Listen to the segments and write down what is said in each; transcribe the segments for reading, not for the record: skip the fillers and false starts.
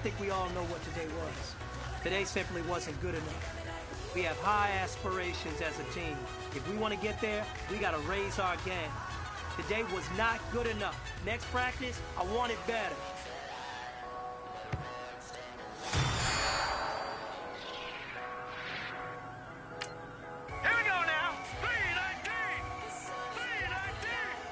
think we all know what today was. Today simply wasn't good enough. We have high aspirations as a team. If we want to get there, we got to raise our game. Today was not good enough. Next practice, I want it better. Here we go now. 319. 319.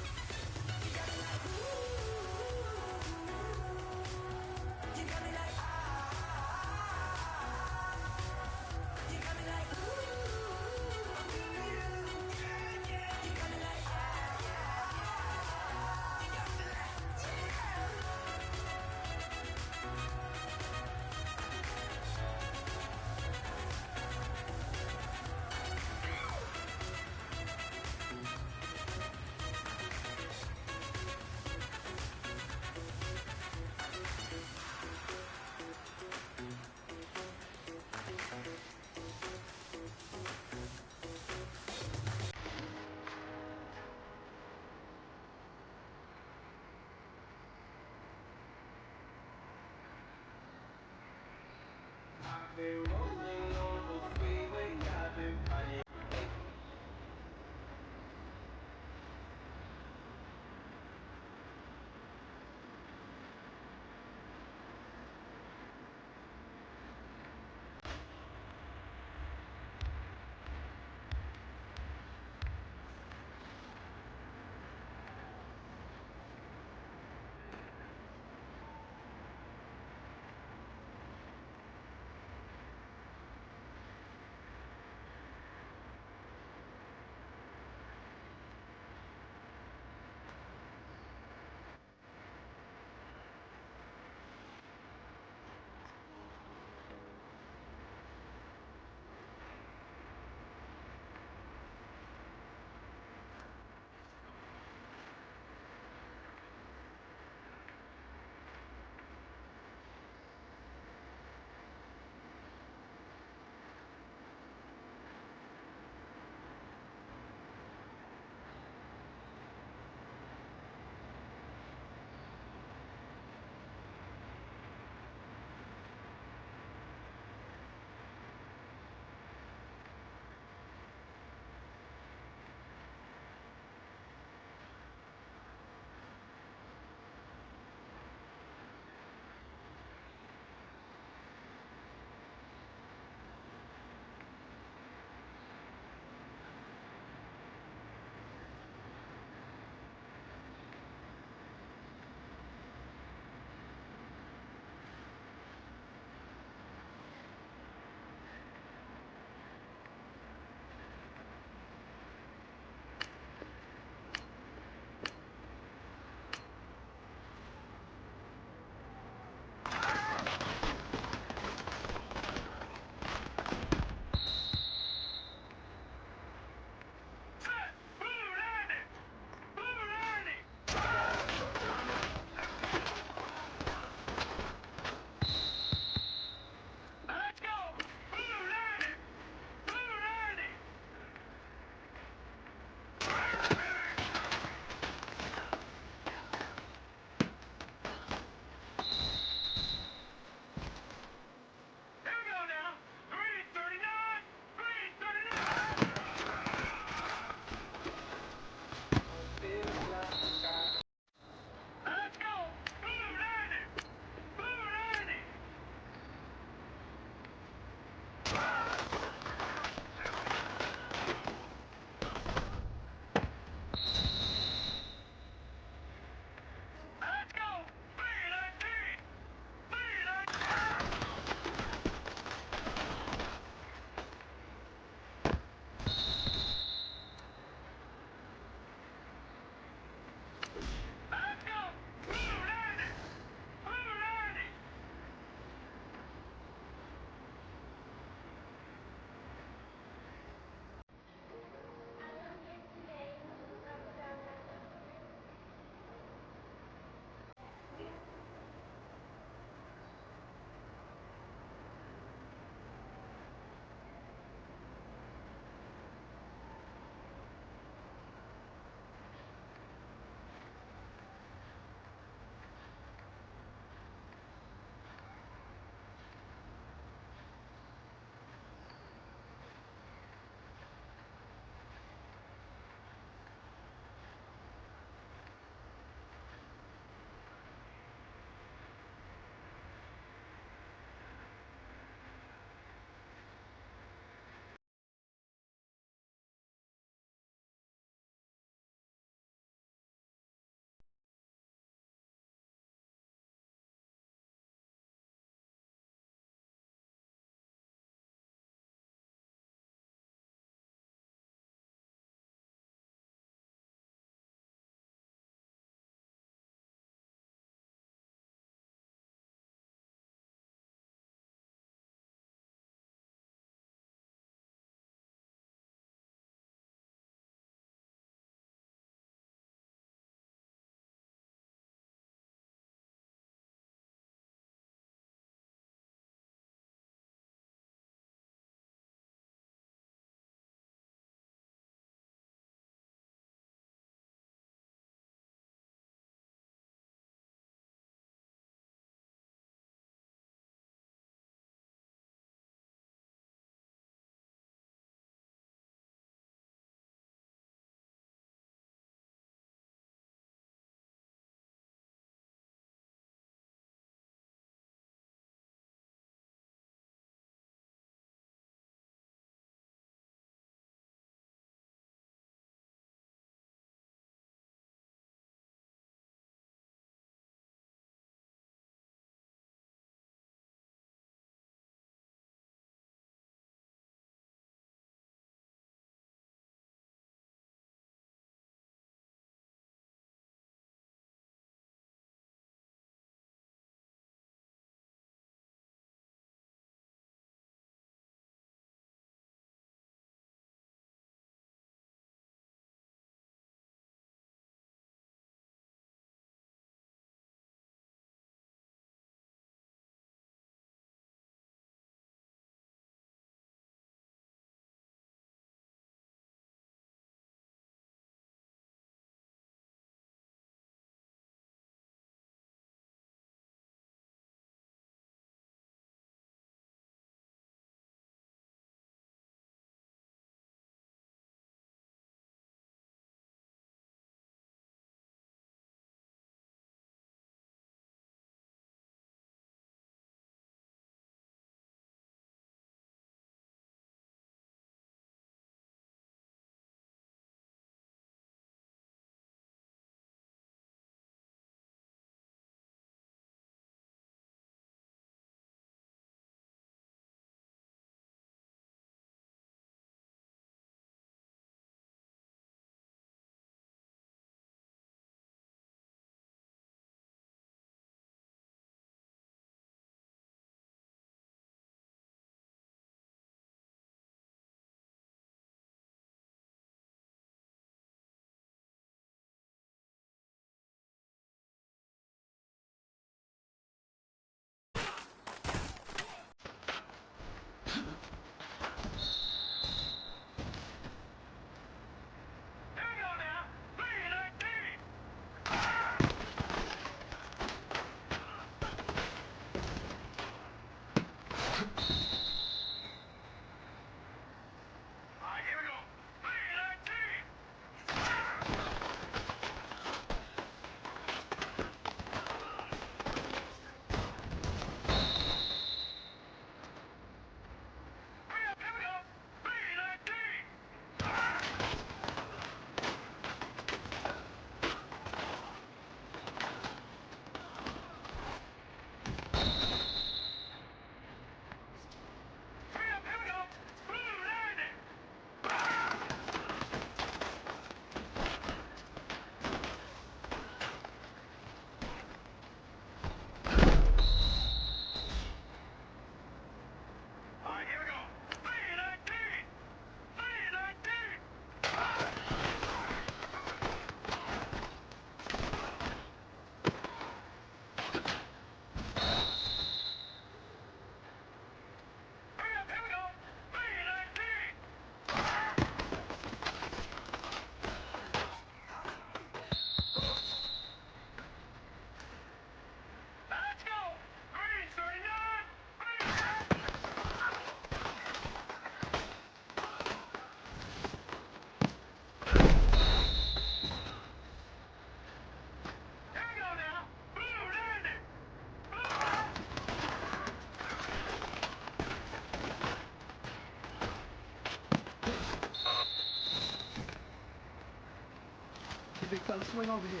big fella. Swing over here.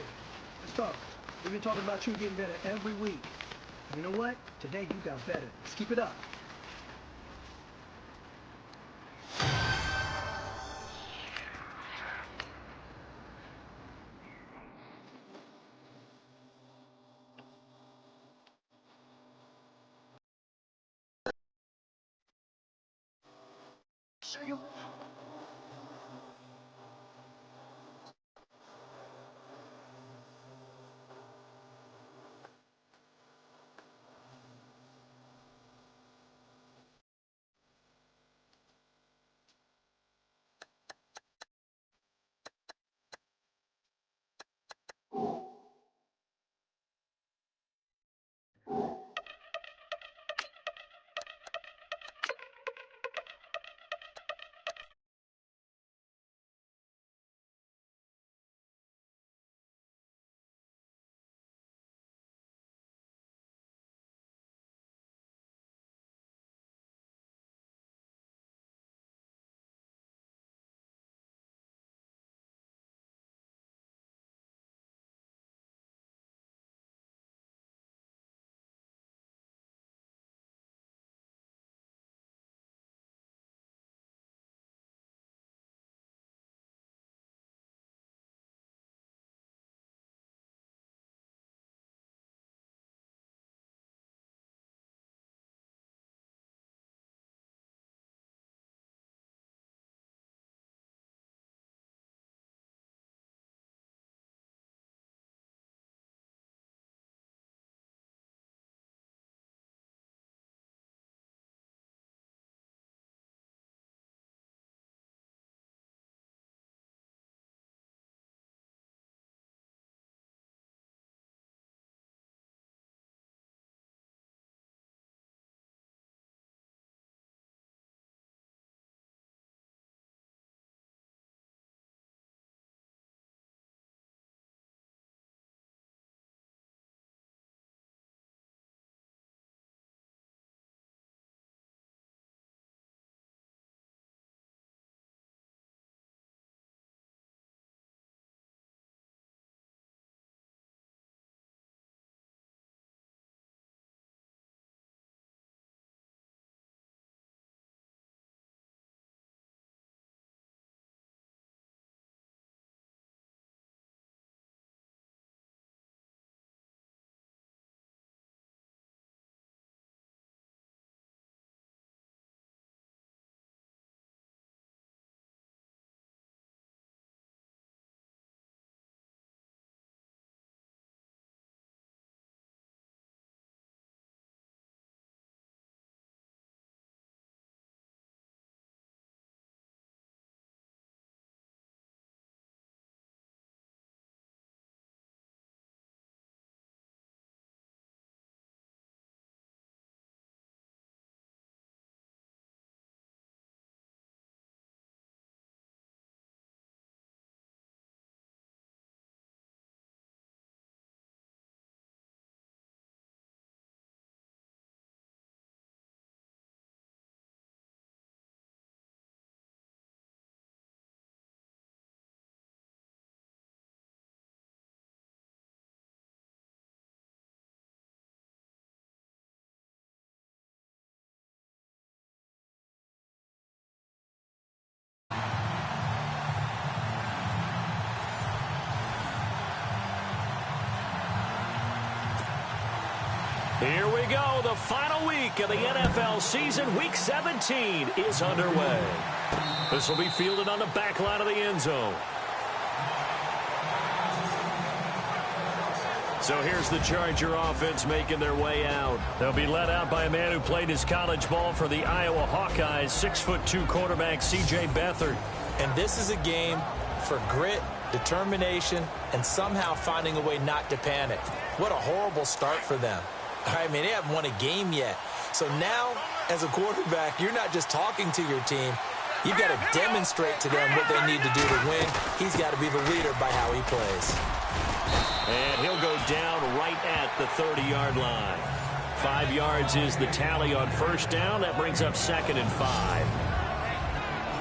Let's talk. We've been talking about you getting better every week. You know what? Today you got better. Let's keep it up. Here we go. The final week of the NFL season. Week 17 is underway. This will be fielded on the back line of the end zone. So here's the Charger offense making their way out. They'll be led out by a man who played his college ball for the Iowa Hawkeyes, 6'2" quarterback C.J. Beathard. And this is a game for grit, determination, and somehow finding a way not to panic. What a horrible start for them. I mean, they haven't won a game yet. So now, as a quarterback, you're not just talking to your team. You've got to demonstrate to them what they need to do to win. He's got to be the leader by how he plays. And he'll go down right at the 30-yard line. 5 yards is the tally on first down. That brings up 2nd and 5.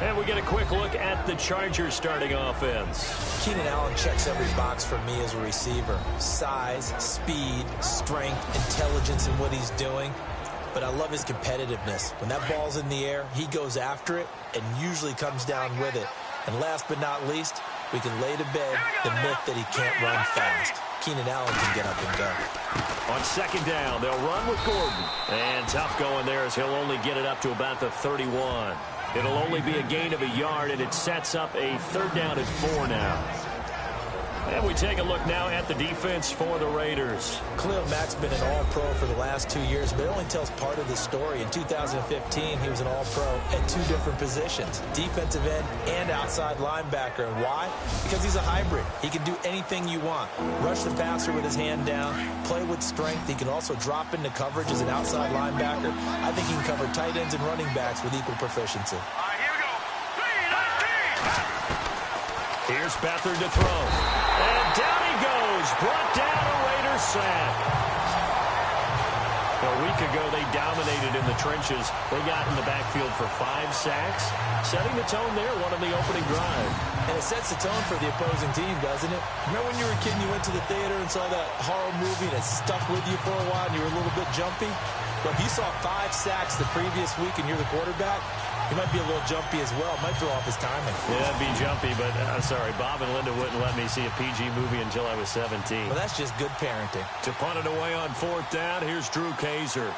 And we get a quick look at the Chargers starting offense. Keenan Allen checks every box for me as a receiver. Size, speed, strength, intelligence in what he's doing. But I love his competitiveness. When that ball's in the air, he goes after it and usually comes down with it. And last but not least, we can lay to bed the myth that he can't run fast. Keenan Allen can get up and go. On second down, they'll run with Gordon. And tough going there as he'll only get it up to about the 31. It'll only be a gain of a yard, and it sets up a 3rd down and 4 now. And we take a look now at the defense for the Raiders. Khalil Mack's been an all-pro for the last 2 years, but it only tells part of the story. In 2015, he was an all-pro at 2 different positions, defensive end and outside linebacker. And why? Because he's a hybrid. He can do anything you want. Rush the passer with his hand down, play with strength. He can also drop into coverage as an outside linebacker. I think he can cover tight ends and running backs with equal proficiency. All right, here we go. 3-19. Here's Beathard to throw. And down he goes. Brought down a Raiders sack. A week ago, they dominated in the trenches. They got in the backfield for 5 sacks, setting the tone there, one on the opening drive. And it sets the tone for the opposing team, doesn't it? Remember when you were a kid and you went to the theater and saw that horror movie and it stuck with you for a while and you were a little bit jumpy? Well, if you saw 5 sacks the previous week and you're the quarterback, he might be a little jumpy as well. Might throw off his timing. Yeah, it'd be jumpy, but sorry, Bob and Linda wouldn't let me see a PG movie until I was 17. Well, that's just good parenting. To punt it away on 4th down, here's Drew Kaiser.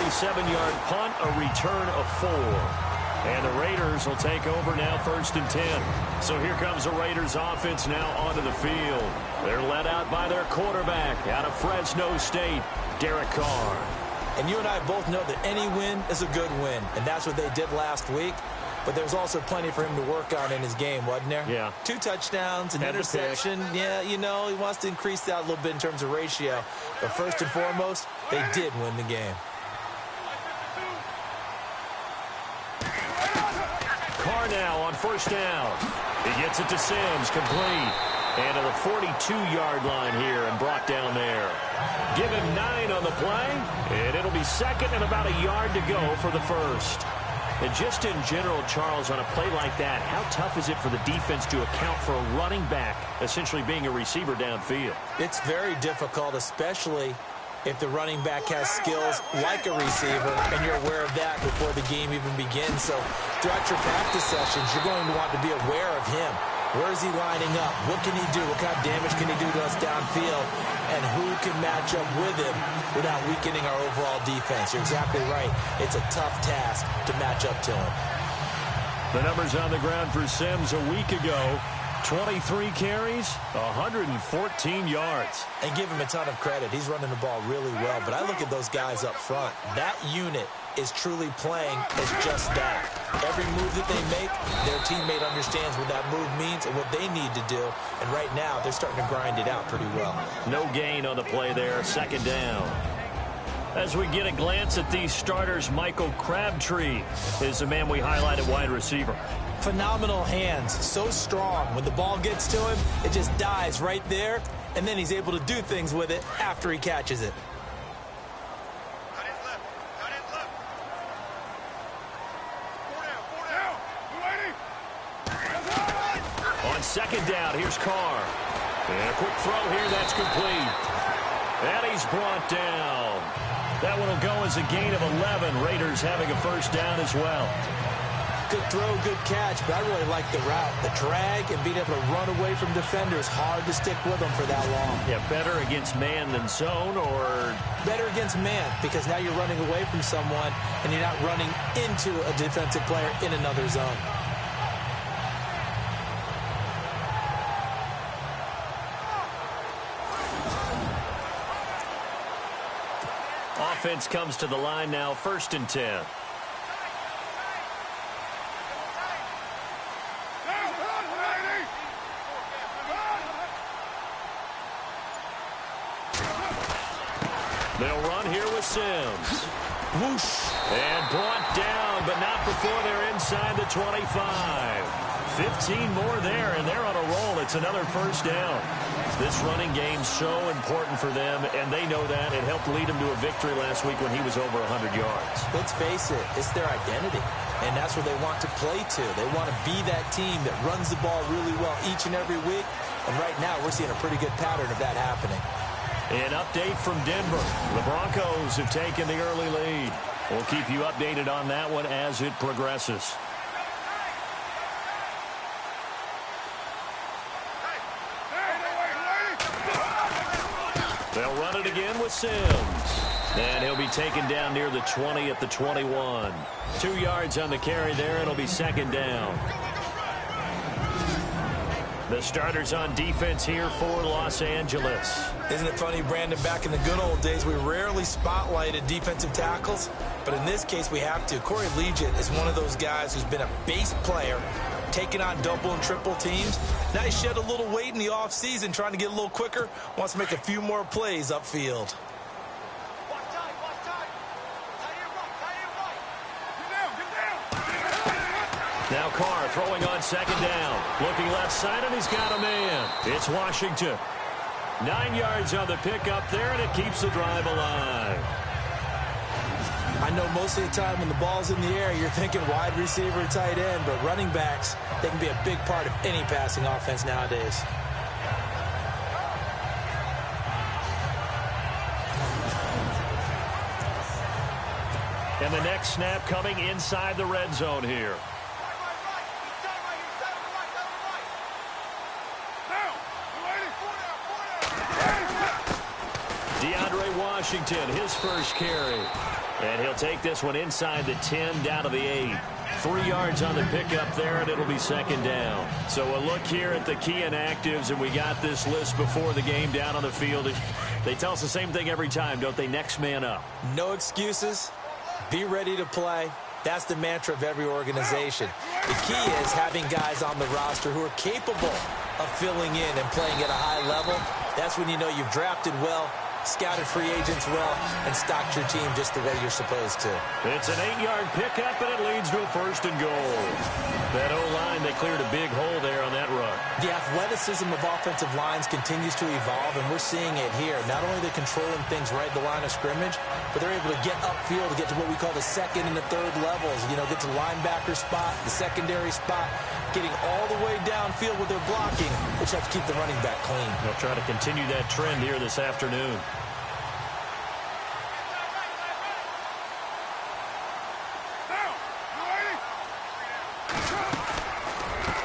Seven-yard punt, a return of 4. And the Raiders will take over now 1st and 10. So here comes the Raiders offense now onto the field. They're led out by their quarterback out of Fresno State, Derek Carr. And you and I both know that any win is a good win. And that's what they did last week. But there's also plenty for him to work on in his game, wasn't there? Yeah. 2 touchdowns, an interception. Yeah, you know, he wants to increase that a little bit in terms of ratio. But first and foremost, they did win the game. Carr now on 1st down. He gets it to Sims, complete. And to the 42-yard line here and brought down there. Give him 9 on the play, and it'll be 2nd and about a yard to go for the 1st. And just in general, Charles, on a play like that, how tough is it for the defense to account for a running back essentially being a receiver downfield? It's very difficult, especially if the running back has skills like a receiver, and you're aware of that before the game even begins. So throughout your practice sessions, you're going to want to be aware of him. Where is he lining up? What can he do? What kind of damage can he do to us downfield? And who can match up with him without weakening our overall defense? You're exactly right. It's a tough task to match up to him. The numbers on the ground for Sims a week ago. 23 carries, 114 yards. And give him a ton of credit. He's running the ball really well. But I look at those guys up front. That unit is truly playing as just that. Every move that they make, their teammate understands what that move means and what they need to do. And right now, they're starting to grind it out pretty well. No gain on the play there, 2nd down. As we get a glance at these starters, Michael Crabtree is the man we highlight at wide receiver. Phenomenal hands, so strong. When the ball gets to him, it just dies right there, and then he's able to do things with it after he catches it. Cut his left. Cut his left. 4 down. 4 down. You ready? On 2nd down, here's Carr. And a quick throw here, that's complete. And he's brought down. That one will go as a gain of 11. Raiders having a 1st down as well. Good throw, good catch, but I really like the route. The drag and being able to run away from defenders, hard to stick with them for that long. Yeah, better against man than zone, or? Better against man, because now you're running away from someone and you're not running into a defensive player in another zone. Offense comes to the line now, 1st and 10. They'll run here with Sims. Whoosh. And brought down, but not before they're inside the 25. 15 more there, and they're on a roll at It's another first down. This running game's so important for them, and they know that. It helped lead them to a victory last week when he was over 100 yards. Let's face it, it's their identity, and that's what they want to play to. They want to be that team that runs the ball really well each and every week, and right now we're seeing a pretty good pattern of that happening. An update from Denver. The Broncos have taken the early lead. We'll keep you updated on that one as it progresses. They'll run it again with Sims. And he'll be taken down near the 20 at the 21. 2 yards on the carry there. It'll be second down. The starters on defense here for Los Angeles. Isn't it funny, Brandon, back in the good old days, we rarely spotlighted defensive tackles, but in this case we have to. Corey Legent is one of those guys who's been a base player, taking on double and triple teams. Now he shed a little weight in the offseason, trying to get a little quicker, wants to make a few more plays upfield. Now Carr throwing on second down. Looking left side, and he's got a man. It's Washington. 9 yards on the pickup there, and it keeps the drive alive. I know most of the time when the ball's in the air, you're thinking wide receiver, tight end, but running backs, they can be a big part of any passing offense nowadays. And the next snap coming inside the red zone here. Washington, his first carry. And he'll take this one inside the 10, down to the 8. 3 yards on the pickup there, and it'll be second down. So a look here at the key inactives, and we got this list before the game down on the field. They tell us the same thing every time, don't they? Next man up. No excuses. Be ready to play. That's the mantra of every organization. The key is having guys on the roster who are capable of filling in and playing at a high level. That's when you know you've drafted well, scouted free agents well, and stocked your team just the way you're supposed to. It's an 8-yard pickup, and it leads to a first and goal. That O-line, they cleared a big hole there on that run. The athleticism of offensive lines continues to evolve, and we're seeing it here. Not only are they controlling things right at the line of scrimmage, but they're able to get upfield to get to what we call the second and the third levels. You know, get to the linebacker spot, the secondary spot, getting all the way downfield with their blocking, which helps keep the running back clean. They'll try to continue that trend here this afternoon.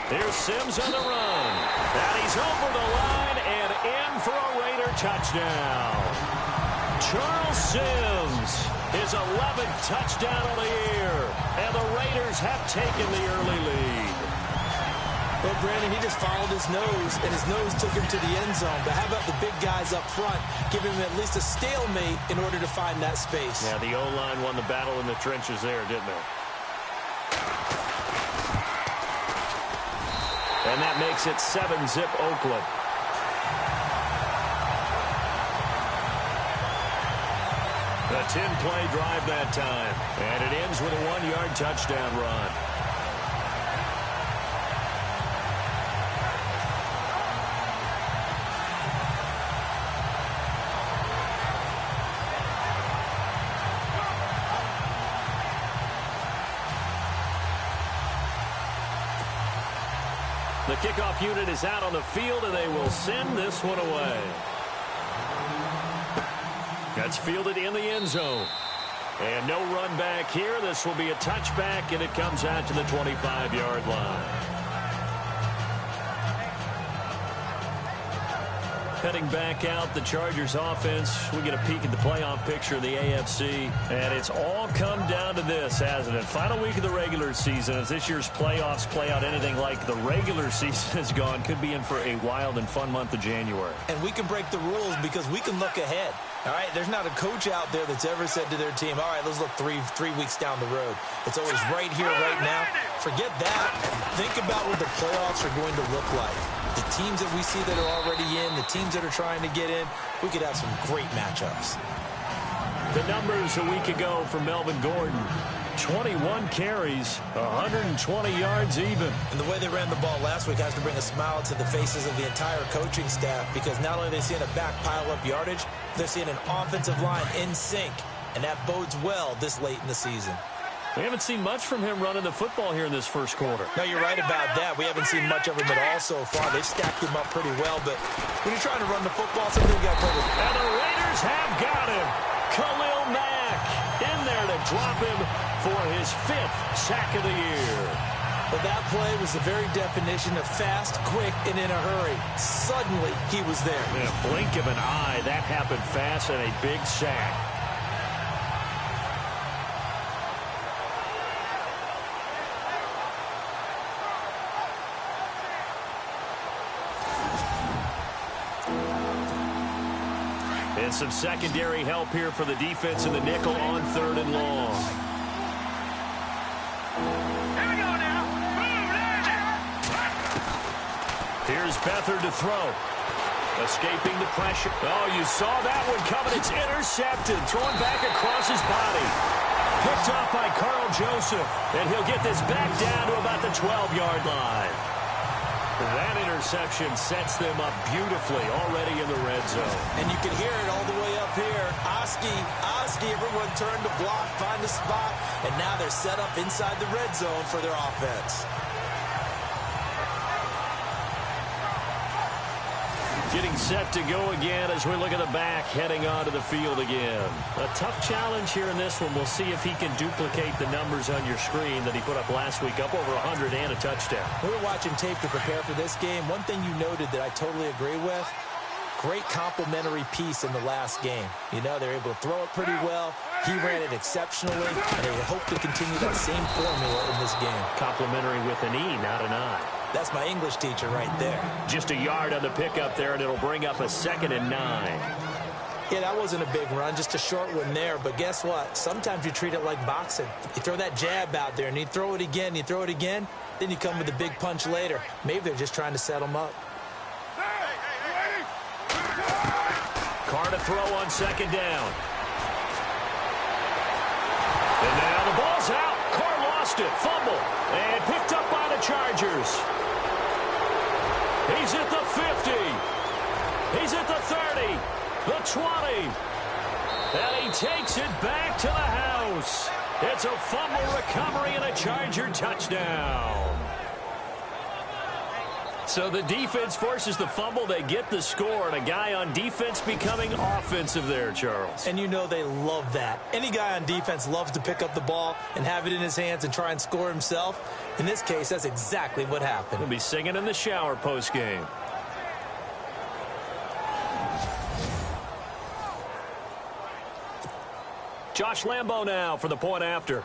Here's Sims on the run. And he's over the line and in for a Raider touchdown. Charles Sims, his 11th touchdown of the year. And the Raiders have taken the early lead. Well, Brandon, he just followed his nose, and his nose took him to the end zone. But how about the big guys up front, giving him at least a stalemate in order to find that space? Yeah, the O-line won the battle in the trenches there, didn't they? And that makes it 7-zip Oakland. A 10-play drive that time. And it ends with a 1-yard touchdown run. The kickoff unit is out on the field, and they will send this one away. That's fielded in the end zone. And no run back here. This will be a touchback, and it comes out to the 25-yard line. Heading back out, the Chargers offense. We get a peek at the playoff picture of the AFC. And it's all come down to this, hasn't it? Final week of the regular season. As this year's playoffs play out anything like the regular season has gone, could be in for a wild and fun month of January. And we can break the rules because we can look ahead. All right, there's not a coach out there that's ever said to their team, all right, let's look three weeks down the road. It's always right here, right now. Forget that. Think about what the playoffs are going to look like. The teams that we see that are already in, the teams that are trying to get in, we could have some great matchups. The numbers a week ago from Melvin Gordon. 21 carries, 120 yards even. And the way they ran the ball last week has to bring a smile to the faces of the entire coaching staff, because not only are they seeing a back pile up yardage, they're seeing an offensive line in sync, and that bodes well this late in the season. We haven't seen much from him running the football here in this first quarter. No, you're right about that. We haven't seen much of him at all so far. They've stacked him up pretty well, but when you're trying to run the football, something you got to play with. And the Raiders have got him. Khalil Mack in there to drop him for his 5th sack of the year. But that play was the very definition of fast, quick, and in a hurry. Suddenly, he was there. In a blink of an eye, that happened fast, and a big sack. And some secondary help here for the defense in the nickel on 3rd and long. Here we go now. Here's Beathard to throw. Escaping the pressure. Oh, you saw that one coming. It's intercepted. Thrown back across his body. Picked up by Carl Joseph. And he'll get this back down to about the 12-yard line. That interception sets them up beautifully already in the red zone. And you can hear it all the way up here. Oski, everyone turned to block, find a spot, and now they're set up inside the red zone for their offense. Getting set to go again as we look at the back heading onto the field again. A tough challenge here in this one. We'll see if he can duplicate the numbers on your screen that he put up last week, up over 100 and a touchdown. We were watching tape to prepare for this game. One thing you noted that I totally agree with, great complimentary piece in the last game. You know, they're able to throw it pretty well. He ran it exceptionally, and they hope to continue that same formula in this game. Complimentary with an E, not an I. That's my English teacher right there. Just a yard on the pickup there, and it'll bring up a 2nd and 9. Yeah, that wasn't a big run, just a short one there. But guess what? Sometimes you treat it like boxing. You throw that jab out there, and you throw it again, then you come with a big punch later. Maybe they're just trying to set them up. Carr to throw on 2nd down. And now the ball's out. Carr lost it. Fumble. And picked up by the Chargers. He's at the 50. He's at the 30. The 20. And he takes it back to the house. It's a fumble recovery and a Charger touchdown. So the defense forces the fumble. They get the score, and a guy on defense becoming offensive there, Charles. And you know they love that. Any guy on defense loves to pick up the ball and have it in his hands and try and score himself. In this case, that's exactly what happened. He'll be singing in the shower post-game. Josh Lambo now for the point after.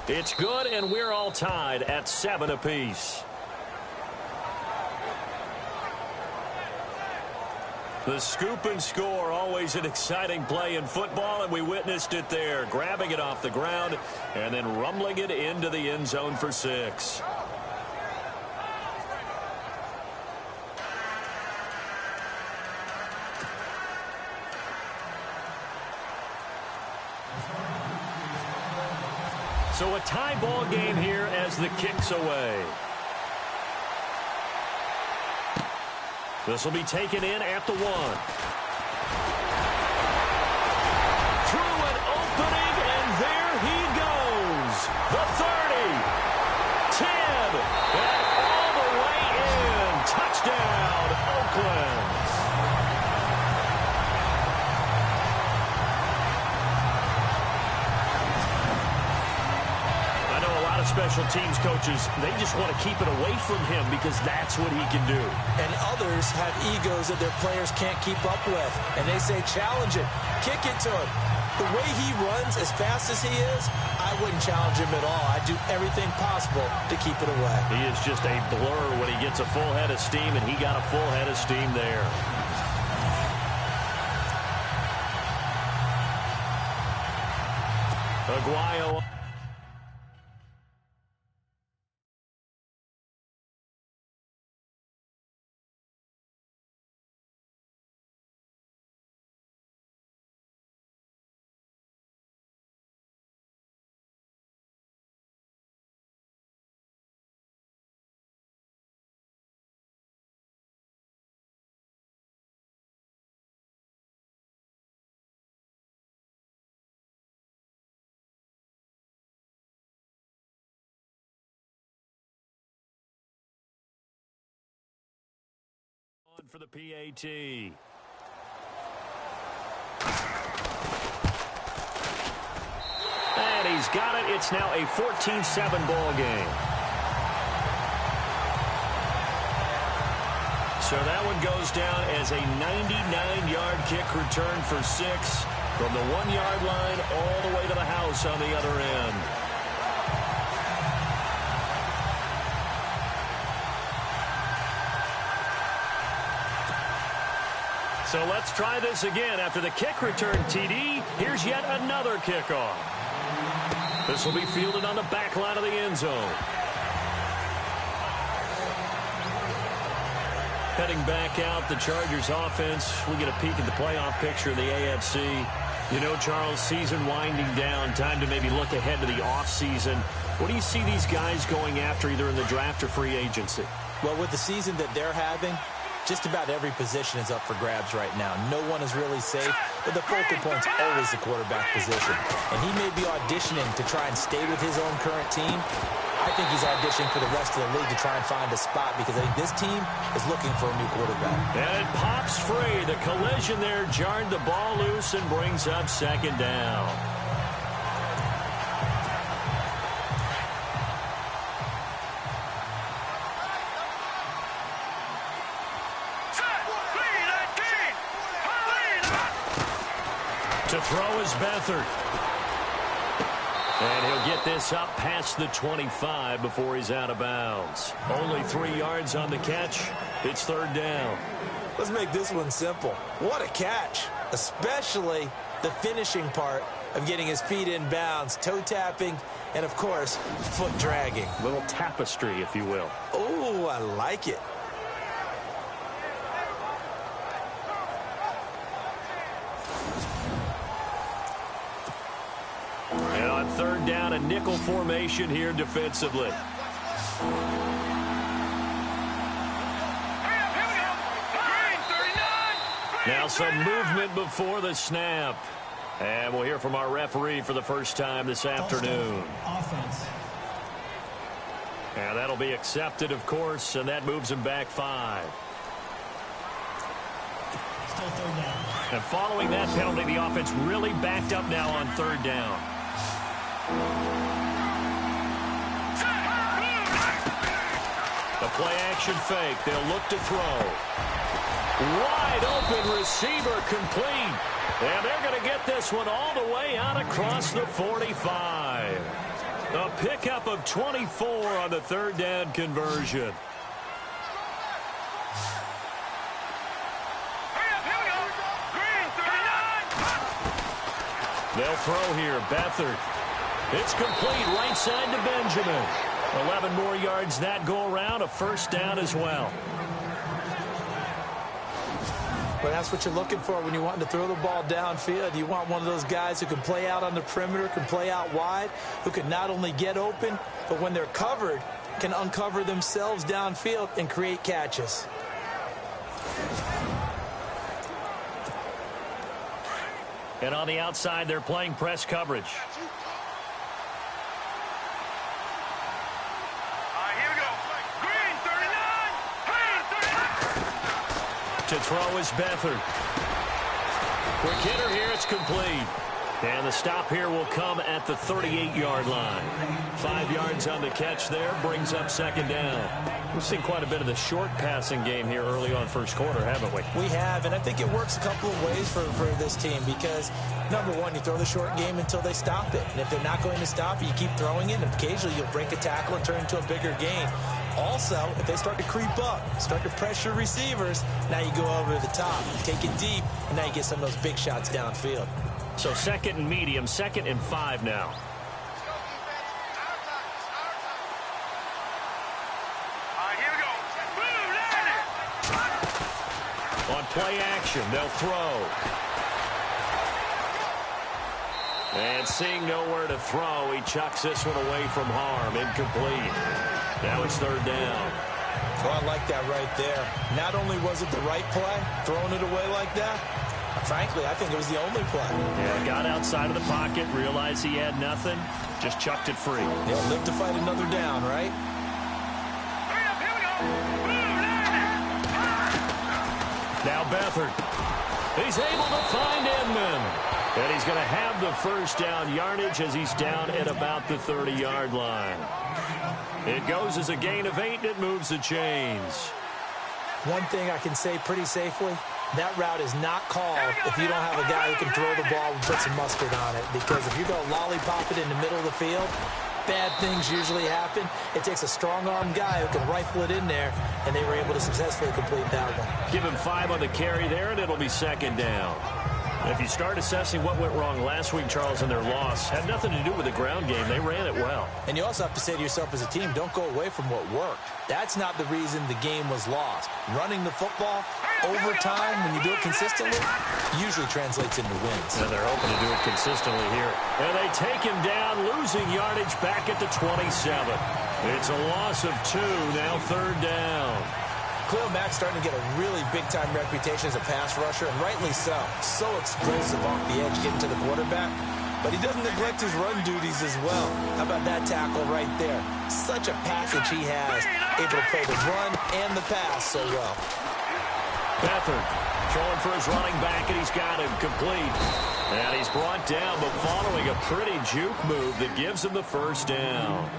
It's good, and we're all tied at 7 apiece. The scoop and score, always an exciting play in football, and we witnessed it there, grabbing it off the ground and then rumbling it into the end zone for 6. So a tie ball game here as the kick's away. This will be taken in at the 1. Through an opening, and there he goes. The 30, 10, and all the way in. Touchdown, Oakland. Special teams coaches, they just want to keep it away from him because that's what he can do. And others have egos that their players can't keep up with. And they say, challenge it, kick it to him. The way he runs as fast as he is, I wouldn't challenge him at all. I'd do everything possible to keep it away. He is just a blur when he gets a full head of steam, and he got a full head of steam there. Aguayo for the PAT. And he's got it. It's now a 14-7 ball game. So that one goes down as a 99-yard kick return for 6 from the 1-yard line all the way to the house on the other end. So let's try this again. After the kick return TD, here's yet another kickoff. This will be fielded on the back line of the end zone. Heading back out, the Chargers offense. We get a peek at the playoff picture of the AFC. You know, Charles, season winding down. Time to maybe look ahead to the offseason. What do you see these guys going after either in the draft or free agency? Well, with the season that they're having, just about every position is up for grabs right now. No one is really safe, but the focal point's always the quarterback position. And he may be auditioning to try and stay with his own current team. I think he's auditioning for the rest of the league to try and find a spot because I think this team is looking for a new quarterback. And it pops free. The collision there jarred the ball loose and brings up second down. To throw is Beathard. And he'll get this up past the 25 before he's out of bounds. Only 3 yards on the catch. It's third down. Let's make this one simple. What a catch, especially the finishing part of getting his feet in bounds, toe tapping, and, of course, foot dragging. Little tapestry, if you will. Oh, I like it. And on third down, a nickel formation here defensively. Now some movement before the snap. And we'll hear from our referee for the first time this afternoon. Offense. And that'll be accepted, of course, and that moves him back 5. Still third down. And following that penalty, the offense really backed up now on third down. The play-action fake. They'll look to throw. Wide open receiver complete. And they're going to get this one all the way out across the 45. A pickup of 24 on the third down conversion. They'll throw here. Beathard. It's complete right side to Benjamin. 11 more yards that go around. A first down as well. Well, that's what you're looking for when you want to throw the ball downfield. You want one of those guys who can play out on the perimeter, can play out wide, who can not only get open, but when they're covered, can uncover themselves downfield and create catches. And on the outside, they're playing press coverage. To throw is Beathard. Quick hitter here, it's complete. And the stop here will come at the 38-yard line. 5 yards on the catch there, brings up second down. We've seen quite a bit of the short passing game here early on first quarter, haven't we? We have, and I think it works a couple of ways for this team because, number one, you throw the short game until they stop it. And if they're not going to stop it, you keep throwing it, and occasionally you'll break a tackle and turn into a bigger gain. Also, if they start to creep up, start to pressure receivers, now you go over the top, take it deep, and now you get some of those big shots downfield. So second and medium, 2nd and 5 now. On play action, they'll throw. And seeing nowhere to throw, he chucks this one away from harm. Incomplete. Now it's third down. Well, I like that right there. Not only was it the right play, throwing it away like that, frankly, I think it was the only play. Yeah, got outside of the pocket, realized he had nothing, just chucked it free. Yeah, live to fight another down, right? Beathard. He's able to find Inman. And he's going to have the first down yardage as he's down at about the 30-yard line. It goes as a gain of 8, and it moves the chains. One thing I can say pretty safely, that route is not called if you don't have a guy who can throw the ball and put some mustard on it. Because if you go lollipop it in the middle of the field, bad things usually happen. It takes a strong-armed guy who can rifle it in there, and they were able to successfully complete that one. Give him 5 on the carry there, and it'll be second down. If you start assessing what went wrong last week, Charles, in their loss, had nothing to do with the ground game. They ran it well. And you also have to say to yourself as a team, don't go away from what worked. That's not the reason the game was lost. Running the football over time, when you do it consistently, usually translates into wins. And they're hoping to do it consistently here. And they take him down, losing yardage back at the 27. It's a loss of 2, now third down. Khalil Mack's starting to get a really big-time reputation as a pass rusher, and rightly so. So explosive off the edge getting to the quarterback. But he doesn't neglect his run duties as well. How about that tackle right there? Such a package he has, able to play the run and the pass so well. Beathard throwing for his running back, and he's got him complete. And he's brought down, but following a pretty juke move that gives him the first down.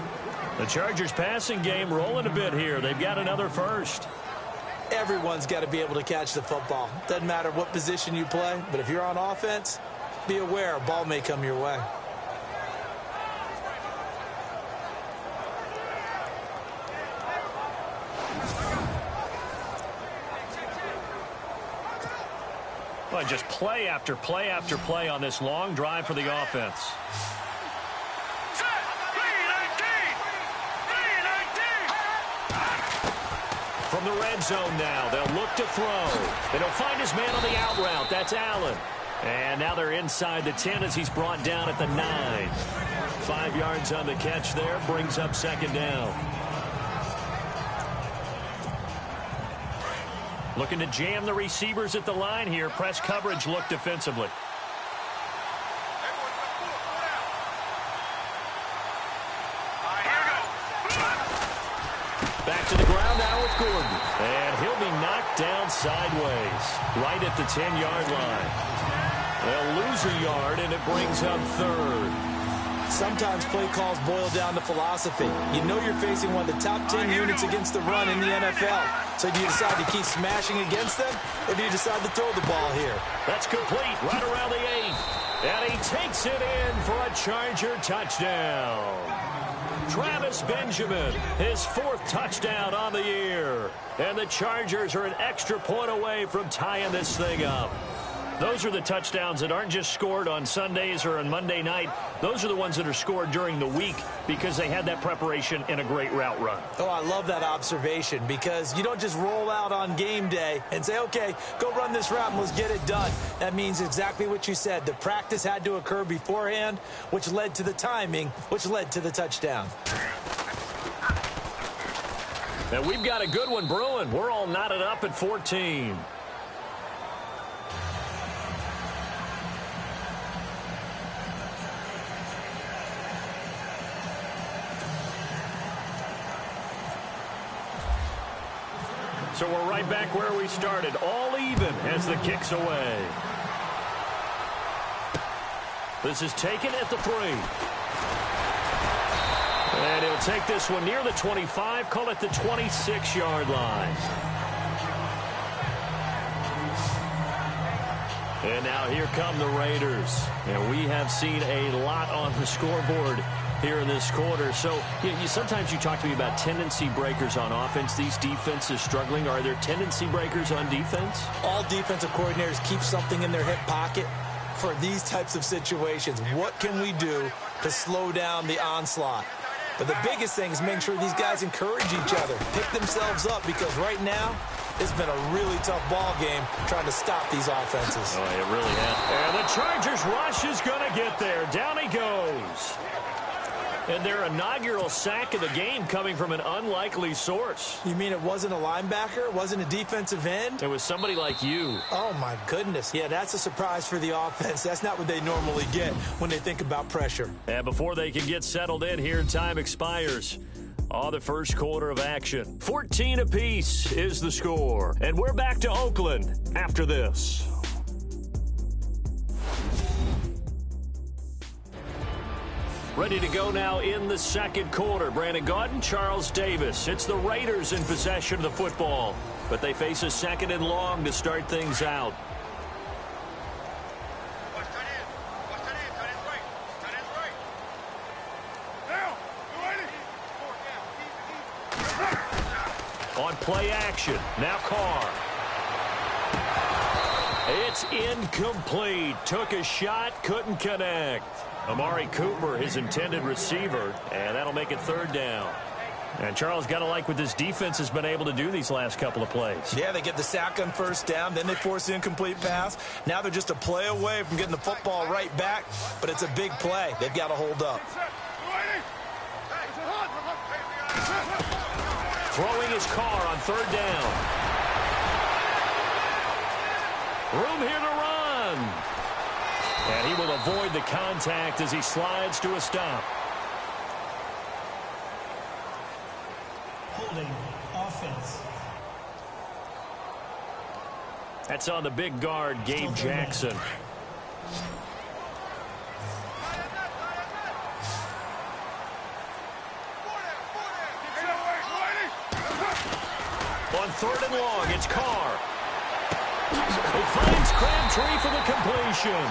The Chargers passing game rolling a bit here. They've got another first. Everyone's got to be able to catch the football. Doesn't matter what position you play, but if you're on offense, be aware a ball may come your way. Well, just play after play after play on this long drive for the offense. From the red zone now, they'll look to throw. And he'll find his man on the out route. That's Allen. And now they're inside the 10 as he's brought down at the 9. 5 yards on the catch there, brings up second down. Looking to jam the receivers at the line here. Press coverage look defensively. Back to the ground now with Gordon. And he'll be knocked down sideways, right at the 10-yard line. They'll lose a yard, and it brings up third. Sometimes play calls boil down to philosophy. You know you're facing one of the top 10 units against the run in the NFL. So do you decide to keep smashing against them, or do you decide to throw the ball here? That's complete right around the 8. And he takes it in for a Charger touchdown. Travis Benjamin, his 4th touchdown on the year. And the Chargers are an extra point away from tying this thing up. Those are the touchdowns that aren't just scored on Sundays or on Monday night. Those are the ones that are scored during the week because they had that preparation in a great route run. Oh, I love that observation because you don't just roll out on game day and say, okay, go run this route and let's get it done. That means exactly what you said. The practice had to occur beforehand, which led to the timing, which led to the touchdown. And we've got a good one brewing. We're all knotted up at 14. So we're right back where we started, all even as the kick's away. This is taken at the 3. And he'll take this one near the 25, call it the 26-yard line. And now here come the Raiders. And we have seen a lot on the scoreboard here in this quarter. So sometimes you talk to me about tendency breakers on offense. These defenses struggling. Are there tendency breakers on defense? All defensive coordinators keep something in their hip pocket for these types of situations. What can we do to slow down the onslaught? But the biggest thing is making sure these guys encourage each other, pick themselves up, because right now it's been a really tough ball game trying to stop these offenses. Oh, it really has. And the Chargers rush is going to get there. Down he goes. And their inaugural sack of the game coming from an unlikely source. You mean it wasn't a linebacker? It wasn't a defensive end? It was somebody like you. Oh, my goodness. Yeah, that's a surprise for the offense. That's not what they normally get when they think about pressure. And before they can get settled in here, time expires. on the first quarter of action. 14 apiece is the score. And we're back to Oakland after this. Ready to go now in the second quarter. Brandon Gaudin, Charles Davis. It's the Raiders in possession of the football, but they face a second and long to start things out. On play action, now Carr. It's incomplete. Took a shot, couldn't connect. Amari Cooper, his intended receiver, and that'll make it third down. And Charles, got to like what this defense has been able to do these last couple of plays. Yeah, they get the sack on first down, then they force the incomplete pass. Now they're just a play away from getting the football right back, but it's a big play. They've got to hold up. Throwing his Carr on third down. Room here to run. And he will avoid the contact as he slides to a stop. Holding offense. That's on the big guard, Gabe Jackson. On third and long, it's Carr. He finds Crabtree for the completion.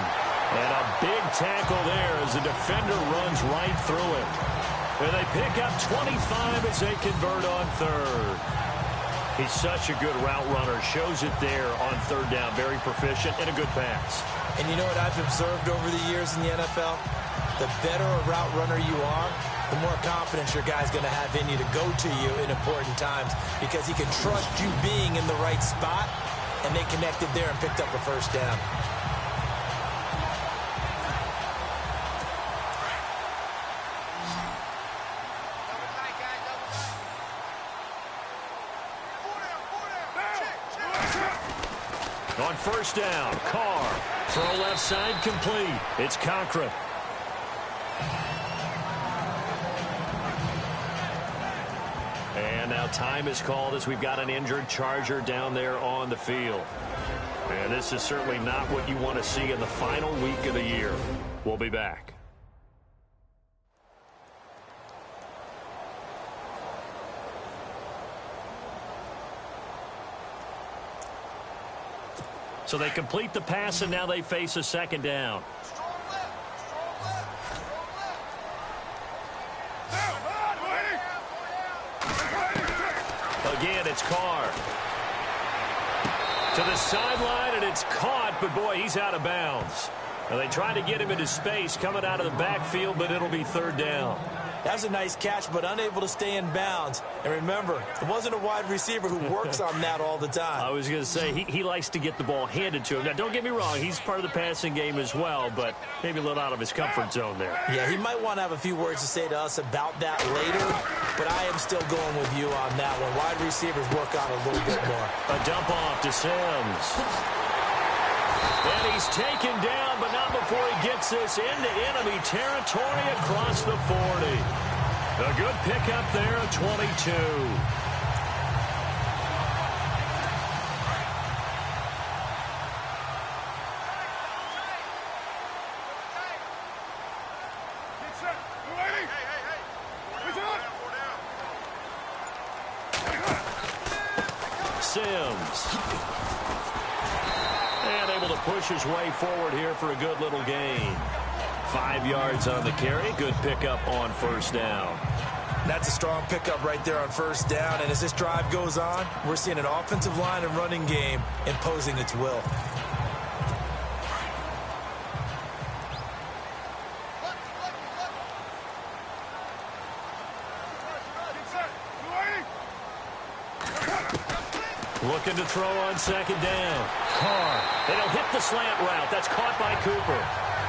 And a big tackle there as the defender runs right through him. And they pick up 25 as they convert on third. He's such a good route runner. Shows it there on third down. Very proficient and a good pass. And you know what I've observed over the years in the NFL? The better a route runner you are, the more confidence your guy's going to have in you to go to you in important times, because he can trust you being in the right spot, and they connected there and picked up a first down. On first down, Carr. Throw left side complete. It's Cochran. And now time is called as we've got an injured Charger down there on the field. And this is certainly not what you want to see in the final week of the year. We'll be back. So they complete the pass, and now they face a second down. Again, it's Carr. To the sideline, and it's caught, but boy, he's out of bounds. Now they try to get him into space coming out of the backfield, but it'll be third down. That's a nice catch, but unable to stay in bounds. And remember, it wasn't a wide receiver who works on that all the time. I was going to say, he likes to get the ball handed to him. Now, don't get me wrong, he's part of the passing game as well, but maybe a little out of his comfort zone there. Yeah, he might want to have a few words to say to us about that later, but I am still going with you on that one. Wide receivers work on it a little bit more. A dump off to Sims. And he's taken down, but not before he gets this into enemy territory across the 40. A good pickup there at 22. Sims. And able to push his way forward here for a good little gain. 5 yards on the carry. Good pickup on first down. That's a strong pickup right there on first down. And as this drive goes on, we're seeing an offensive line and running game imposing its will. Looking to throw on second down. Carr. They don't hit the slant route. That's caught by Cooper.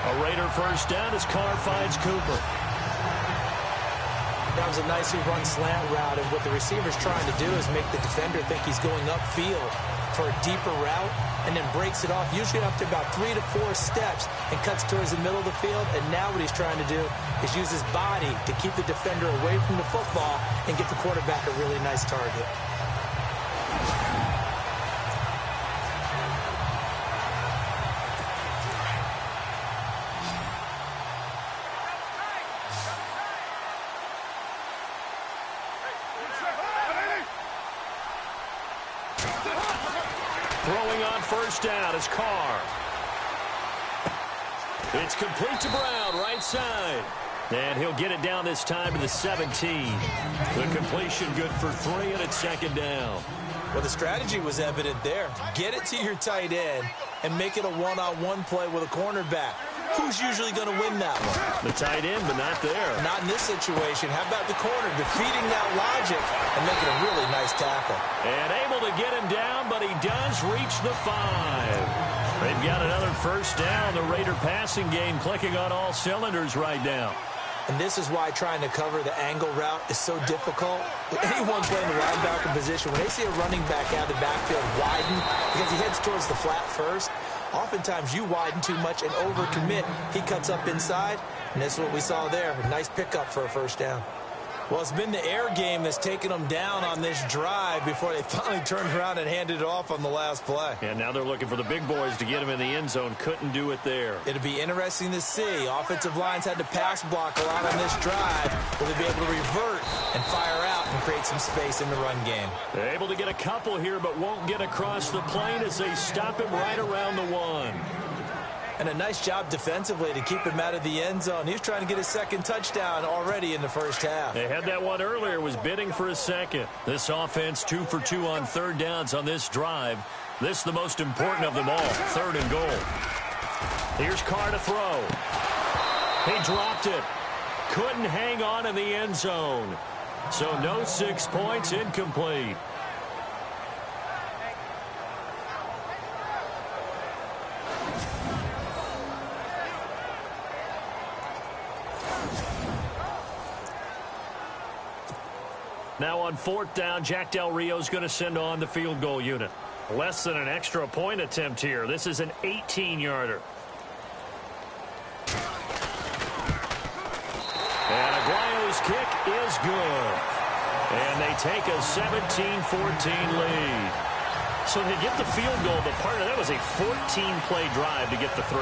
A Raider first down as Carr finds Cooper. That was a nicely run slant route, and what the receiver's trying to do is make the defender think he's going upfield. for a deeper route and then breaks it off, usually after about 3 to 4 steps, and cuts towards the middle of the field. And now what he's trying to do is use his body to keep the defender away from the football and get the quarterback a really nice target. Throwing on first down is Carr. It's complete to Brown, right side. And he'll get it down this time to the 17. The completion good for 3, and it's second down. Well, the strategy was evident there. Get it to your tight end and make it a one-on-one play with a cornerback. Who's usually going to win that one? The tight end, but not there. Not in this situation. How about the corner defeating that logic and making a really nice tackle? And able to get him down, but he does reach the 5. They've got another first down. The Raider passing game clicking on all cylinders right now. And this is why trying to cover the angle route is so difficult. Anyone playing the linebacker position, when they see a running back out of the backfield widen because he heads towards the flat first, oftentimes you widen too much and overcommit. He cuts up inside, and that's what we saw there. A nice pickup for a first down. Well, it's been the air game that's taken them down on this drive before they finally turned around and handed it off on the last play. And now they're looking for the big boys to get him in the end zone. Couldn't do it there. It'll be interesting to see. Offensive lines had to pass block a lot on this drive. Will they be able to revert and fire out and create some space in the run game? They're able to get a couple here, but won't get across the plane as they stop him right around the 1. And a nice job defensively to keep him out of the end zone. He was trying to get his second touchdown already in the first half. They had that one earlier, was bidding for a second. This offense 2 for 2 on third downs on this drive. This the most important of them all, 3rd and goal. Here's Carr to throw. He dropped it. Couldn't hang on in the end zone. So no 6 points, incomplete. Now on 4th down, Jack Del Rio's going to send on the field goal unit. Less than an extra point attempt here. This is an 18-yarder. And Aguayo's kick is good. And they take a 17-14 lead. So they get the field goal, but part of that was a 14-play drive to get the 3.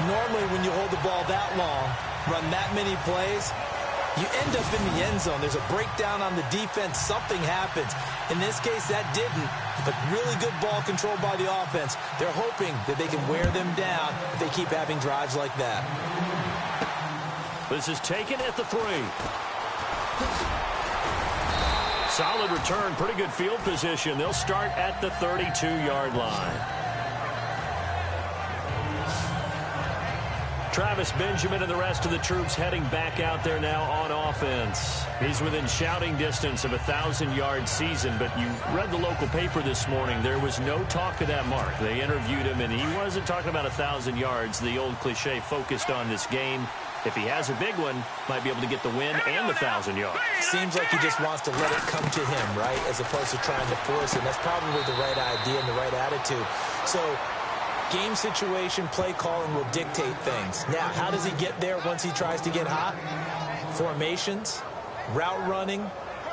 Normally when you hold the ball that long, run that many plays, you end up in the end zone. There's a breakdown on the defense. Something happens. In this case, that didn't. But really good ball control by the offense. They're hoping that they can wear them down if they keep having drives like that. This is taken at the 3. Solid return. Pretty good field position. They'll start at the 32-yard line. Travis Benjamin and the rest of the troops heading back out there now on offense. He's within shouting distance of a 1,000-yard season, but you read the local paper this morning. There was no talk of that mark. They interviewed him, and he wasn't talking about 1,000 yards. The old cliche focused on this game. If he has a big one, might be able to get the win and the 1,000 yards. Seems like he just wants to let it come to him, right, as opposed to trying to force it. That's probably the right idea and the right attitude. So game situation, play calling will dictate things. Now, how does he get there once he tries to get hot? Formations, route running,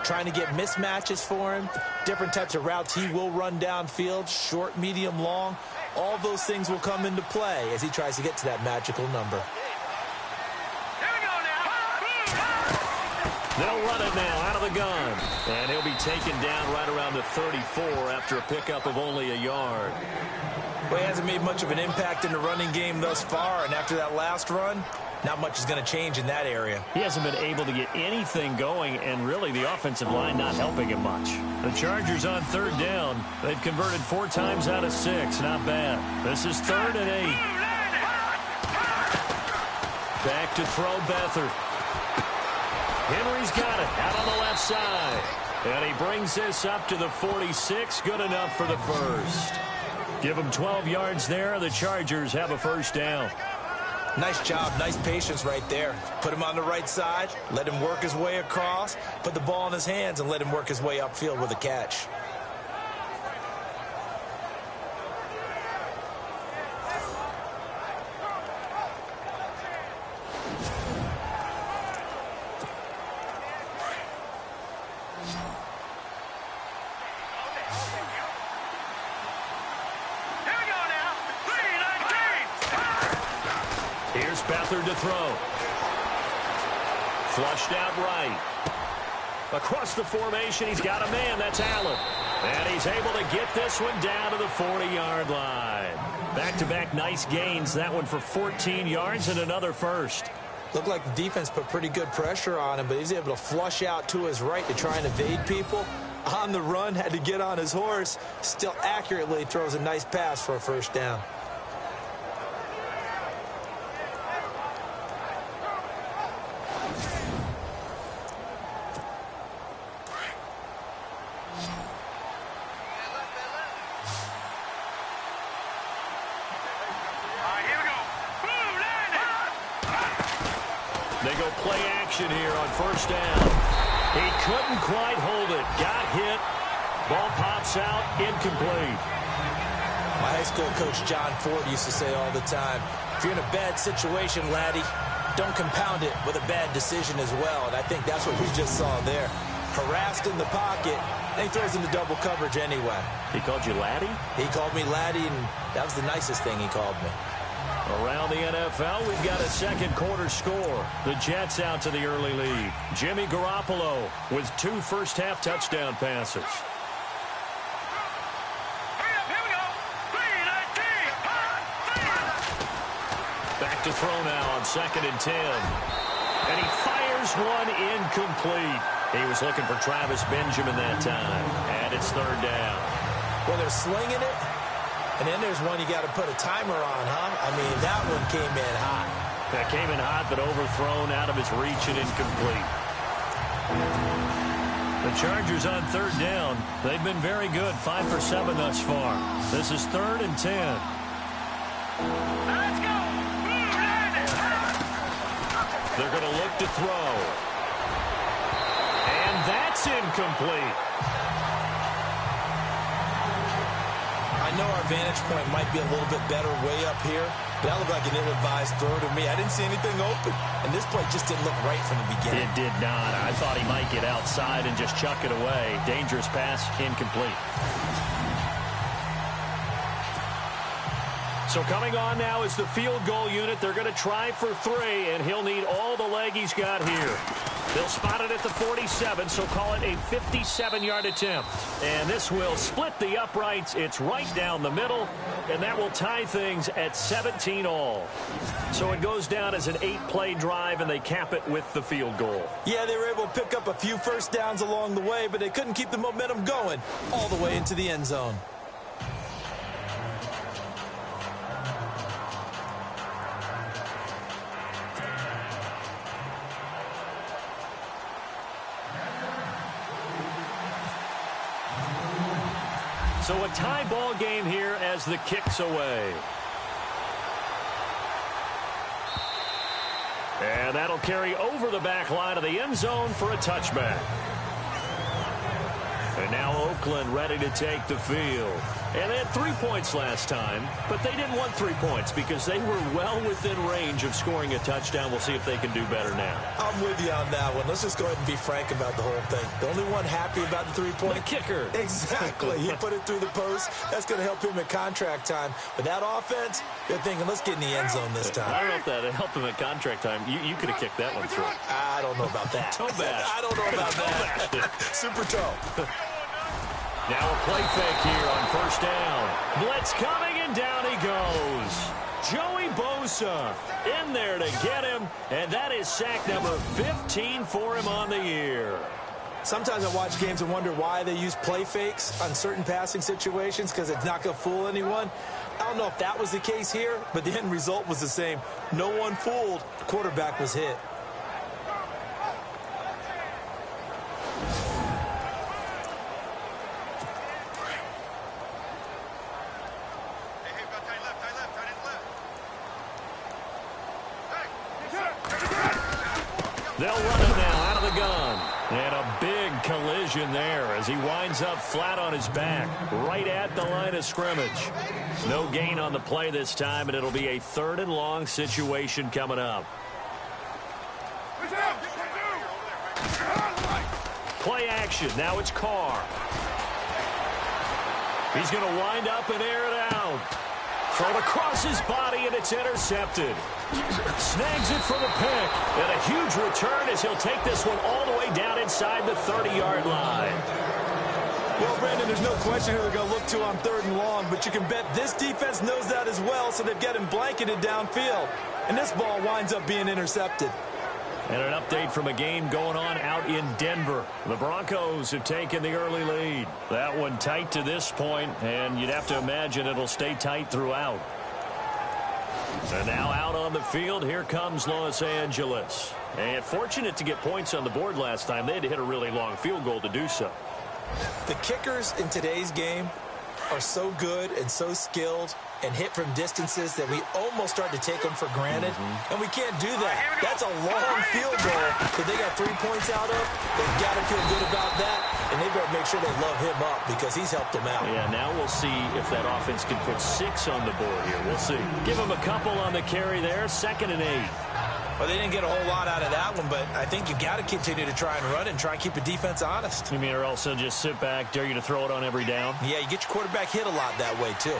trying to get mismatches for him, different types of routes he will run downfield, short, medium, long. All those things will come into play as he tries to get to that magical number. They'll run it now out of the gun. And he'll be taken down right around the 34 after a pickup of only a yard. Well, he hasn't made much of an impact in the running game thus far, and after that last run, not much is going to change in that area. He hasn't been able to get anything going, and really the offensive line not helping him much. The Chargers on 3rd down. They've converted 4 times out of 6. Not bad. This is 3rd and 8. Back to throw Beathard. Henry's got it out on the left side. And he brings this up to the 46. Good enough for the first. Give him 12 yards there. The Chargers have a first down. Nice job. Nice patience right there. Put him on the right side. Let him work his way across. Put the ball in his hands and let him work his way upfield with a catch. Here's Beathard to throw. Flushed out right. Across the formation, he's got a man. That's Allen. And he's able to get this one down to the 40-yard line. Back-to-back nice gains. That one for 14 yards and another first. Looked like the defense put pretty good pressure on him, but he's able to flush out to his right to try and evade people. On the run, had to get on his horse. Still accurately throws a nice pass for a first down. They go play action here on first down. He couldn't quite hold it. Got hit. Ball pops out. Incomplete. My high school coach John Ford used to say all the time, if you're in a bad situation, laddie, don't compound it with a bad decision as well. And I think that's what we just saw there. Harassed in the pocket, and he throws into double coverage anyway. He called you laddie? He called me laddie, and that was the nicest thing he called me. Around the NFL, we've got a second quarter score. The Jets out to the early lead. Jimmy Garoppolo with 2 first-half touchdown passes. Back to throw now on 2nd and 10. And he fires one incomplete. He was looking for Travis Benjamin that time. And it's 3rd down. Well, they're slinging it. And then there's one you got to put a timer on, huh? I mean, that one came in hot. That came in hot, but overthrown out of his reach and incomplete. The Chargers on 3rd down. They've been very good, 5 for 7 thus far. This is 3rd and 10. Let's go! They're going to look to throw. And that's incomplete. I know our vantage point might be a little bit better way up here, but that looked like an ill-advised throw to me. I didn't see anything open, and this play just didn't look right from the beginning. It did not. I thought he might get outside and just chuck it away. Dangerous pass, incomplete. So coming on now is the field goal unit. They're going to try for 3, and he'll need all the leg he's got here. They'll spot it at the 47, so call it a 57-yard attempt. And this will split the uprights. It's right down the middle, and that will tie things at 17 all. So it goes down as an 8-play drive, and they cap it with the field goal. Yeah, they were able to pick up a few first downs along the way, but they couldn't keep the momentum going all the way into the end zone. So a tie ball game here as the kick's away. And that'll carry over the back line of the end zone for a touchback. And now Oakland ready to take the field. And they had 3 points last time, but they didn't want 3 points because they were well within range of scoring a touchdown. We'll see if they can do better now. I'm with you on that one. Let's just go ahead and be frank about the whole thing. The only one happy about the 3-point. The kicker. Exactly. He put it through the post. That's going to help him at contract time. But that offense, they're thinking, let's get in the end zone this time. I don't know if that helped him at contract time. You could have kicked that one through. I don't know about that. Toe bash. I don't know about that. Super toe. Now a play fake here on first down. Blitz coming, and down he goes. Joey Bosa in there to get him, and that is sack number 15 for him on the year. Sometimes I watch games and wonder why they use play fakes on certain passing situations because it's not going to fool anyone. I don't know if that was the case here, but the end result was the same. No one fooled. The quarterback was hit. They'll run it now out of the gun. And a big collision there as he winds up flat on his back, right at the line of scrimmage. No gain on the play this time, and it'll be a 3rd and long situation coming up. Play action. Now it's Carr. He's going to wind up and air it out. Thrown across his body, and it's intercepted. Snags it for the pick. And a huge return as he'll take this one all the way down inside the 30-yard line. Well, Brandon, there's no question who they're going to look to on 3rd and long, but you can bet this defense knows that as well, so they've got him blanketed downfield. And this ball winds up being intercepted. And an update from a game going on out in Denver. The Broncos have taken the early lead. That one tight to this point, and you'd have to imagine it'll stay tight throughout. And now out on the field, here comes Los Angeles. And fortunate to get points on the board last time. They had to hit a really long field goal to do so. The kickers in today's game are so good and so skilled and hit from distances that we almost start to take them for granted. And we can't do that. That's a long field goal that they got 3 points out of. They've got to feel good about that, and they better make sure they love him up because he's helped them out. Yeah, now we'll see if that offense can put 6 on the board here. We'll see. Give him a couple on the carry there, 2nd and 8. Well, they didn't get a whole lot out of that one, but I think you got to continue to try and run and try and keep the defense honest. You mean, or else they'll just sit back, dare you to throw it on every down? Yeah, you get your quarterback hit a lot that way, too.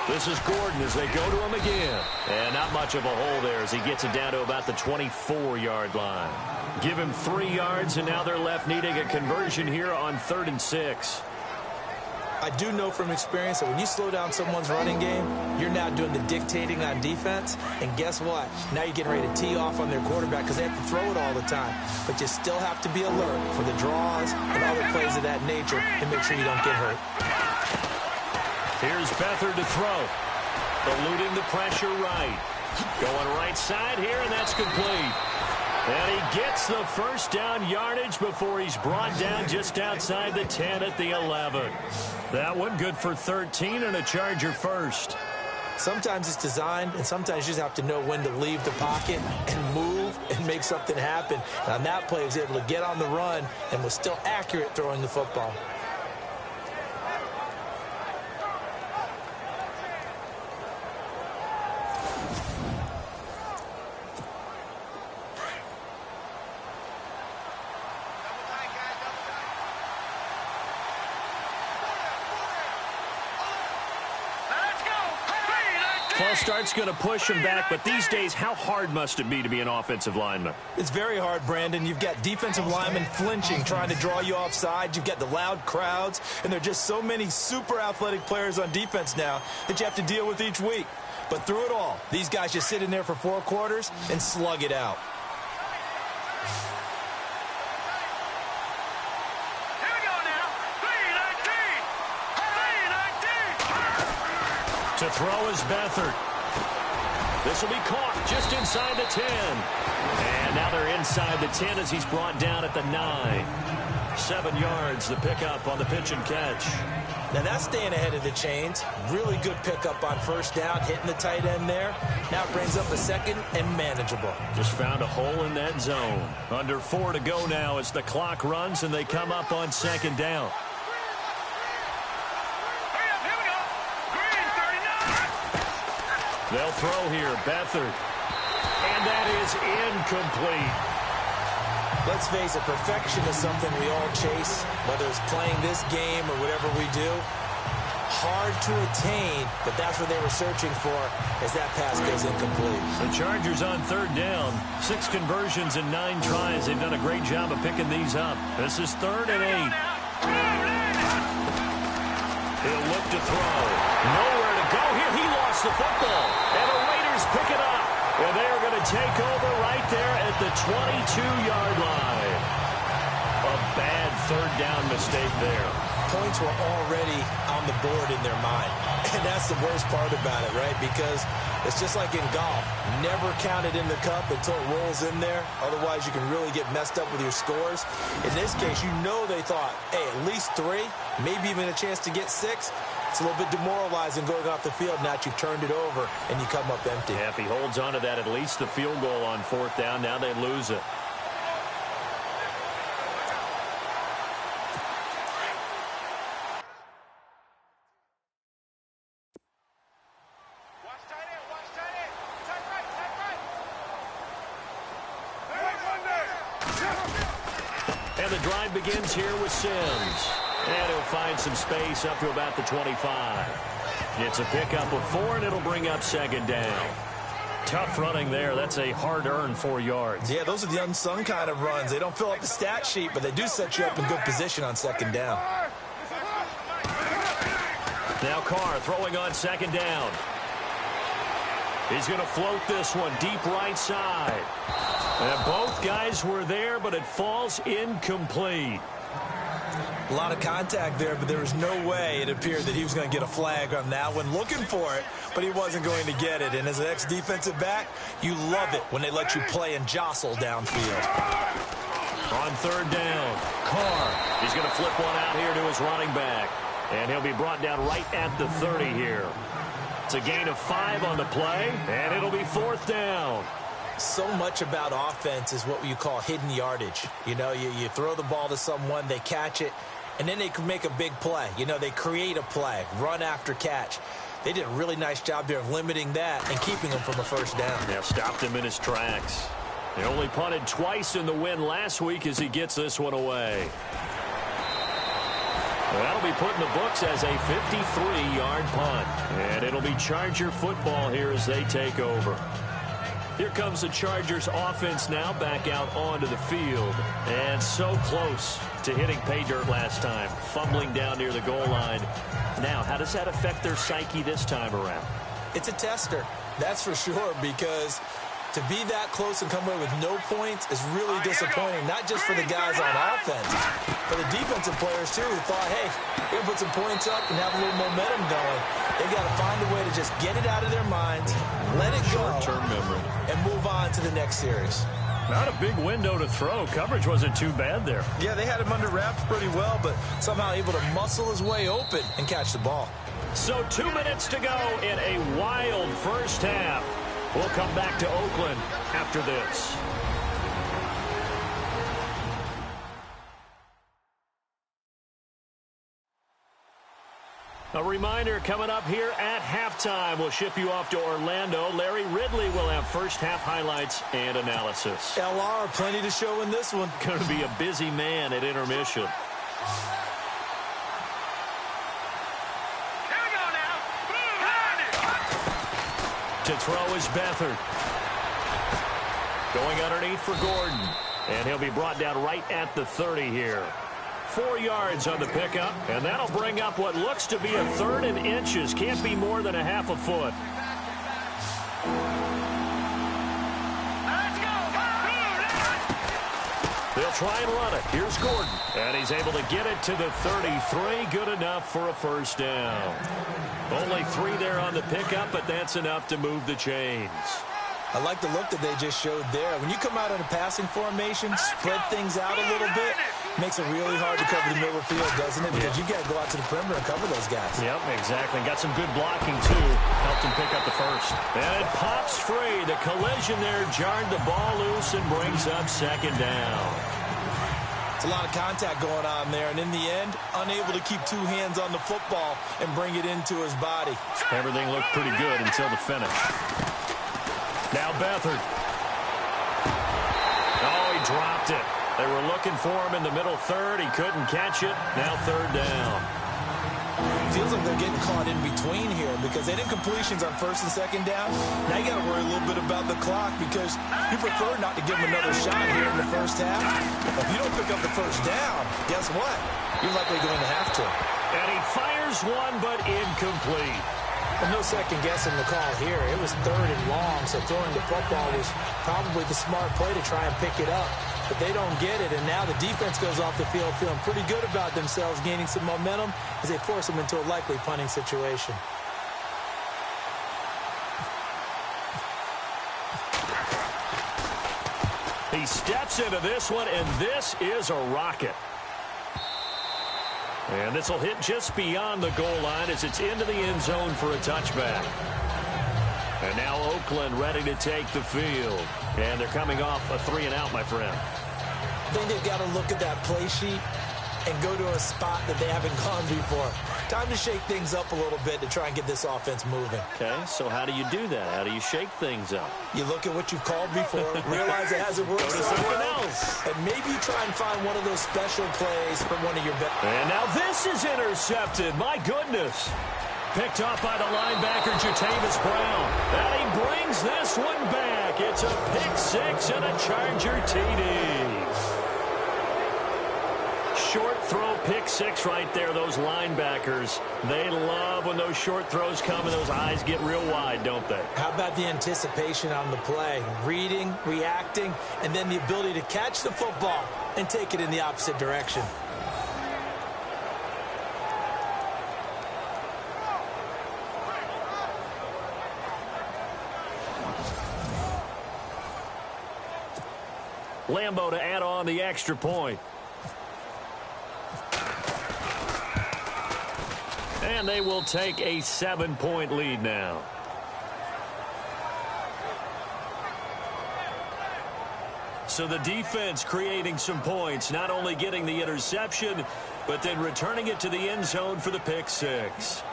This is Gordon as they go to him again. And not much of a hole there as he gets it down to about the 24-yard line. Give him 3 yards, and now they're left needing a conversion here on 3rd and 6. I do know from experience that when you slow down someone's running game, you're now doing the dictating on defense. And guess what? Now you're getting ready to tee off on their quarterback because they have to throw it all the time. But you still have to be alert for the draws and other plays of that nature and make sure you don't get hurt. Here's Beathard to throw. Eluding the pressure right. Going right side here, and that's complete. And he gets the first down yardage before he's brought down just outside the 10 at the 11. That one good for 13 and a Charger first. Sometimes it's designed, and sometimes you just have to know when to leave the pocket and move and make something happen. And on that play, he was able to get on the run and was still accurate throwing the football. False start's going to push him back, but these days, how hard must it be to be an offensive lineman? It's very hard, Brandon. You've got defensive linemen flinching, trying to draw you offside. You've got the loud crowds, and there are just so many super athletic players on defense now that you have to deal with each week. But through it all, these guys just sit in there for 4 quarters and slug it out. To throw is Beathard. This will be caught just inside the 10. And now they're inside the 10 as he's brought down at the 9. 7 yards, the pickup on the pitch and catch. Now that's staying ahead of the chains. Really good pickup on first down, hitting the tight end there. Now it brings up a 2nd and manageable. Just found a hole in that zone. Under 4 to go now as the clock runs and they come up on 2nd down. They'll throw here, Beathard. And that is incomplete. Let's face it, perfection is something we all chase, whether it's playing this game or whatever we do. Hard to attain, but that's what they were searching for as that pass goes incomplete. The Chargers on 3rd down. 6 conversions in 9 tries. They've done a great job of picking these up. This is 3rd and 8. He'll look to throw. Nowhere to go here. He lost the football. And the Raiders pick it up. And they are going to take over right there at the 22-yard line. A bad 3rd down mistake there. Points were already on the board in their mind. And that's the worst part about it, right? Because it's just like in golf. Never count it in the cup until it rolls in there. Otherwise, you can really get messed up with your scores. In this case, you know they thought, hey, at least 3, maybe even a chance to get 6. It's a little bit demoralizing going off the field now that you've turned it over and you come up empty. Yeah, if he holds on to that, at least the field goal on 4th down. Now they lose it. And the drive begins here with Sims. And he'll find some space up to about the 25. It's a pickup of 4, and it'll bring up second down. Tough running there. That's a hard-earned 4 yards. Yeah, those are the unsung kind of runs. They don't fill up the stat sheet, but they do set you up in good position on second down. Now Carr throwing on second down. He's going to float this one deep right side. And both guys were there, but it falls incomplete. A lot of contact there, but there was no way it appeared that he was going to get a flag on that one. Looking for it, but he wasn't going to get it. And as an ex-defensive back, you love it when they let you play and jostle downfield. On third down, Carr. He's going to flip one out here to his running back. And he'll be brought down right at the 30 here. It's a gain of 5 on the play, and it'll be fourth down. So much about offense is what you call hidden yardage. You know, you throw the ball to someone, they catch it, and then they can make a big play. You know, they create a play, run after catch. They did a really nice job there of limiting that and keeping him from a first down. Yeah, stopped him in his tracks. They only punted twice in the win last week as he gets this one away. Well, that'll be put in the books as a 53-yard punt. And it'll be Charger football here as they take over. Here comes the Chargers offense now back out onto the field. And so close to hitting pay dirt last time. Fumbling down near the goal line. Now, how does that affect their psyche this time around? It's a tester, that's for sure, because to be that close and come away with no points is really disappointing, not just for the guys on offense, but the defensive players, too, who thought, hey, we're going to put some points up and have a little momentum going. They've got to find a way to just get it out of their minds, let it go, short-term memory, and move on to the next series. Not a big window to throw. Coverage wasn't too bad there. Yeah, they had him under wraps pretty well, but somehow able to muscle his way open and catch the ball. So 2 minutes to go in a wild first half. We'll come back to Oakland after this. A reminder coming up here at halftime. We'll ship you off to Orlando. Larry Ridley will have first half highlights and analysis. LR, plenty to show in this one. Going to be a busy man at intermission. To throw is Beathard. Going underneath for Gordon. And he'll be brought down right at the 30 here. 4 yards on the pickup. And that'll bring up what looks to be a third and inches. Can't be more than a half a foot. They'll try and run it. Here's Gordon. And he's able to get it to the 33. Good enough for a first down. Only 3 there on the pickup, but that's enough to move the chains. I like the look that they just showed there. When you come out in a passing formation, spread things out a little bit, makes it really hard to cover the middle of the field, doesn't it? Because you've got to go out to the perimeter and cover those guys. Yep, exactly. Got some good blocking, too. Helped him pick up the first. And it pops free. The collision there jarred the ball loose and brings up second down. It's a lot of contact going on there, and in the end, unable to keep 2 hands on the football and bring it into his body. Everything looked pretty good until the finish. Now Beathard. Oh, he dropped it. They were looking for him in the middle third. He couldn't catch it. Now third down. Feels like they're getting caught in between here because they did completions on first and second down. Now you got to worry a little bit about the clock because you prefer not to give them another shot here in the first half. If you don't pick up the first down, guess what? You're likely going to have to. And he fires one, but incomplete. Well, no second guessing the call here. It was third and long, so throwing the football was probably the smart play to try and pick it up. But they don't get it, and now the defense goes off the field feeling pretty good about themselves, gaining some momentum as they force them into a likely punting situation. He steps into this one, and this is a rocket. And this will hit just beyond the goal line as it's into the end zone for a touchback. And now Oakland ready to take the field. And they're coming off a 3-and-out, my friend. I think they've got to look at that play sheet and go to a spot that they haven't gone before. Time to shake things up a little bit to try and get this offense moving. Okay, so how do you do that? How do you shake things up? You look at what you've called before, realize it hasn't worked Go to so something well, else. and maybe you try and find one of those special plays from one of your best. And now this is intercepted. My goodness. Picked off by the linebacker, Jatavis Brown. And he brings this one back. It's a pick six and a Charger TD. Short throw pick six right there. Those linebackers, they love when those short throws come and those eyes get real wide, don't they? How about the anticipation on the play? Reading, reacting, and then the ability to catch the football and take it in the opposite direction. Lambo to add on the extra point. And they will take a 7-point lead now. So the defense creating some points, not only getting the interception, but then returning it to the end zone for the pick six.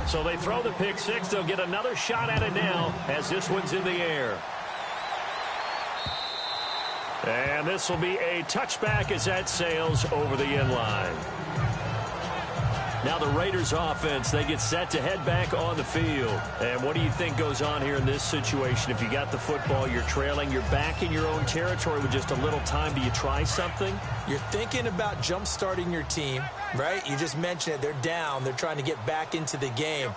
So they throw the pick six. They'll get another shot at it now as this one's in the air. And this will be a touchback as that sails over the end line. Now the Raiders offense, they get set to head back on the field. And what do you think goes on here in this situation? If you got the football, you're trailing, you're back in your own territory with just a little time. Do you try something? You're thinking about jump-starting your team, right? You just mentioned it. They're down. They're trying to get back into the game.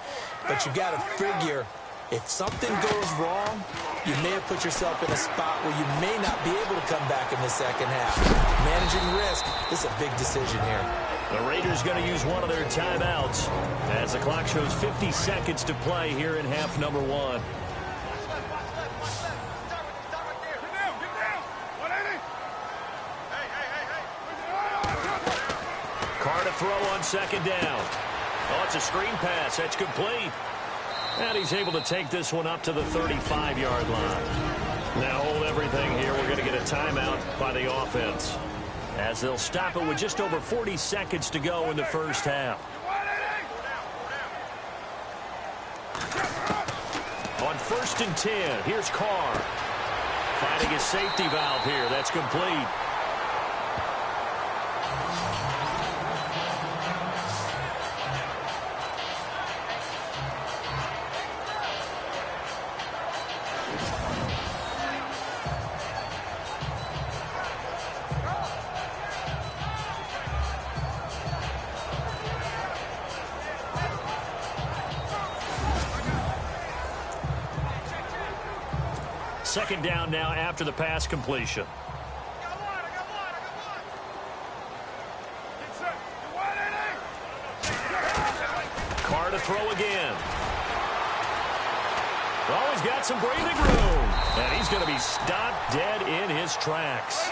But you got to figure if something goes wrong, you may have put yourself in a spot where you may not be able to come back in the second half. Managing risk is a big decision here. The Raiders going to use one of their timeouts as the clock shows 50 seconds to play here in half number one. Carr to throw on second down. Oh, it's a screen pass. That's complete. And he's able to take this one up to the 35-yard line. Now hold everything here. We're going to get a timeout by the offense, as they'll stop it with just over 40 seconds to go in the first half. On 1st and 10, here's Carr. Finding his safety valve here. That's complete. Second down now after the pass completion. Carr to throw again. Well, he's got some breathing room. And he's going to be stopped dead in his tracks.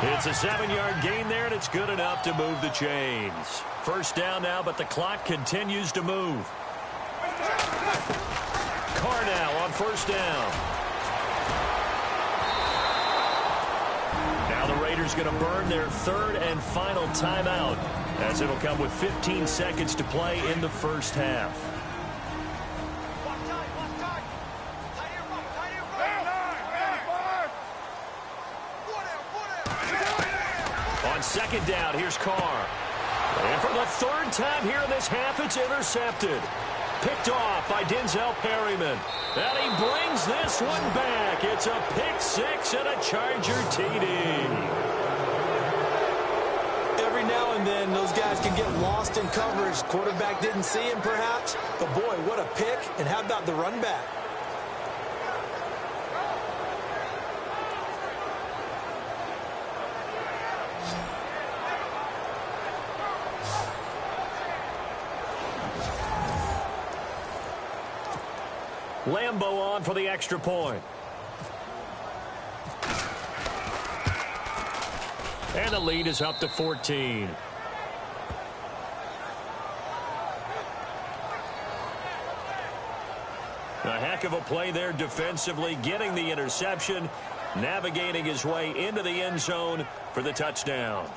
It's a 7-yard gain there, and it's good enough to move the chains. First down now, but the clock continues to move. Carr now on first down. Now the Raiders going to burn their third and final timeout, as it'll come with 15 seconds to play in the first half. On second down, here's Carr. And for the third time here in this half, it's intercepted. Picked off by Denzel Perryman. And he brings this one back. It's a pick six and a Charger TD. Every now and then, those guys can get lost in coverage. Quarterback didn't see him, perhaps. But, boy, what a pick. And how about the run back? Lambo on for the extra point. And the lead is up to 14. A heck of a play there defensively, getting the interception, navigating his way into the end zone for the touchdown.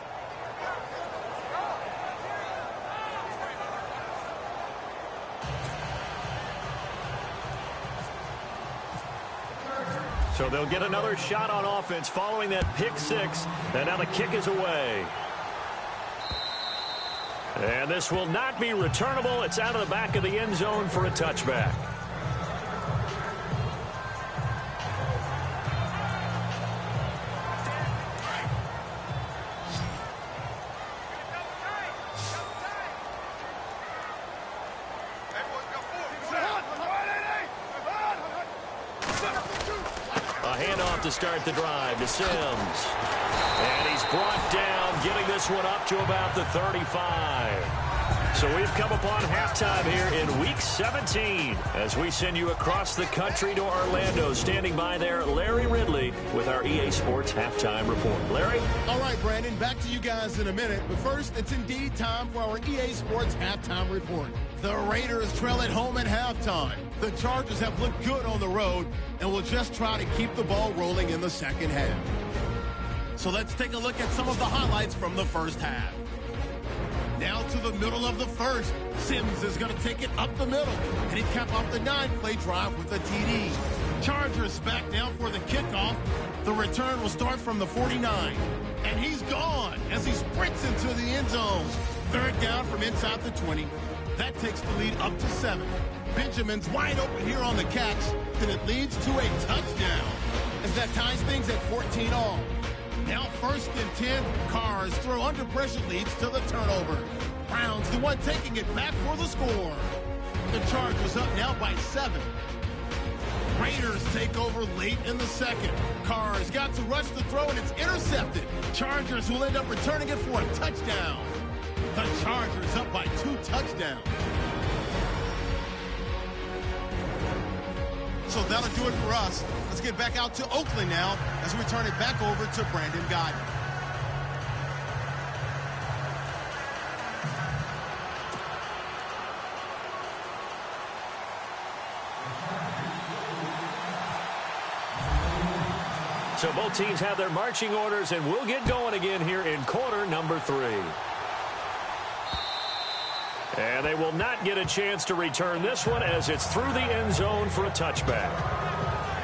So they'll get another shot on offense following that pick six, and now the kick is away. And this will not be returnable. It's out of the back of the end zone for a touchback. To start the drive to Sims. And he's brought down, getting this one up to about the 35. So we've come upon halftime here in Week 17 as we send you across the country to Orlando. Standing by there, Larry Ridley with our EA Sports Halftime Report. Larry? All right, Brandon, back to you guys in a minute. But first, it's indeed time for our EA Sports Halftime Report. The Raiders trail at home at halftime. The Chargers have looked good on the road and will just try to keep the ball rolling in the second half. So let's take a look at some of the highlights from the first half. Now to the middle of the first. Sims is going to take it up the middle, and he capped off the 9-play drive with a TD. Chargers back down for the kickoff. The return will start from the 49, and he's gone as he sprints into the end zone. Third down from inside the 20. That takes the lead up to 7. Benjamin's wide open here on the catch, and it leads to a touchdown as that ties things at 14 all. Now first and 10, Carr's throw under pressure leads to the turnover. Brown's the one taking it back for the score. The Chargers up now by 7. Raiders take over late in the second. Carr's got to rush the throw, and it's intercepted. Chargers will end up returning it for a touchdown. The Chargers up by 2 touchdowns. So that'll do it for us. Let's get back out to Oakland now as we turn it back over to Brandon Godden. So both teams have their marching orders, and we'll get going again here in quarter number 3. And they will not get a chance to return this one as it's through the end zone for a touchback.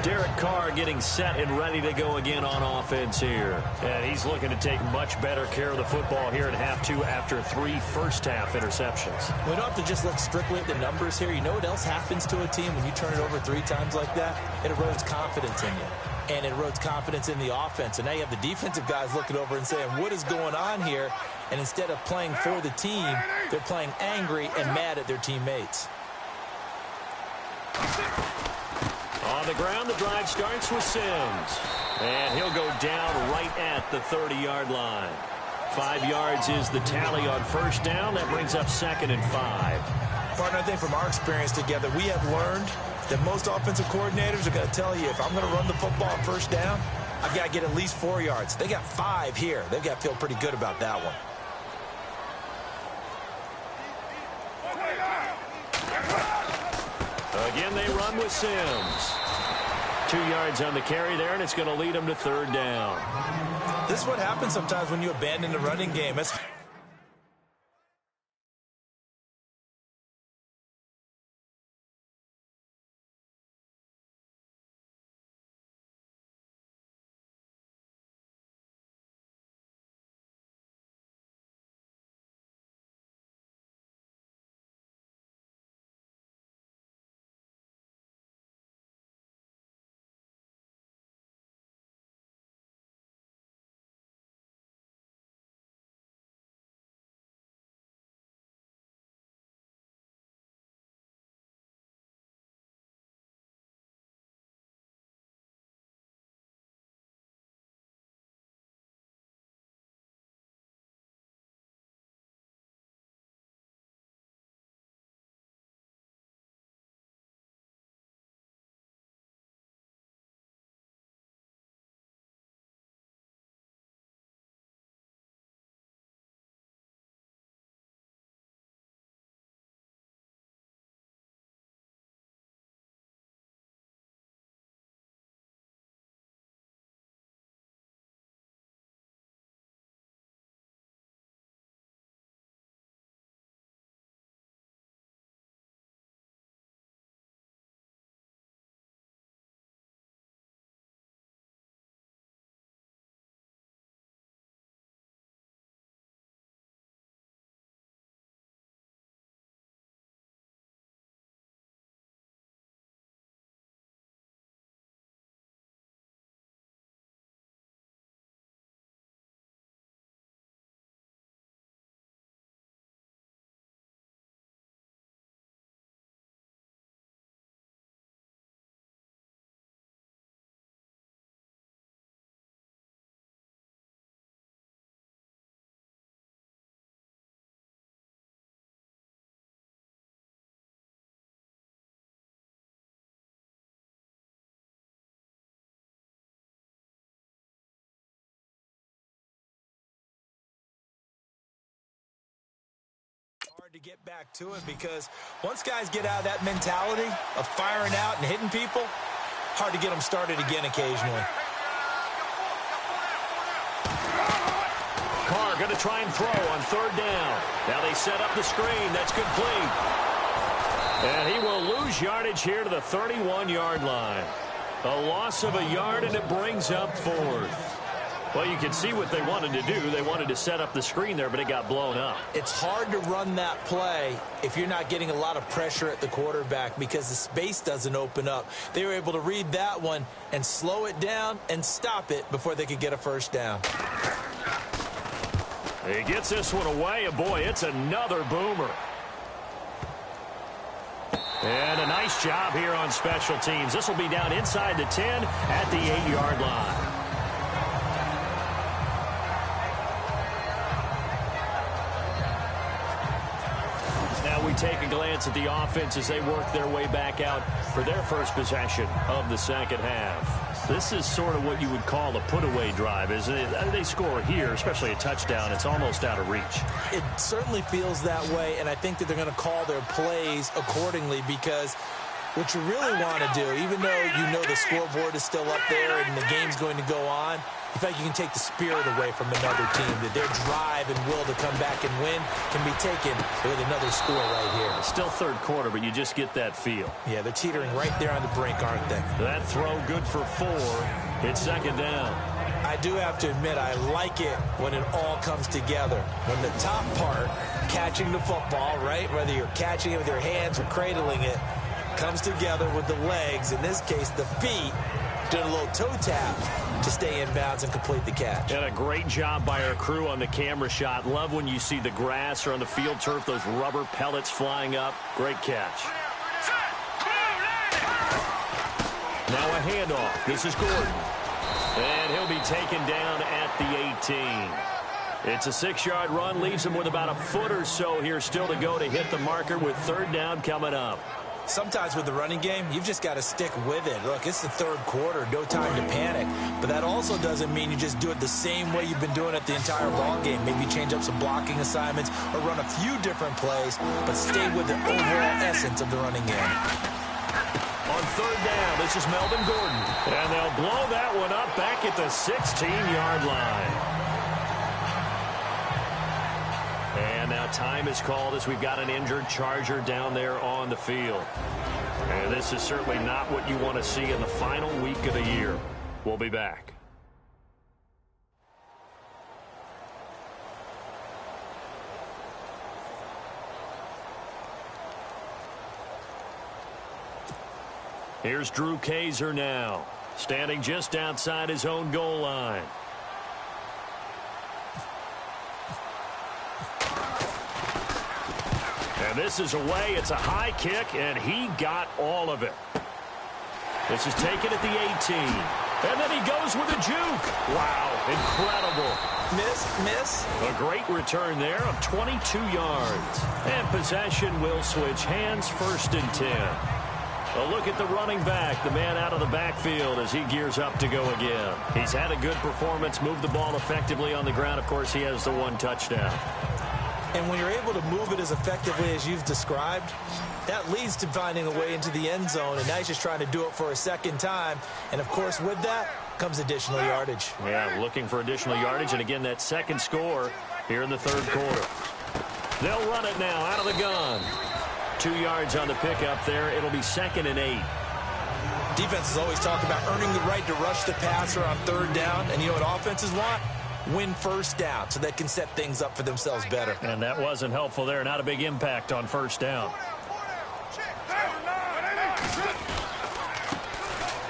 Derek Carr getting set and ready to go again on offense here. And he's looking to take much better care of the football here in half 2 after 3 first-half interceptions. We don't have to just look strictly at the numbers here. You know what else happens to a team when you turn it over 3 times like that? It erodes confidence in you. And it erodes confidence in the offense. And now you have the defensive guys looking over and saying, what is going on here? And instead of playing for the team, they're playing angry and mad at their teammates. On the ground, the drive starts with Sims. And he'll go down right at the 30-yard line. 5 yards is the tally on first down. That brings up 2nd and 5. Partner, I think from our experience together, we have learned that most offensive coordinators are going to tell you, if I'm going to run the football on first down, I've got to get at least 4 yards. They got 5 here. They've got to feel pretty good about that one. Again, they run with Sims. 2 yards on the carry there, and it's going to lead them to 3rd down. This is what happens sometimes when you abandon the running game. to get back to it because once guys get out of that mentality of firing out and hitting people, hard to get them started again occasionally. Carr going to try and throw on third down. Now they set up the screen. That's complete. And he will lose yardage here to the 31-yard line. A loss of a yard, and it brings up fourth. Well, you can see what they wanted to do. They wanted to set up the screen there, but it got blown up. It's hard to run that play if you're not getting a lot of pressure at the quarterback because the space doesn't open up. They were able to read that one and slow it down and stop it before they could get a first down. He gets this one away, and boy, it's another boomer. And a nice job here on special teams. This will be down inside the 10 at the 8-yard line. Now we take a glance at the offense as they work their way back out for their first possession of the second half. This is sort of what you would call a put-away drive, isn't it? They score here, especially a touchdown. It's almost out of reach. It certainly feels that way, and I think that they're going to call their plays accordingly because what you really want to do, even though you know the scoreboard is still up there and the game's going to go on, in fact, you can take the spirit away from another team, that their drive and will to come back and win can be taken with another score right here. Still third quarter, but you just get that feel. Yeah, they're teetering right there on the brink, aren't they? That throw good for 4. It's second down. I do have to admit, I like it when it all comes together. When the top part, catching the football, right, whether you're catching it with your hands or cradling it, comes together with the legs, in this case the feet, doing a little toe tap to stay in bounds and complete the catch. And a great job by our crew on the camera shot. Love when you see the grass or on the field turf, those rubber pellets flying up. Great catch. Now a handoff. This is Gordon. And he'll be taken down at the 18. It's a 6-yard run, leaves him with about a foot or so here still to go to hit the marker with third down coming up. Sometimes with the running game, you've just got to stick with it. Look, it's the third quarter, no time to panic. But that also doesn't mean you just do it the same way you've been doing it the entire ball game. Maybe change up some blocking assignments or run a few different plays, but stay with the overall essence of the running game. On third down, this is Melvin Gordon. And they'll blow that one up back at the 16-yard line. And now time is called as we've got an injured Charger down there on the field. And this is certainly not what you want to see in the final week of the year. We'll be back. Here's Drew Kaiser now, standing just outside his own goal line. And this is away. It's a high kick, and he got all of it. This is taken at the 18. And then he goes with a juke. Wow, incredible. Miss. A great return there of 22 yards. And possession will switch hands, first and 10. A look at the running back, the man out of the backfield as he gears up to go again. He's had a good performance, moved the ball effectively on the ground. Of course, he has the one touchdown. And when you're able to move it as effectively as you've described, that leads to finding a way into the end zone. And now he's just trying to do it for a second time. And, of course, with that comes additional yardage. Yeah, looking for additional yardage. And, again, that second score here in the third quarter. They'll run it now out of the gun. 2 yards on the pickup there. It'll be second and 8. Defenses always talk about earning the right to rush the passer on third down. And you know what offenses want? Win first down so they can set things up for themselves better. And that wasn't helpful there. Not a big impact on first down.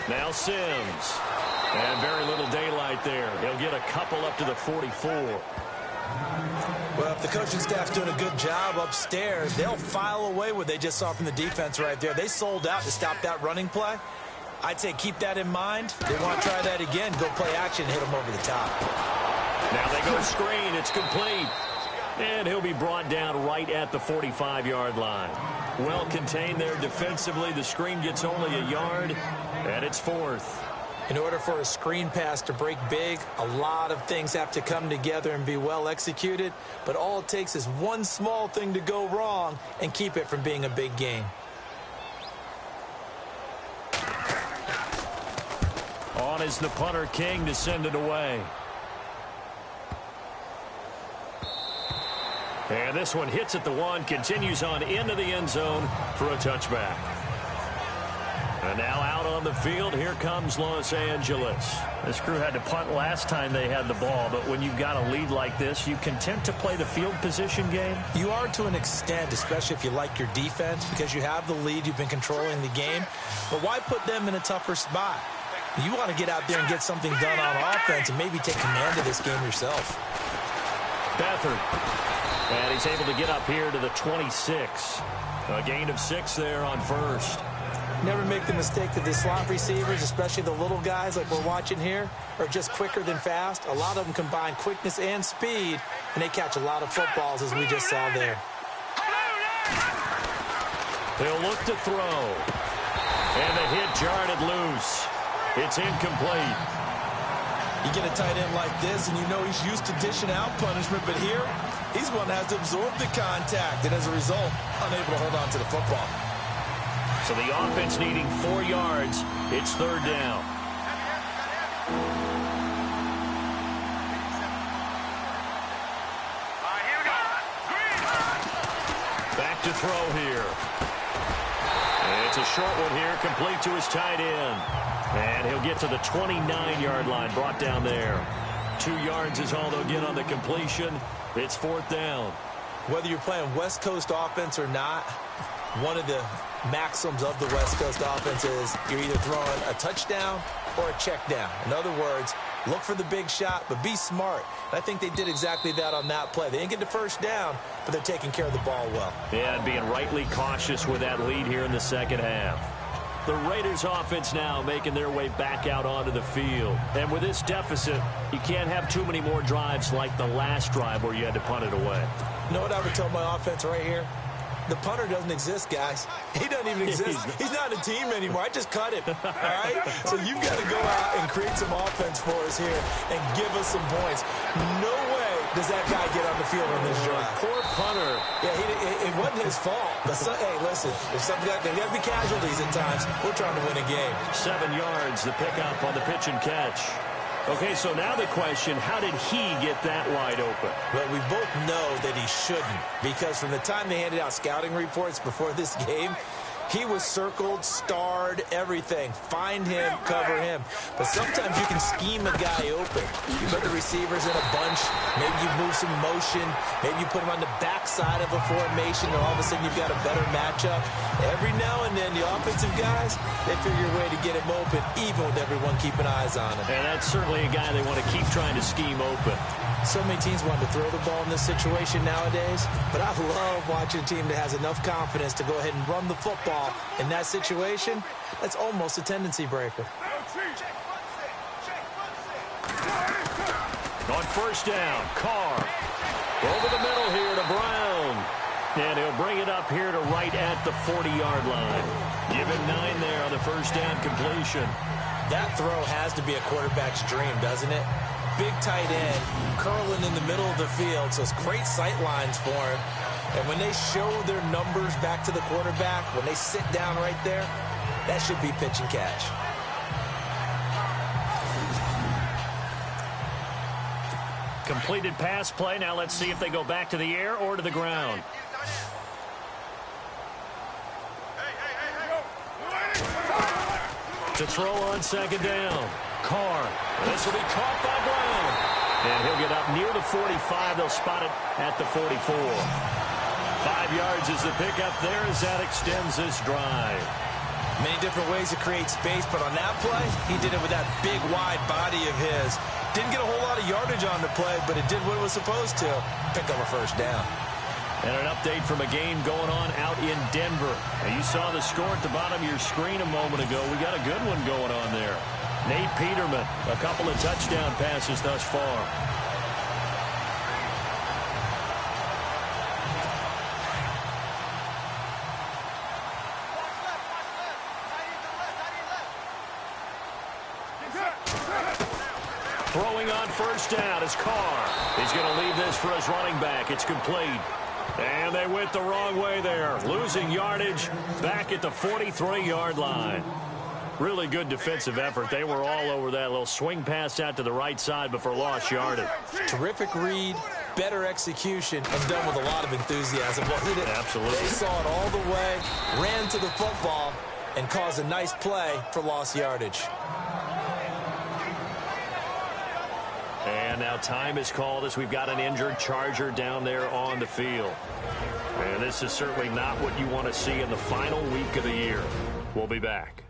Now Sims. And very little daylight there. He'll get a couple up to the 44. Well, if the coaching staff's doing a good job upstairs, they'll file away what they just saw from the defense right there. They sold out to stop that running play. I'd say keep that in mind. They want to try that again. Go play action, hit them over the top. Now they go screen. It's complete. And he'll be brought down right at the 45-yard line. Well contained there defensively. The screen gets only a yard, and it's fourth. In order for a screen pass to break big, a lot of things have to come together and be well executed, but all it takes is one small thing to go wrong and keep it from being a big gain. On is the punter King to send it away. And this one hits at the one, continues on into the end zone for a touchback. And now out on the field, here comes Los Angeles. This crew had to punt last time they had the ball, but when you've got a lead like this, you content to play the field position game? You are to an extent, especially if you like your defense, because you have the lead, you've been controlling the game. But why put them in a tougher spot? You want to get out there and get something done on offense and maybe take command of this game yourself. Beathard. And he's able to get up here to the 26. A gain of 6 there on first. Never make the mistake that the slot receivers, especially the little guys like we're watching here, are just quicker than fast. A lot of them combine quickness and speed, and they catch a lot of footballs, as we just saw there. They'll look to throw. And the hit jarred it loose. It's incomplete. You get a tight end like this, and you know he's used to dishing out punishment, but here, he's one that has to absorb the contact, and as a result, unable to hold on to the football. So the offense needing 4 yards. It's third down. Back to throw here. It's a short one here, complete to his tight end. And he'll get to the 29-yard line, brought down there. 2 yards is all they'll get on the completion. It's fourth down. Whether you're playing West Coast offense or not, one of the maxims of the West Coast offense is you're either throwing a touchdown or a check down. In other words, look for the big shot, but be smart. And I think they did exactly that on that play. They didn't get the first down, but they're taking care of the ball well. Yeah, and being rightly cautious with that lead here in the second half. The Raiders offense now making their way back out onto the field. And with this deficit, you can't have too many more drives like the last drive where you had to punt it away. You know what I would tell my offense right here? The punter doesn't exist, guys. He doesn't even exist. He's not a team anymore. I just cut him. All right? So you've got to go out and create some offense for us here and give us some points. No way does that guy get on the field on this drive. Poor punter. Yeah, it wasn't his fault. But hey, listen, if something there got to be casualties at times. We're trying to win a game. 7 yards, the pickup on the pitch and catch. Okay, so now the question, how did he get that wide open? Well, we both know that he shouldn't, because from the time they handed out scouting reports before this game, he was circled, starred, everything. Find him, cover him. But sometimes you can scheme a guy open. You put the receivers in a bunch. Maybe you move some motion. Maybe you put him on the backside of a formation, and all of a sudden you've got a better matchup. Every now and then, the offensive guys, they figure a way to get him open, even with everyone keeping eyes on him. And that's certainly a guy they want to keep trying to scheme open. So many teams want to throw the ball in this situation nowadays, but I love watching a team that has enough confidence to go ahead and run the football. In that situation, that's almost a tendency breaker. On first down, Carr. Over the middle here to Brown. And he'll bring it up here to right at the 40-yard line. Give him 9 there on the first down completion. That throw has to be a quarterback's dream, doesn't it? Big tight end, curling in the middle of the field, so it's great sight lines for him. And when they show their numbers back to the quarterback, when they sit down right there, that should be pitch and catch. Completed pass play. Now let's see if they go back to the air or to the ground. To throw on second down. Carr. This will be caught by Brown. And he'll get up near the 45. They'll spot it at the 44. 5 yards is the pickup there as that extends this drive. Many different ways to create space, but on that play, he did it with that big, wide body of his. Didn't get a whole lot of yardage on the play, but it did what it was supposed to. Pick up a first down. And an update from a game going on out in Denver. Now, you saw the score at the bottom of your screen a moment ago. We got a good one going on there. Nate Peterman, a couple of touchdown passes thus far. Throwing on first down is Carr. He's going to leave this for his running back. It's complete. And they went the wrong way there, losing yardage back at the 43-yard line. Really good defensive effort. They were all over that little swing pass out to the right side before lost yardage. Terrific read, better execution, and done with a lot of enthusiasm, wasn't it? Absolutely. They saw it all the way, ran to the football, and caused a nice play for lost yardage. And now time is called as we've got an injured Charger down there on the field. And this is certainly not what you want to see in the final week of the year. We'll be back.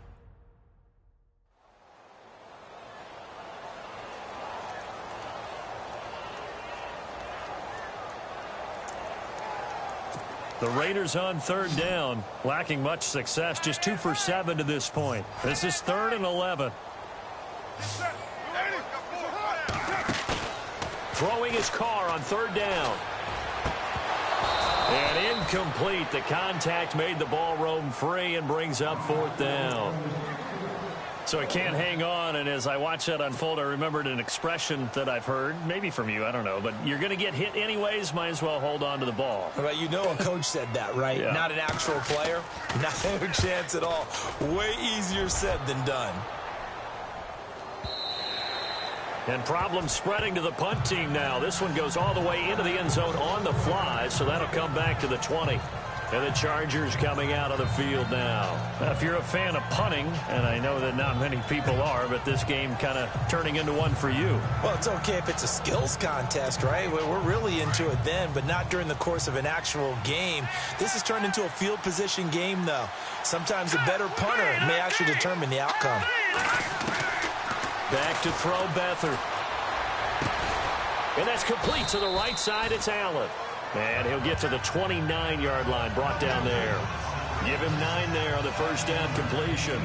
The Raiders on third down, lacking much success, just 2 for 7 to this point. This is 3rd and 11. Throwing his Carr on third down. And incomplete. The contact made the ball roam free and brings up 4th down. So it can't hang on, and as I watch that unfold, I remembered an expression that I've heard, maybe from you, I don't know, but you're going to get hit anyways, might as well hold on to the ball. But you know a coach said that, right? Yeah. Not an actual player. Not a chance at all. Way easier said than done. And problems spreading to the punt team now. This one goes all the way into the end zone on the fly, so that'll come back to the 20. And the Chargers coming out of the field now. If you're a fan of punting, and I know that not many people are, but this game kind of turning into one for you. Well, it's okay if it's a skills contest, right? We're really into it then, but not during the course of an actual game. This has turned into a field position game, though. Sometimes a better punter may actually determine the outcome. Back to throw Beathard. And that's complete to the right side. It's Allen. And he'll get to the 29-yard line, brought down there. Give him 9 there on the first down completion.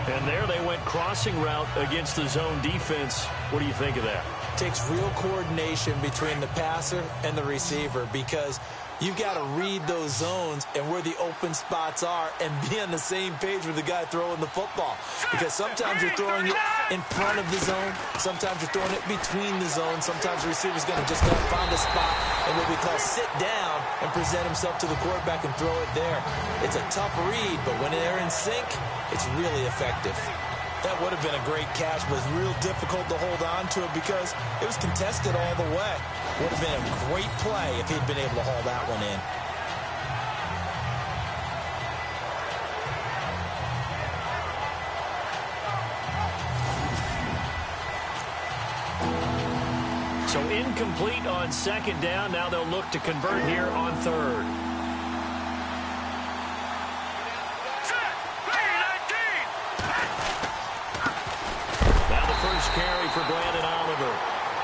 And there they went crossing route against the zone defense. What do you think of that? Takes real coordination between the passer and the receiver because you've got to read those zones and where the open spots are and be on the same page with the guy throwing the football. Because sometimes you're throwing it in front of the zone. Sometimes you're throwing it between the zones. Sometimes the receiver's going to just go and find a spot and what we call sit down and present himself to the quarterback and throw it there. It's a tough read, but when they're in sync, it's really effective. That would have been a great catch, but it's real difficult to hold on to it because it was contested all the way. Would have been a great play if he'd been able to haul that one in. So incomplete on second down. Now they'll look to convert here on third. Carry for Brandon Oliver.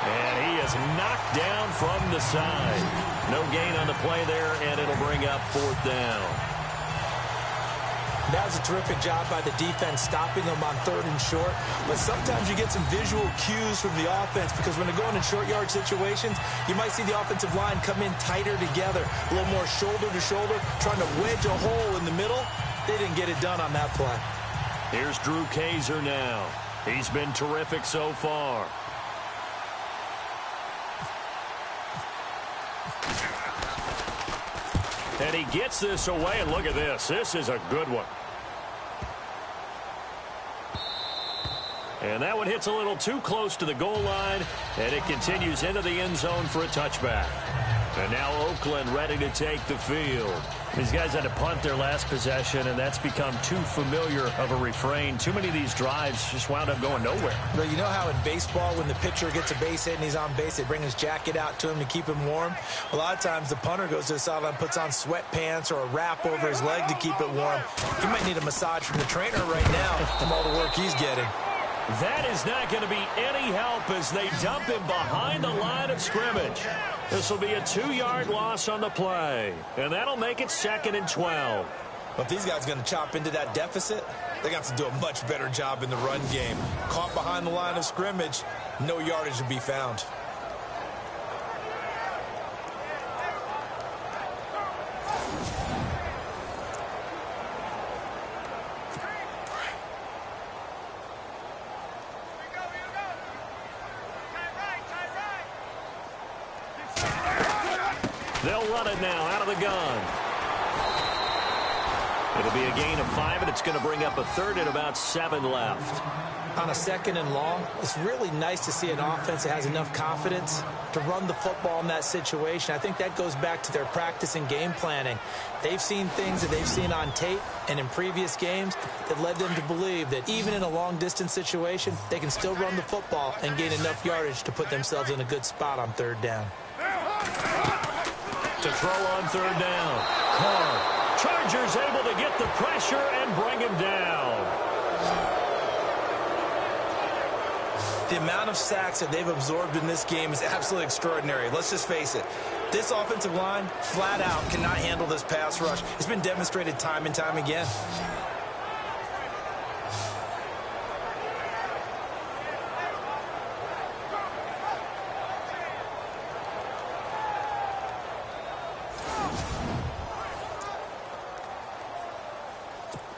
And he is knocked down from the side. No gain on the play there, and it'll bring up 4th down. That was a terrific job by the defense stopping them on 3rd and short. But sometimes you get some visual cues from the offense because when they're going in short yard situations, you might see the offensive line come in tighter together, a little more shoulder to shoulder, trying to wedge a hole in the middle. They didn't get it done on that play. Here's Drew Kaiser now. He's been terrific so far. And he gets this away, and look at this. This is a good one. And that one hits a little too close to the goal line, and it continues into the end zone for a touchback. And now Oakland ready to take the field. These guys had to punt their last possession, and that's become too familiar of a refrain. Too many of these drives just wound up going nowhere. But you know how in baseball, when the pitcher gets a base hit and he's on base, they bring his jacket out to him to keep him warm? A lot of times the punter goes to the sideline, puts on sweatpants or a wrap over his leg to keep it warm. He might need a massage from the trainer right now from all the work he's getting. That is not going to be any help as they dump him behind the line of scrimmage. This will be a 2-yard loss on the play, and that'll make it 2nd and 12. But if these guys are going to chop into that deficit, they got to do a much better job in the run game. Caught behind the line of scrimmage, no yardage to be found. They'll run it now out of the gun. It'll be a gain of 5, and it's going to bring up a third and about 7 left. On a second and long, it's really nice to see an offense that has enough confidence to run the football in that situation. I think that goes back to their practice and game planning. They've seen things that they've seen on tape and in previous games that led them to believe that even in a long-distance situation, they can still run the football and gain enough yardage to put themselves in a good spot on third down. To throw on third down. Carr. Chargers able to get the pressure and bring him down. The amount of sacks that they've absorbed in this game is absolutely extraordinary. Let's just face it. This offensive line, flat out, cannot handle this pass rush. It's been demonstrated time and time again.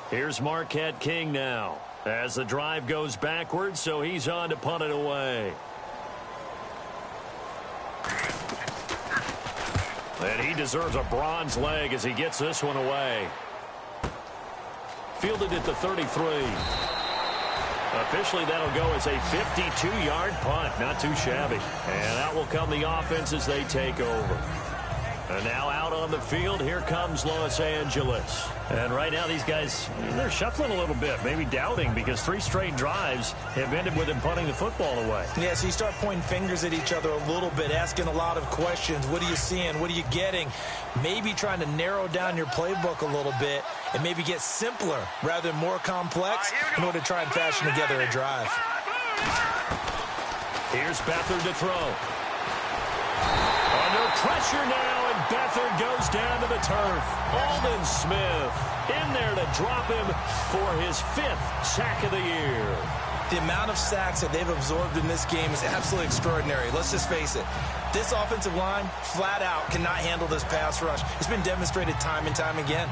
Here's Marquette King now, as the drive goes backwards, so he's on to punt it away. And he deserves a bronze leg as he gets this one away. Fielded at the 33. Officially, that'll go as a 52-yard punt. Not too shabby. And out will come the offense as they take over. And now out on the field, here comes Los Angeles. And right now, these guys, they're shuffling a little bit, maybe doubting, because 3 straight drives have ended with them punting the football away. Yeah, so you start pointing fingers at each other a little bit, asking a lot of questions. What are you seeing? What are you getting? Maybe trying to narrow down your playbook a little bit and maybe get simpler rather than more complex in order to try and fashion together a drive. Here's Beathard to throw. Under pressure now, and Beathard goes down to the turf. Aldon Smith in there to drop him for his 5th sack of the year. The amount of sacks that they've absorbed in this game is absolutely extraordinary. Let's just face it. This offensive line, flat out, cannot handle this pass rush. It's been demonstrated time and time again.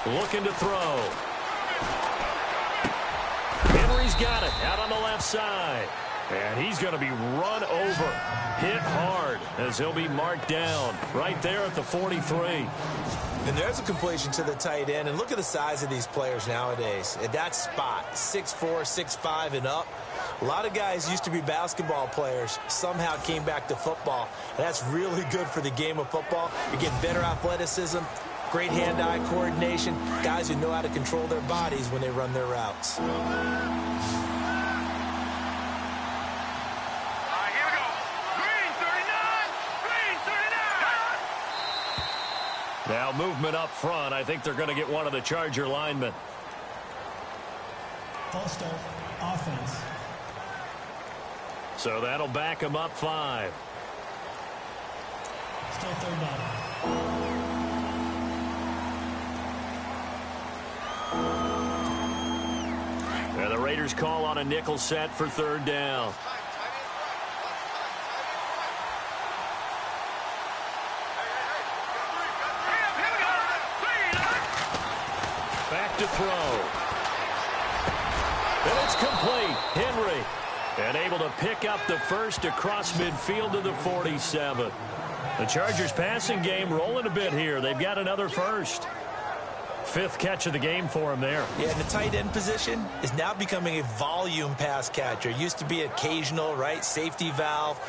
Looking to throw. Henry's got it out on the left side. And he's going to be run over, hit hard, as he'll be marked down right there at the 43. And there's a completion to the tight end. And look at the size of these players nowadays. At that spot, 6'4", 6'5", and up. A lot of guys used to be basketball players, somehow came back to football. And that's really good for the game of football. You're getting better athleticism, great hand-eye coordination, guys who know how to control their bodies when they run their routes. Now movement up front. I think they're going to get one of the Charger linemen. False start, offense. So that'll back him up 5. Still third down. And the Raiders call on a nickel set for third down. Back to throw. And it's complete. Henry. And able to pick up the first across midfield to the 47. The Chargers passing game rolling a bit here. They've got another first. 5th catch of the game for him there. Yeah, and the tight end position is now becoming a volume pass catcher. Used to be occasional, right? Safety valve.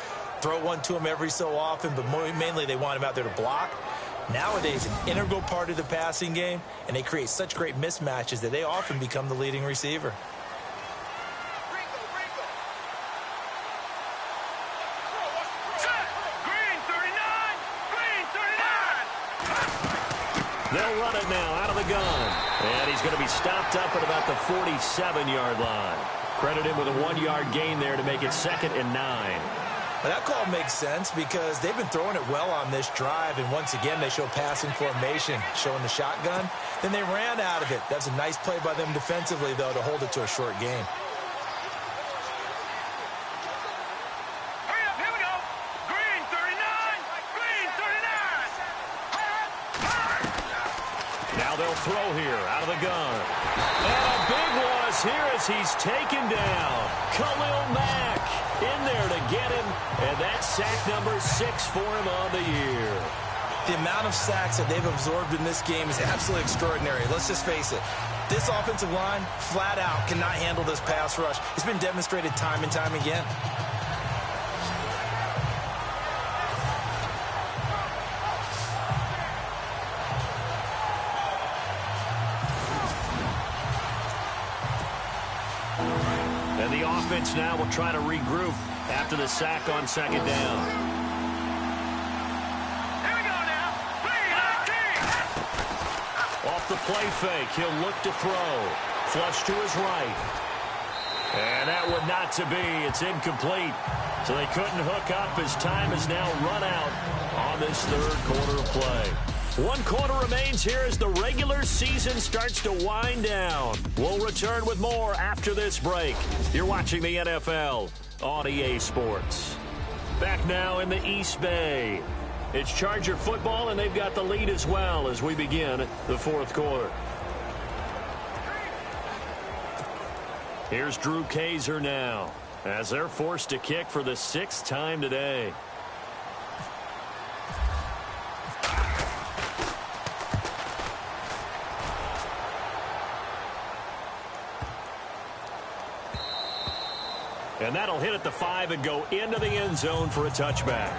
Throw one to him every so often, but mainly they want him out there to block. Nowadays, an integral part of the passing game, and they create such great mismatches that they often become the leading receiver. They'll run it now out of the gun. And he's going to be stopped up at about the 47-yard line. Credit him with a 1-yard gain there to make it 2nd and 9. Well, that call makes sense because they've been throwing it well on this drive, and once again they show passing formation, showing the shotgun. Then they ran out of it. That's a nice play by them defensively, though, to hold it to a short gain. They'll throw here out of the gun. And a big loss here as he's taken down. Khalil Mack in there to get him. And that's sack number 6 for him on the year. The amount of sacks that they've absorbed in this game is absolutely extraordinary. Let's just face it. This offensive line, flat out, cannot handle this pass rush. It's been demonstrated time and time again. And the offense now will try to regroup after the sack on second down. Here we go now. Off the play fake, he'll look to throw. Flush to his right. And that would not to be. It's incomplete. So they couldn't hook up as time is now run out on this third quarter of play. 1 quarter remains here as the regular season starts to wind down. We'll return with more after this break. You're watching the NFL on EA Sports. Back now in the East Bay. It's Charger football, and they've got the lead as well as we begin the fourth quarter. Here's Drew Kaiser now as they're forced to kick for the 6th time today. And that'll hit at the 5 and go into the end zone for a touchback.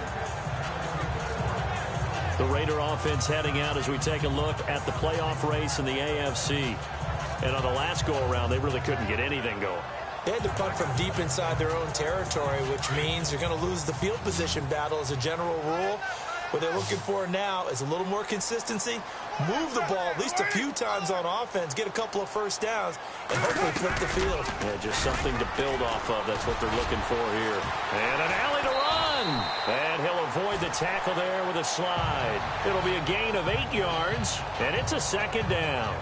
The Raider offense heading out as we take a look at the playoff race in the AFC. And on the last go-around, they really couldn't get anything going. They had to punt from deep inside their own territory, which means they're going to lose the field position battle as a general rule. What they're looking for now is a little more consistency, move the ball at least a few times on offense, get a couple of first downs, and hopefully flip the field. Yeah, just something to build off of. That's what they're looking for here. And an alley to run. And he'll avoid the tackle there with a slide. It'll be a gain of 8 yards, and it's a second down.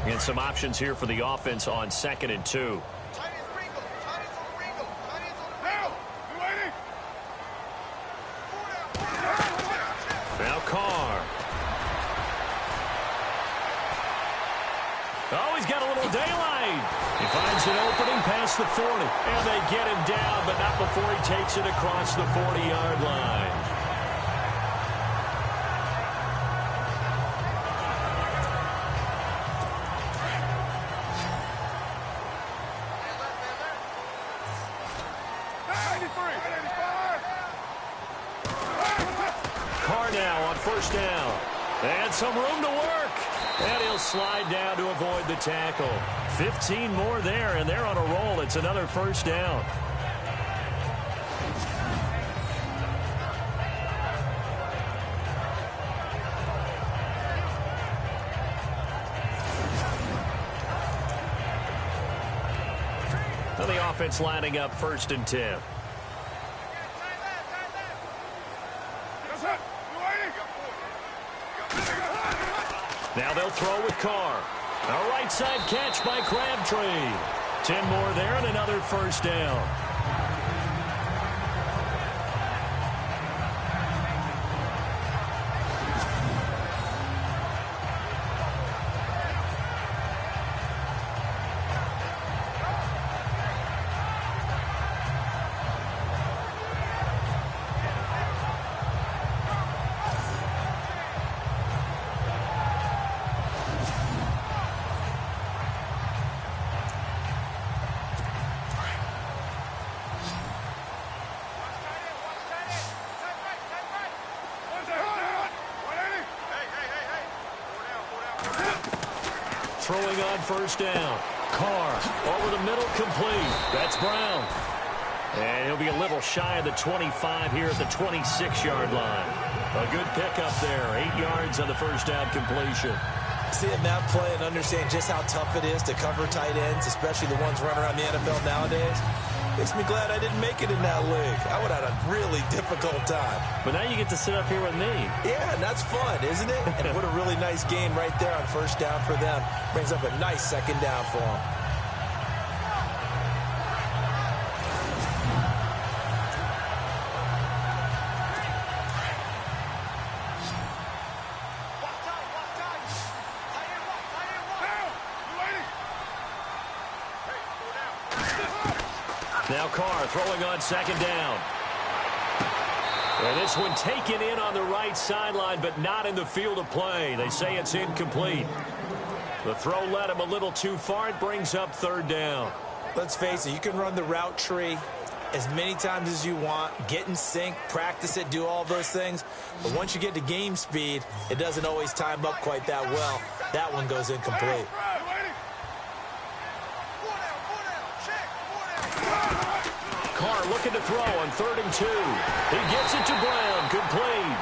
And some options here for the offense on 2nd and 2. Now Carr. Oh, he's got a little daylight. He finds an opening past the 40. And they get him down, but not before he takes it across the 40-yard line. First down. And some room to work. And he'll slide down to avoid the tackle. 15 more there, and they're on a roll. It's another first down. Well, the offense lining up 1st and 10. Now they'll throw with Carr. A right side catch by Crabtree. 10 more there and another first down. Throwing on first down. Carr over the middle, complete. That's Brown. And he'll be a little shy of the 25 here at the 26-yard line. A good pickup there. 8 yards on the first down completion. Seeing that play and understand just how tough it is to cover tight ends, especially the ones running around the NFL nowadays. Makes me glad I didn't make it in that league. I would have had a really difficult time. But now you get to sit up here with me. Yeah, and that's fun, isn't it? And what a really nice gain right there on first down for them. Brings up a nice second down for them. Now Carr throwing on second down. And this one taken in on the right sideline, but not in the field of play. They say it's incomplete. The throw led him a little too far. It brings up third down. Let's face it, you can run the route tree as many times as you want, get in sync, practice it, do all those things. But once you get to game speed, it doesn't always time up quite that well. That one goes incomplete. Carr looking to throw on 3rd and 2. He gets it to Brown, complete.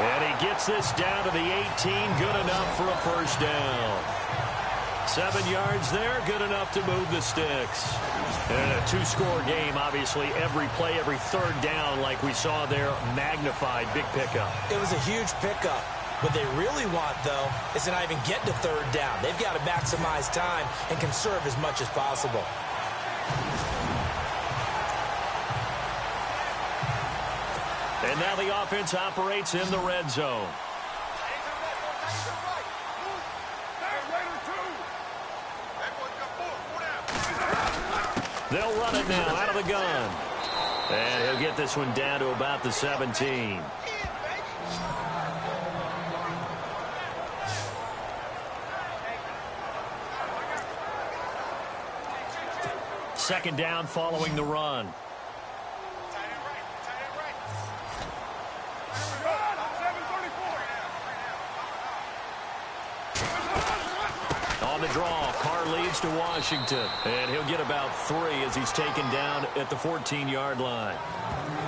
And he gets this down to the 18, good enough for a first down. 7 yards there, good enough to move the sticks. And a 2-score game, obviously. Every play, every third down, like we saw there, magnified, big pickup. It was a huge pickup. What they really want, though, is to not even get to third down. They've got to maximize time and conserve as much as possible. And now the offense operates in the red zone. They'll run it now out of the gun. And he'll get this one down to about the 17. Second down following the run. On the draw, Carr leads to Washington. And he'll get about 3 as he's taken down at the 14-yard line.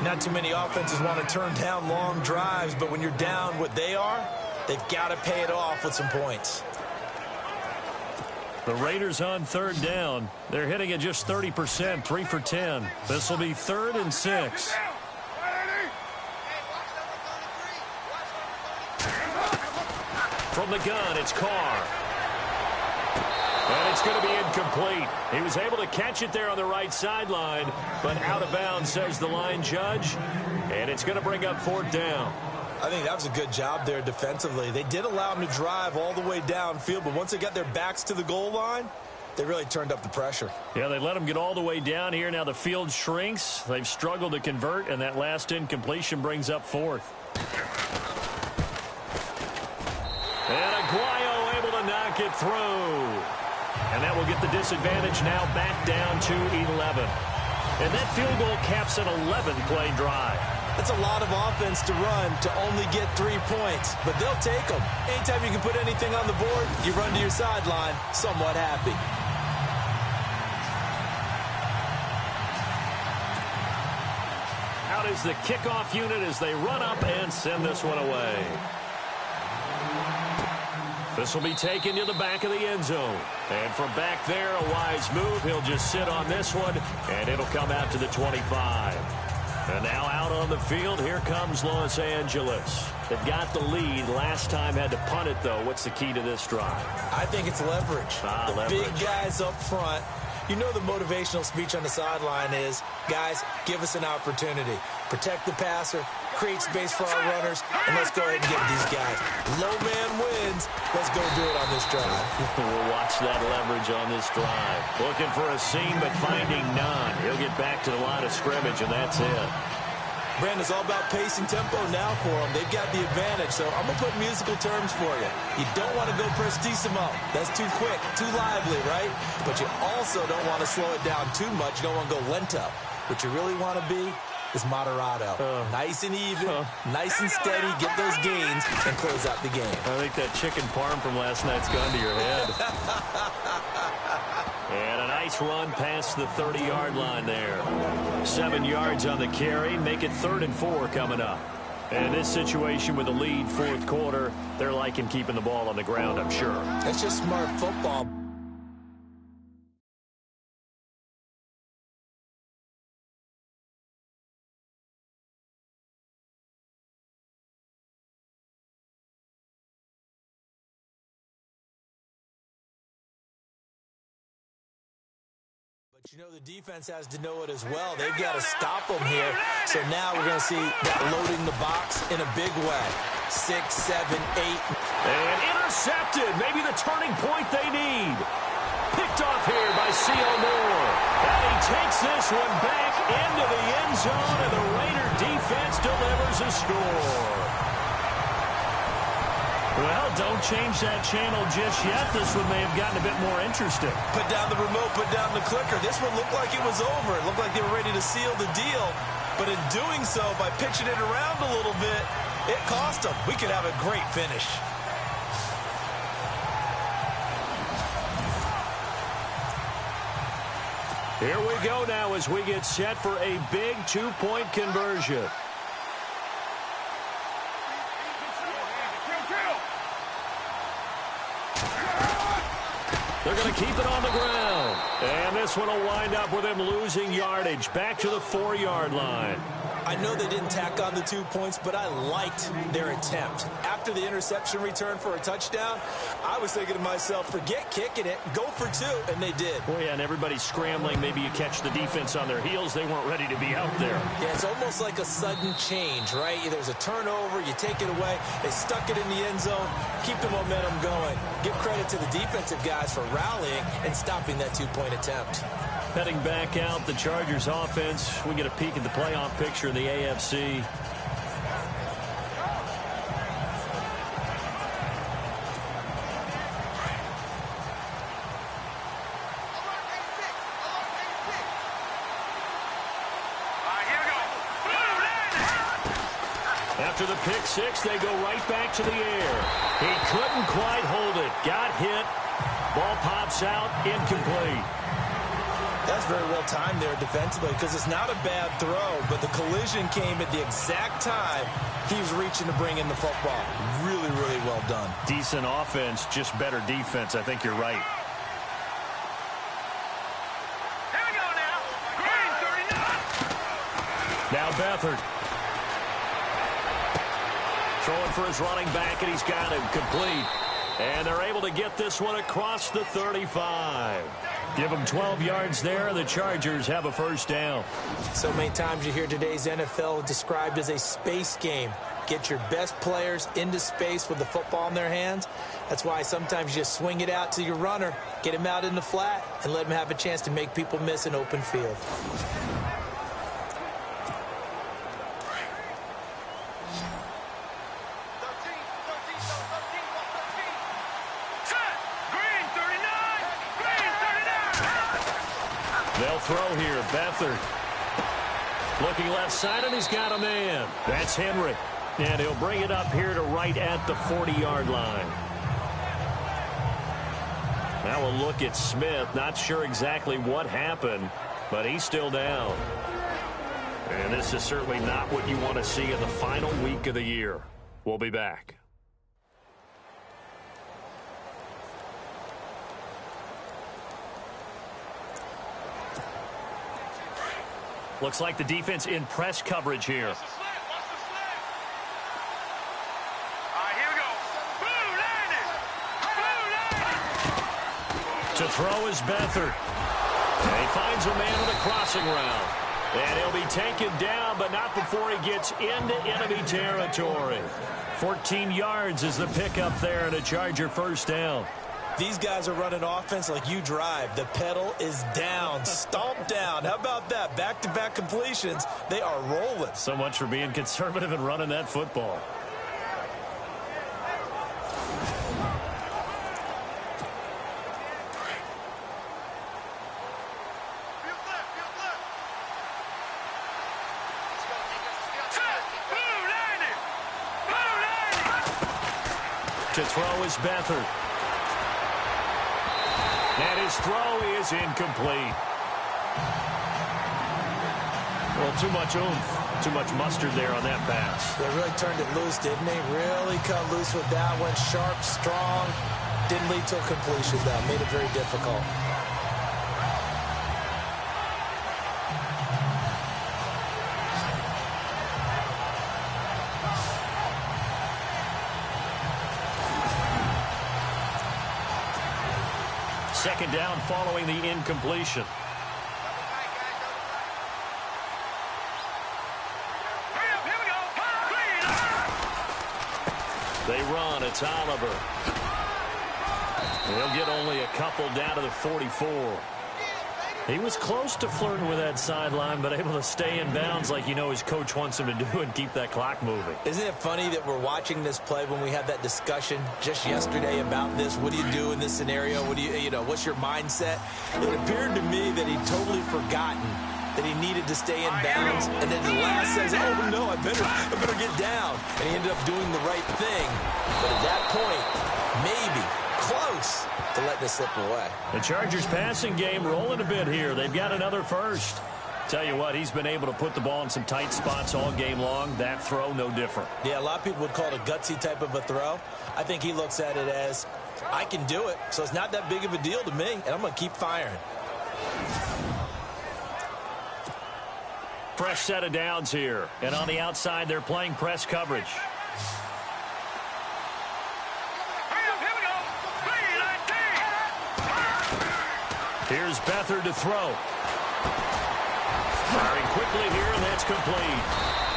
Not too many offenses want to turn down long drives, but when you're down what they are, they've got to pay it off with some points. The Raiders on 3rd down. They're hitting at just 30%, 3 for 10. This will be 3rd and 6. From the gun, it's Carr. And it's going to be incomplete. He was able to catch it there on the right sideline, but out of bounds, says the line judge. And it's going to bring up 4th down. I think that was a good job there defensively. They did allow him to drive all the way downfield, but once they got their backs to the goal line, they really turned up the pressure. Yeah, they let him get all the way down here. Now the field shrinks. They've struggled to convert, and that last incompletion brings up 4th. And Aguayo able to knock it through. And that will get the disadvantage now back down to 11. And that field goal caps an 11-play drive. That's a lot of offense to run to only get 3 points, but they'll take them. Anytime you can put anything on the board, you run to your sideline somewhat happy. Out is the kickoff unit as they run up and send this one away. This will be taken to the back of the end zone. And from back there, a wise move. He'll just sit on this one, and it'll come out to the 25. And now out on the field, here comes Los Angeles. They've got the lead. Last time had to punt it, though. What's the key to this drive? I think it's leverage. Leverage. Big guys up front. You know the motivational speech on the sideline is, guys, give us an opportunity. Protect the passer, create space for our runners, and let's go ahead and get these guys. Low man wins. Let's go do it on this drive. We'll watch that leverage on this drive. Looking for a seam, but finding none. He'll get back to the line of scrimmage, and that's it. Brandon, it's all about pace and tempo now for them. They've got the advantage, so I'm going to put musical terms for you. You don't want to go prestissimo. That's too quick, too lively, right? But you also don't want to slow it down too much. You don't want to go lento. What you really want to be is moderato. Nice and even, nice and steady, get those gains, and close out the game. I think that chicken parm from last night's gone to your head. And a nice run past the 30-yard line there. 7 yards on the carry. Make it 3rd and 4 coming up. And in this situation with the lead 4th quarter, they're liking keeping the ball on the ground, I'm sure. That's just smart football. But you know the defense has to know it as well. They've got to stop them here. So now we're going to see that loading the box in a big way. 6, 7, 8. And intercepted. Maybe the turning point they need. Picked off here by C.O. Moore. And he takes this one back into the end zone, and the Raider defense delivers a score. Well, don't change that channel just yet. This one may have gotten a bit more interesting. Put down the remote, put down the clicker. This one looked like it was over. It looked like they were ready to seal the deal. But in doing so, by pitching it around a little bit, it cost them. We could have a great finish. Here we go now as we get set for a big two-point conversion. They're going to keep it on the ground. And this one will wind up with him losing yardage back to the 4-yard line. I know they didn't tack on the 2 points, but I liked their attempt. After the interception return for a touchdown, I was thinking to myself, forget kicking it, go for 2, and they did. Oh, yeah, and everybody's scrambling. Maybe you catch the defense on their heels. They weren't ready to be out there. Yeah, it's almost like a sudden change, right? There's a turnover, you take it away, they stuck it in the end zone, keep the momentum going. Give credit to the defensive guys for rallying and stopping that 2-point attempt. Heading back out, the Chargers offense. We get a peek at the playoff picture in the AFC. After the pick six, they go right back to the air. He couldn't quite hold it. Got hit. Ball pops out, incomplete. That's very well timed there defensively because it's not a bad throw, but the collision came at the exact time he was reaching to bring in the football. Really, really well done. Decent offense, just better defense. I think you're right. Here we go now. Green 39. Now Beathard. Throwing for his running back, and he's got him complete. And they're able to get this one across the 35. Give them 12 yards there, and the Chargers have a first down. So many times you hear today's NFL described as a space game. Get your best players into space with the football in their hands. That's why sometimes you just swing it out to your runner, get him out in the flat, and let him have a chance to make people miss an open field. They'll throw here. Beathard looking left side, and he's got a man. That's Henry. And he'll bring it up here to right at the 40-yard line. Now we'll look at Smith. Not sure exactly what happened, but he's still down. And this is certainly not what you want to see in the final week of the year. We'll be back. Looks like the defense in press coverage here. Watch the All right, here we go. Boom, landed. To throw is Beathard. And he finds a man on the crossing route. And he'll be taken down, but not before he gets into enemy territory. 14 yards is the pickup there, and a Charger first down. These guys are running offense like you drive. The pedal is down, stomped down. How about that? Back-to-back completions. They are rolling. So much for being conservative and running that football. To throw is Beathard. And his throw is incomplete. Well, too much oomph, too much mustard there on that pass. They really turned it loose, didn't they? Really cut loose with that one. Sharp, strong. Didn't lead to a completion, though. Made it very difficult. Second down following the incompletion. They run. It's Oliver. He'll get only a couple down to the 44. He was close to flirting with that sideline, but able to stay in bounds like you know his coach wants him to do and keep that clock moving. Isn't it funny that we're watching this play when we had that discussion just yesterday about this? What do you do in this scenario? What do you know, what's your mindset? It appeared to me that he'd totally forgotten that he needed to stay in bounds, and then the last says, oh no, I better get down. And he ended up doing the right thing. But at that point, maybe close to let this slip away. The Chargers passing game rolling a bit here. They've got another first. Tell you what, he's been able to put the ball in some tight spots all game long. That throw, no different. Yeah, a lot of people would call it a gutsy type of a throw. I think he looks at it as, I can do it, so it's not that big of a deal to me, and I'm going to keep firing. Fresh set of downs here. And on the outside, they're playing press coverage. Here's Beathard to throw. Firing quickly here, and that's complete.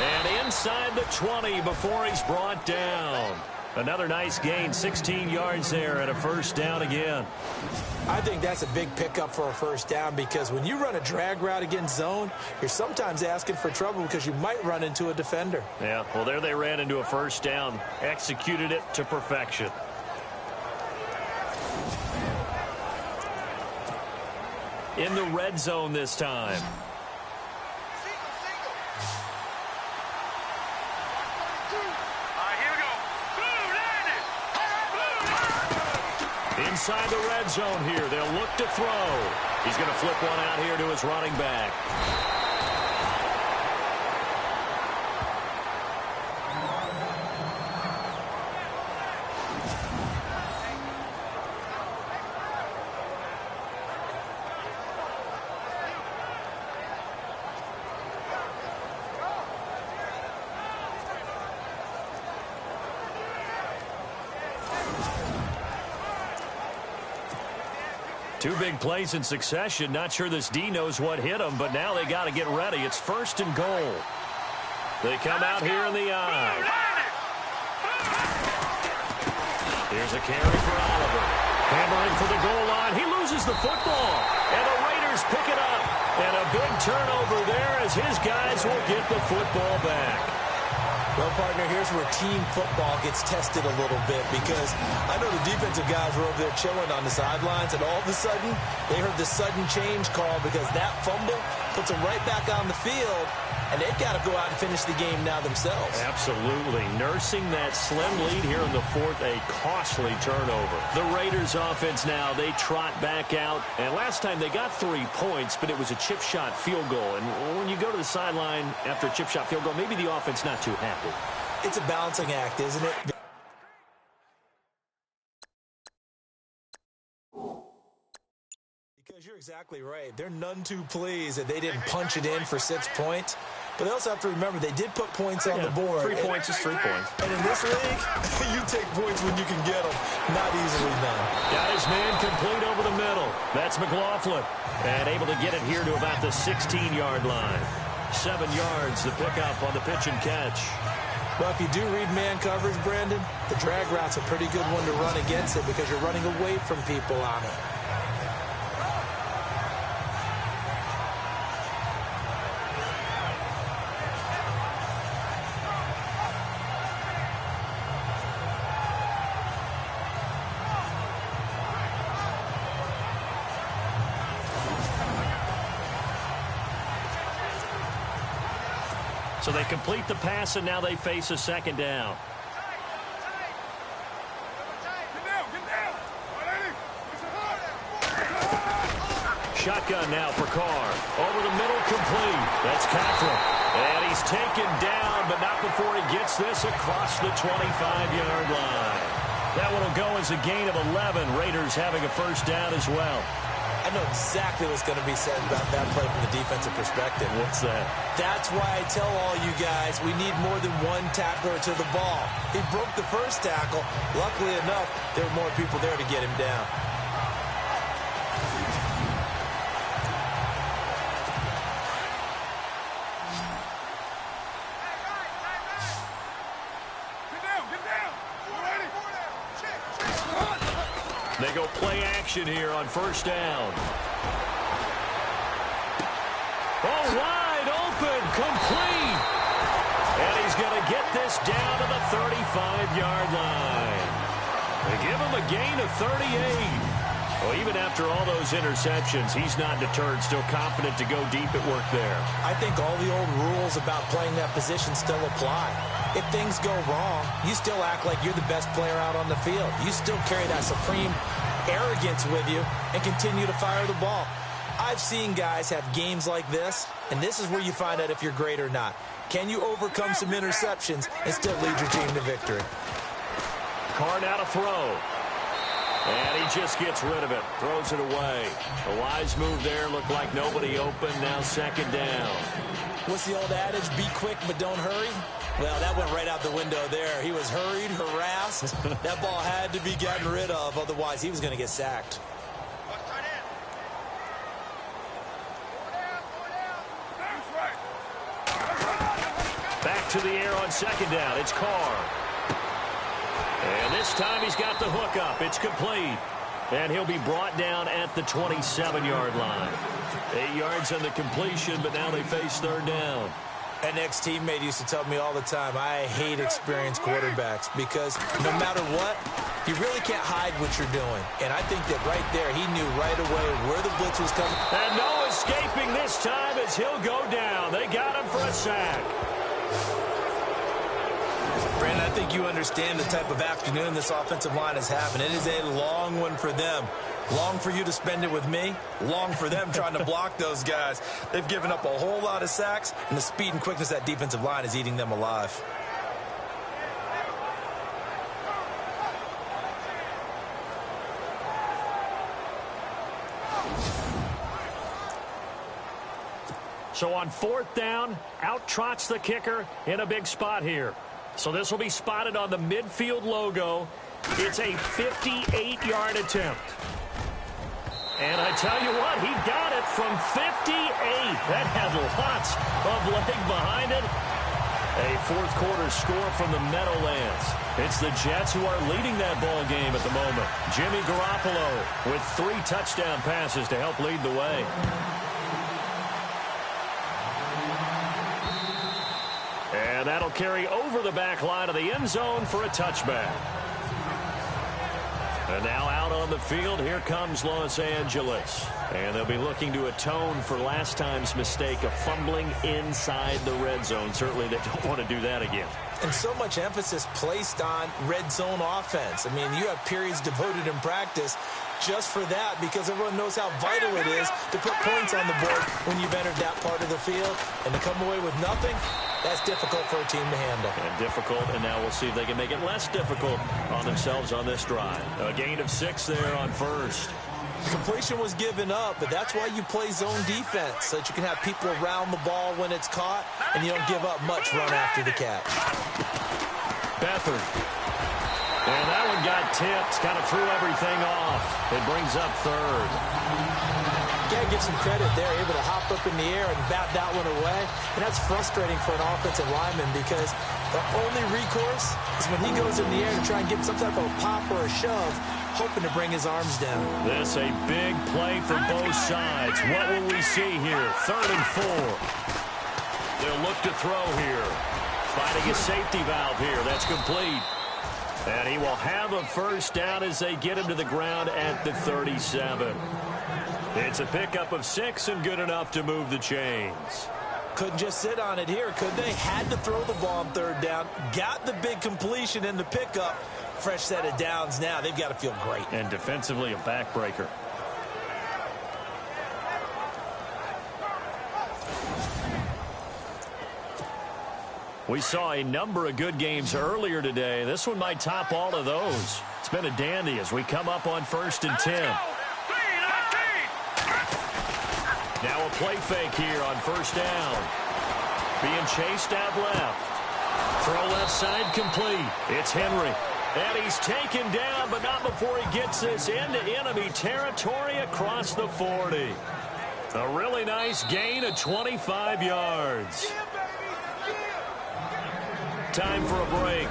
And inside the 20 before he's brought down. Another nice gain, 16 yards there and a first down again. I think that's a big pickup for a first down because when you run a drag route against zone, you're sometimes asking for trouble because you might run into a defender. Yeah, well, there they ran into a first down. Executed it to perfection. In the red zone this time. Inside the red zone here. They'll look to throw. He's going to flip one out here to his running back. Two big plays in succession. Not sure this D knows what hit him, but now they got to get ready. It's first and goal. They come out here in the eye. Here's a carry for Oliver. Hammering for the goal line. He loses the football. And the Raiders pick it up. And a big turnover there as his guys will get the football back. Well, partner, here's where team football gets tested a little bit because I know the defensive guys were over there chilling on the sidelines, and all of a sudden, they heard the sudden change call because that fumble puts them right back on the field, and they've got to go out and finish the game now themselves. Absolutely. Nursing that slim lead here in the fourth, a costly turnover. The Raiders offense now, they trot back out, and last time they got 3 points, but it was a chip shot field goal, and when you go to the sideline after a chip shot field goal, maybe the offense not too happy. It's a balancing act, isn't it? Because you're exactly right. They're none too pleased that they didn't punch it in for 6 points. But they also have to remember they did put points on the board. 3 points is 3 points. And in this league, you take points when you can get them. Not easily done. Got his man complete over the middle. That's McLaughlin. And able to get it here to about the 16-yard line. 7 yards to pick up on the pitch and catch. Well, if you do read man coverage, Brandon, the drag route's a pretty good one to run against it because you're running away from people on it. So they complete the pass, and now they face a second down. Shotgun now for Carr. Over the middle, complete. That's Catherine. And he's taken down, but not before he gets this across the 25-yard line. That one will go as a gain of 11. Raiders having a first down as well. I know exactly what's going to be said about that play from the defensive perspective. What's that? That's why I tell all you guys we need more than one tackler to the ball. He broke the first tackle. Luckily enough, there were more people there to get him down. go play action here on first down. Oh, wide open, complete. And he's going to get this down to the 35-yard line. They give him a gain of 38. Well, even after all those interceptions, he's not deterred, still confident to go deep at work there. I think all the old rules about playing that position still apply. If things go wrong, you still act like you're the best player out on the field. You still carry that supreme arrogance with you and continue to fire the ball. I've seen guys have games like this, and this is where you find out if you're great or not. Can you overcome some interceptions and still lead your team to victory? Carr now to throw. And he just gets rid of it, throws it away. A wise move there, looked like nobody open, now second down. What's the old adage, be quick but don't hurry? Well, that went right out the window there. He was hurried, harassed. That ball had to be gotten rid of, otherwise he was going to get sacked. Back to the air on second down, it's Carr. And this time he's got the hook up. It's complete. And he'll be brought down at the 27-yard line. 8 yards on the completion, but now they face third down. An ex-teammate used to tell me all the time, I hate experienced quarterbacks because no matter what, you really can't hide what you're doing. And I think that right there, he knew right away where the blitz was coming. And no escaping this time as he'll go down. They got him for a sack. Brandon, I think you understand the type of afternoon this offensive line is having. It is a long one for them. Long for you to spend it with me. Long for them trying to block those guys. They've given up a whole lot of sacks, and the speed and quickness of that defensive line is eating them alive. So on fourth down, out trots the kicker in a big spot here. So this will be spotted on the midfield logo. It's a 58-yard attempt. And I tell you what, he got it from 58. That had lots of leg behind it. A fourth quarter score from the Meadowlands. It's the Jets who are leading that ball game at the moment. Jimmy Garoppolo with 3 touchdown passes to help lead the way. And that'll carry over the back line of the end zone for a touchback. And now out on the field, here comes Los Angeles. And they'll be looking to atone for last time's mistake of fumbling inside the red zone. Certainly they don't want to do that again. And so much emphasis placed on red zone offense. I mean, you have periods devoted in practice just for that because everyone knows how vital it is to put points on the board when you've entered that part of the field. And to come away with nothing, that's difficult for a team to handle. And difficult, and now we'll see if they can make it less difficult on themselves on this drive. A gain of 6 there on first. Completion was given up, but that's why you play zone defense, so that you can have people around the ball when it's caught, and you don't give up much run after the catch. Beathard. And that one got tipped, kind of threw everything off. It brings up third. You got to give some credit there, able to hop up in the air and bat that one away. And that's frustrating for an offensive lineman because the only recourse is when he goes in the air to try and get some type of a pop or a shove, hoping to bring his arms down. This a big play for both sides. What will we see here? 3rd and 4. They'll look to throw here. Finding a safety valve here. That's complete. And he will have a first down as they get him to the ground at the 37. It's a pickup of 6 and good enough to move the chains. Couldn't just sit on it here, could they? Had to throw the ball on 3rd down. Got the big completion in the pickup. Fresh set of downs now. They've got to feel great. And defensively, a backbreaker. We saw a number of good games earlier today. This one might top all of those. It's been a dandy as we come up on 1st and 10. Now a play fake here on 1st down. Being chased out left. Throw left side complete. It's Henry. And he's taken down, but not before he gets this into enemy territory across the 40. A really nice gain of 25 yards. Time for a break.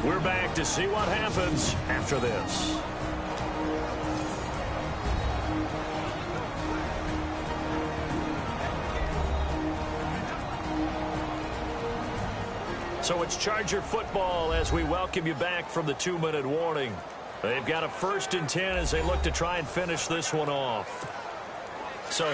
We're back to see what happens after this. So it's Charger football as we welcome you back from the 2-minute warning. They've got a 1st and 10 as they look to try and finish this one off. So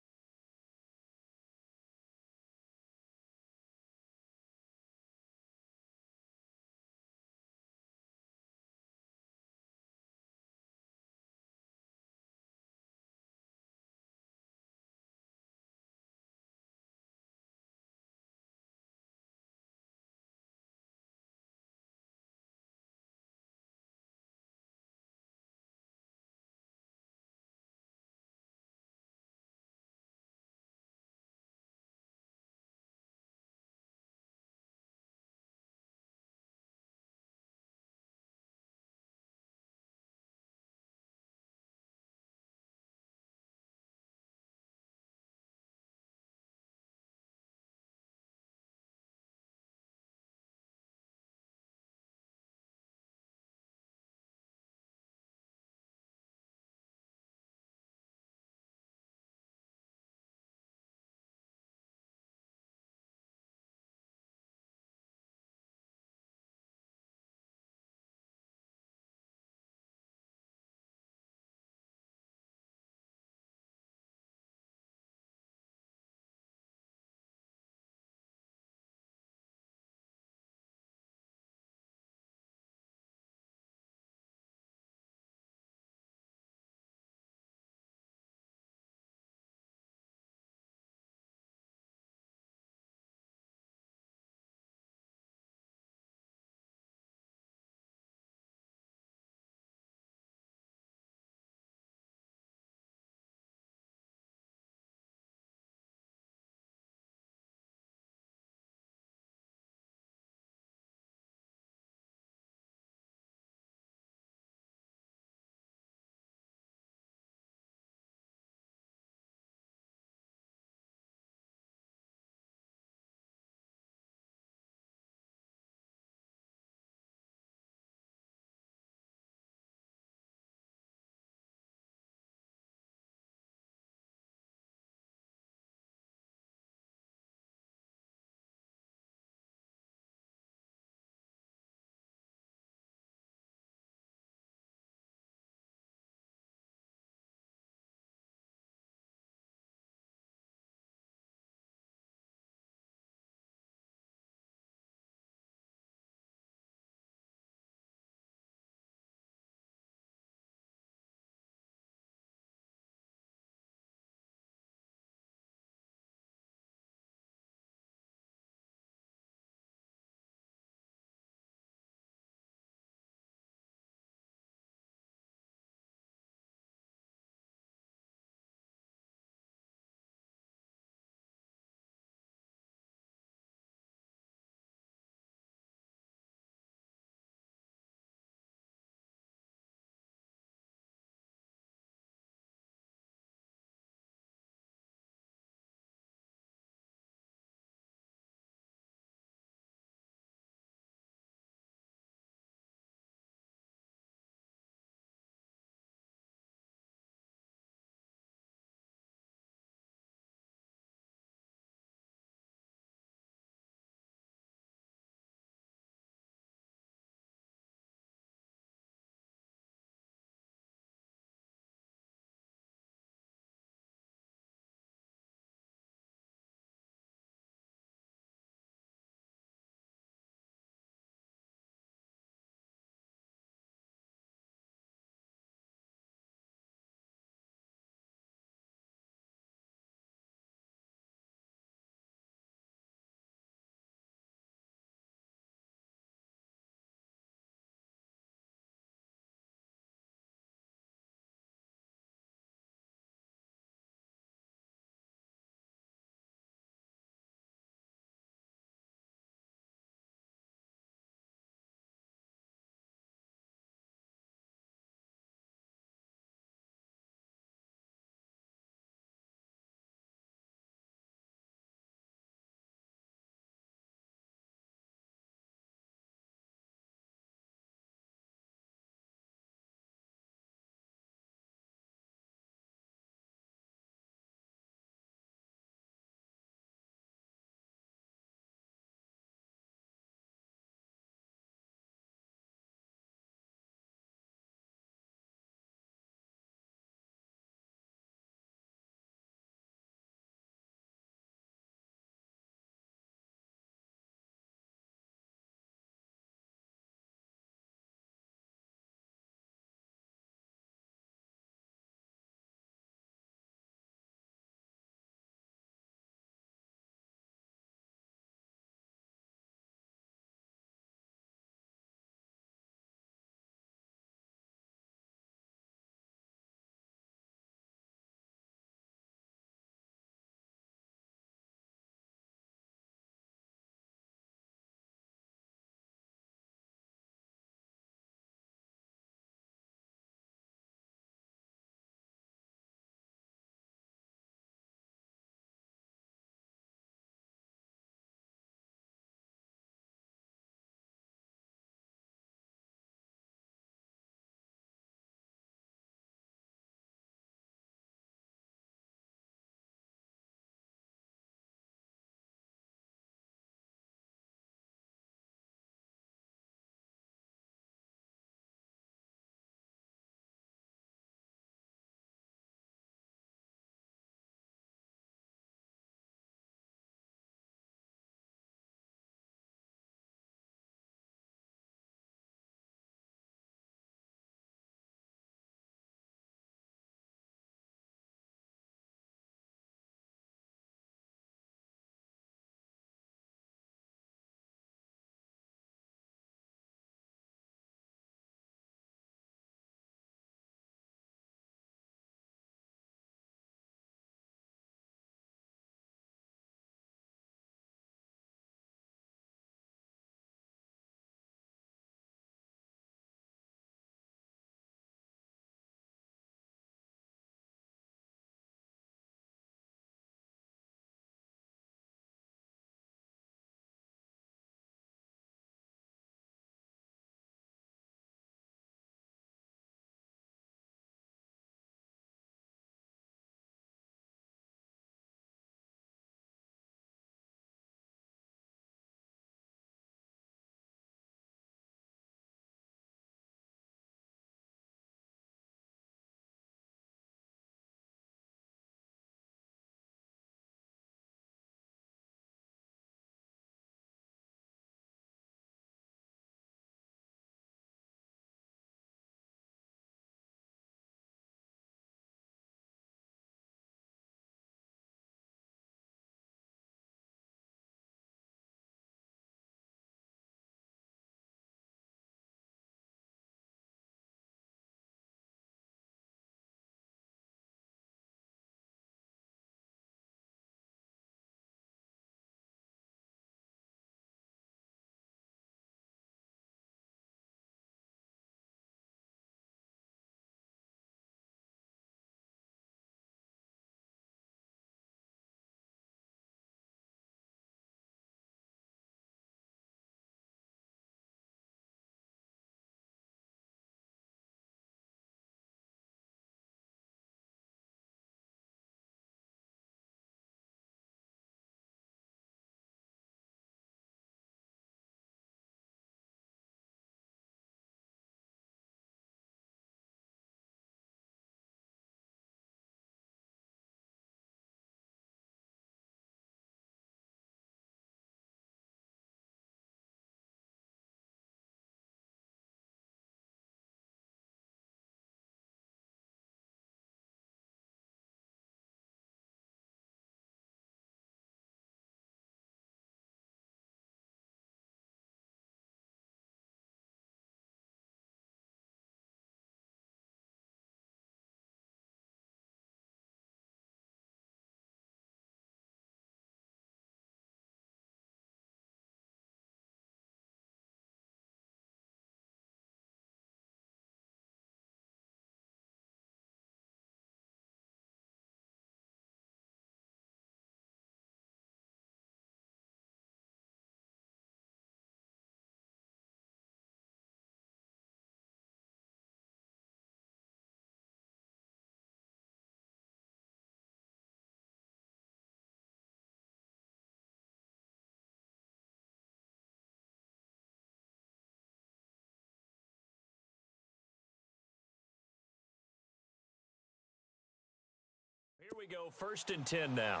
we go, 1st and 10 now.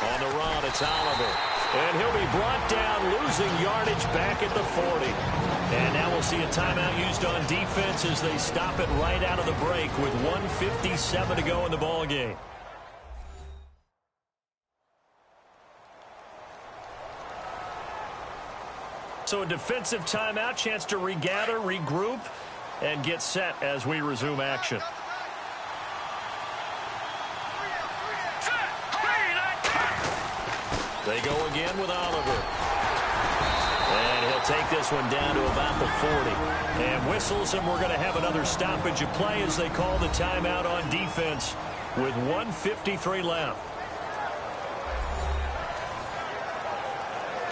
On the run, it's Oliver. And he'll be brought down, losing yardage back at the 40. And now we'll see a timeout used on defense as they stop it right out of the break with 1:57 to go in the ball game. So a defensive timeout, chance to regather, regroup, and get set as we resume action. They go again with Oliver. And he'll take this one down to about the 40. And whistles, and we're going to have another stoppage of play as they call the timeout on defense with 1:53 left.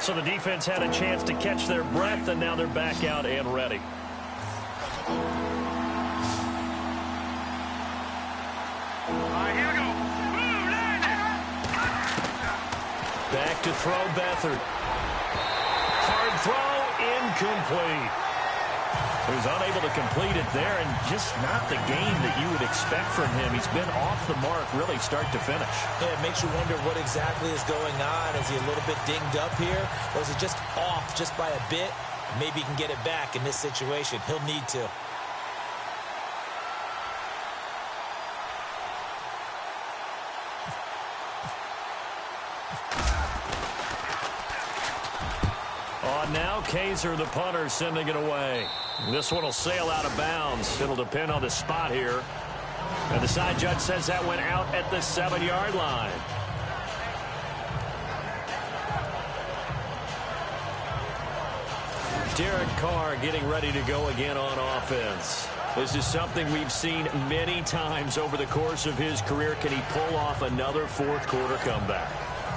So the defense had a chance to catch their breath, and now they're back out and ready. Here we go. Back to throw, Beathard. Hard throw, incomplete. He was unable to complete it there, and just not the game that you would expect from him. He's been off the mark really start to finish. Yeah, it makes you wonder what exactly is going on. Is he a little bit dinged up here? Or is it just off just by a bit? Maybe he can get it back in this situation. He'll need to. Now Kaiser, the punter, sending it away. This one will sail out of bounds. It'll depend on the spot here. And the side judge says that went out at the 7-yard line. Derek Carr getting ready to go again on offense. This is something we've seen many times over the course of his career. Can he pull off another fourth-quarter comeback?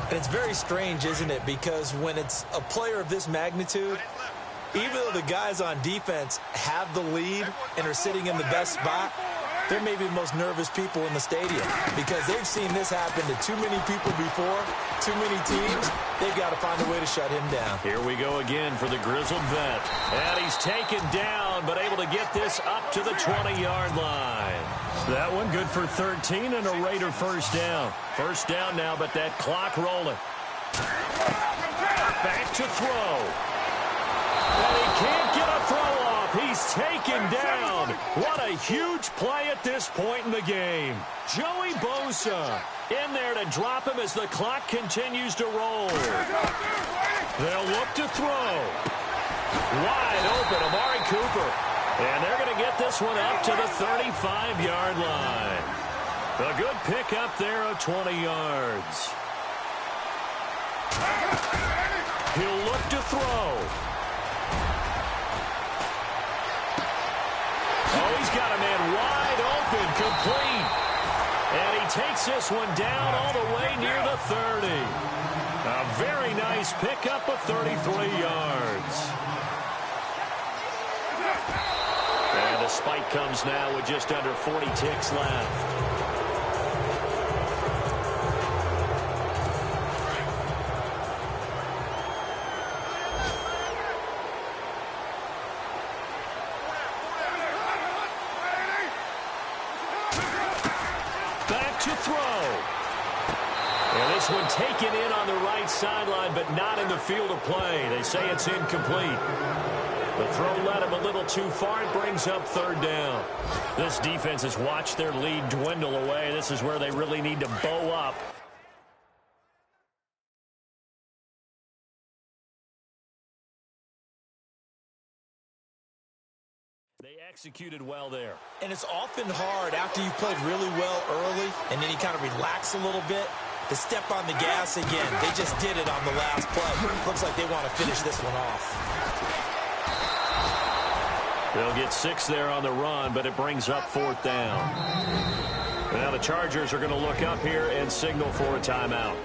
And it's very strange, isn't it? Because when it's a player of this magnitude, even though the guys on defense have the lead and are sitting in the best spot, they're maybe the most nervous people in the stadium because they've seen this happen to too many people before, too many teams. They've got to find a way to shut him down. Here we go again for the grizzled vet. And he's taken down, but able to get this up to the 20-yard line. That one good for 13 and a Raider first down. First down now, but that clock rolling. Back to throw. And he can't get a throw off. He's taken down. What a huge play at this point in the game. Joey Bosa in there to drop him as the clock continues to roll. They'll look to throw. Wide open, Amari Cooper. And they're going to get this one up to the 35-yard line. A good pickup there of 20 yards. He'll look to throw. Oh, he's got a man wide open, complete. And he takes this one down all the way near the 30. A very nice pickup of 33 yards. And the spike comes now with just under 40 ticks left. Back to throw. And this one taken in on the right sideline, but not in the field of play. They say it's incomplete. The throw led him a little too far. It brings up third down. This defense has watched their lead dwindle away. This is where they really need to bow up. They executed well there. And it's often hard after you've played really well early and then you kind of relax a little bit to step on the gas again. They just did it on the last play. Looks like they want to finish this one off. They'll get 6 there on the run, but it brings up fourth down. Now the Chargers are going to look up here and signal for a timeout.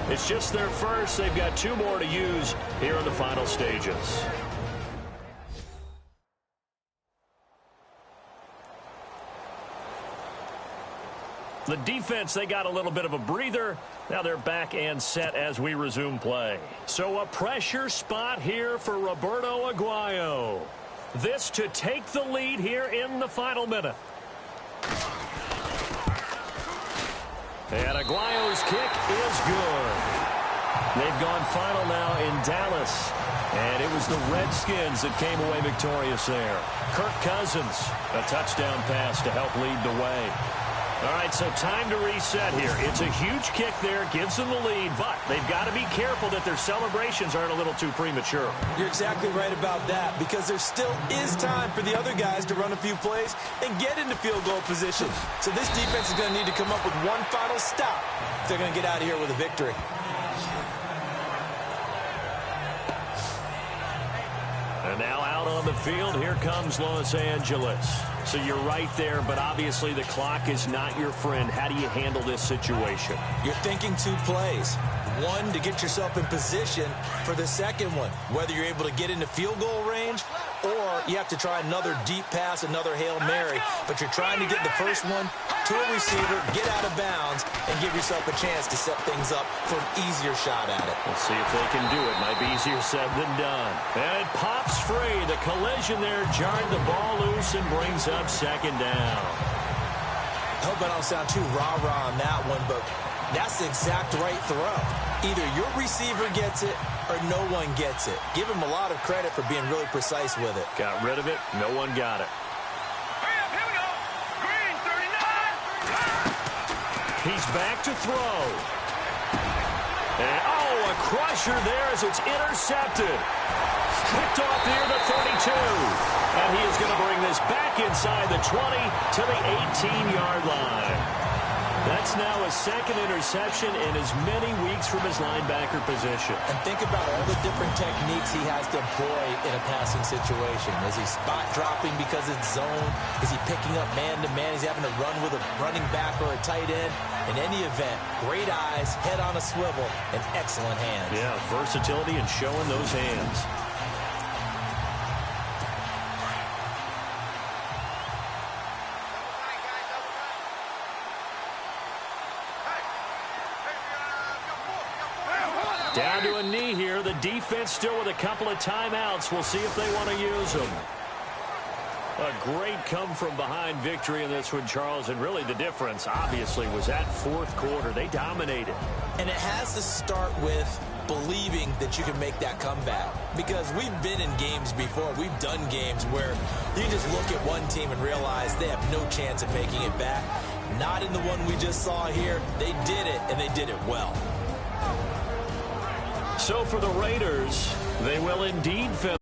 It's just their first. They've got 2 more to use here in the final stages. The defense, they got a little bit of a breather. Now they're back and set as we resume play. So a pressure spot here for Roberto Aguayo. This to take the lead here in the final minute. And Aguayo's kick is good. They've gone final now in Dallas. And it was the Redskins that came away victorious there. Kirk Cousins, a touchdown pass to help lead the way. All right, so time to reset here. It's a huge kick there, gives them the lead, but they've got to be careful that their celebrations aren't a little too premature. You're exactly right about that, because there still is time for the other guys to run a few plays and get into field goal position. So this defense is going to need to come up with one final stop if they're going to get out of here with a victory. And now out on the field, here comes Los Angeles. So you're right there, but obviously the clock is not your friend. How do you handle this situation? You're thinking two plays. One, to get yourself in position for the second one, whether you're able to get into field goal range or you have to try another deep pass, another Hail Mary. But you're trying to get the first one to a receiver, get out of bounds, and give yourself a chance to set things up for an easier shot at it. We'll see if they can do it. Might be easier said than done. And it pops free. The collision there jarred the ball loose and brings up second down. I hope I don't sound too rah-rah on that one, but that's the exact right throw. Either your receiver gets it or no one gets it. Give him a lot of credit for being really precise with it. Got rid of it. No one got it. Here we go. Green, 39. He's back to throw. And, oh, a crusher there as it's intercepted. Picked off near the 32. And he is going to bring this back inside the 20 to the 18-yard line. That's now a second interception in as many weeks from his linebacker position. And think about all the different techniques he has to employ in a passing situation. Is he spot dropping because it's zone? Is he picking up man-to-man? Is he having to run with a running back or a tight end? In any event, great eyes, head on a swivel, and excellent hands. Yeah, versatility and showing those hands. Down to a knee here. The defense still with a couple of timeouts. We'll see if they want to use them. A great come-from-behind victory in this one, Charles. And really the difference, obviously, was that fourth quarter. They dominated. And it has to start with believing that you can make that comeback. Because we've been in games before. We've done games where you just look at one team and realize they have no chance of making it back. Not in the one we just saw here. They did it, and they did it well. So for the Raiders, they will indeed finish.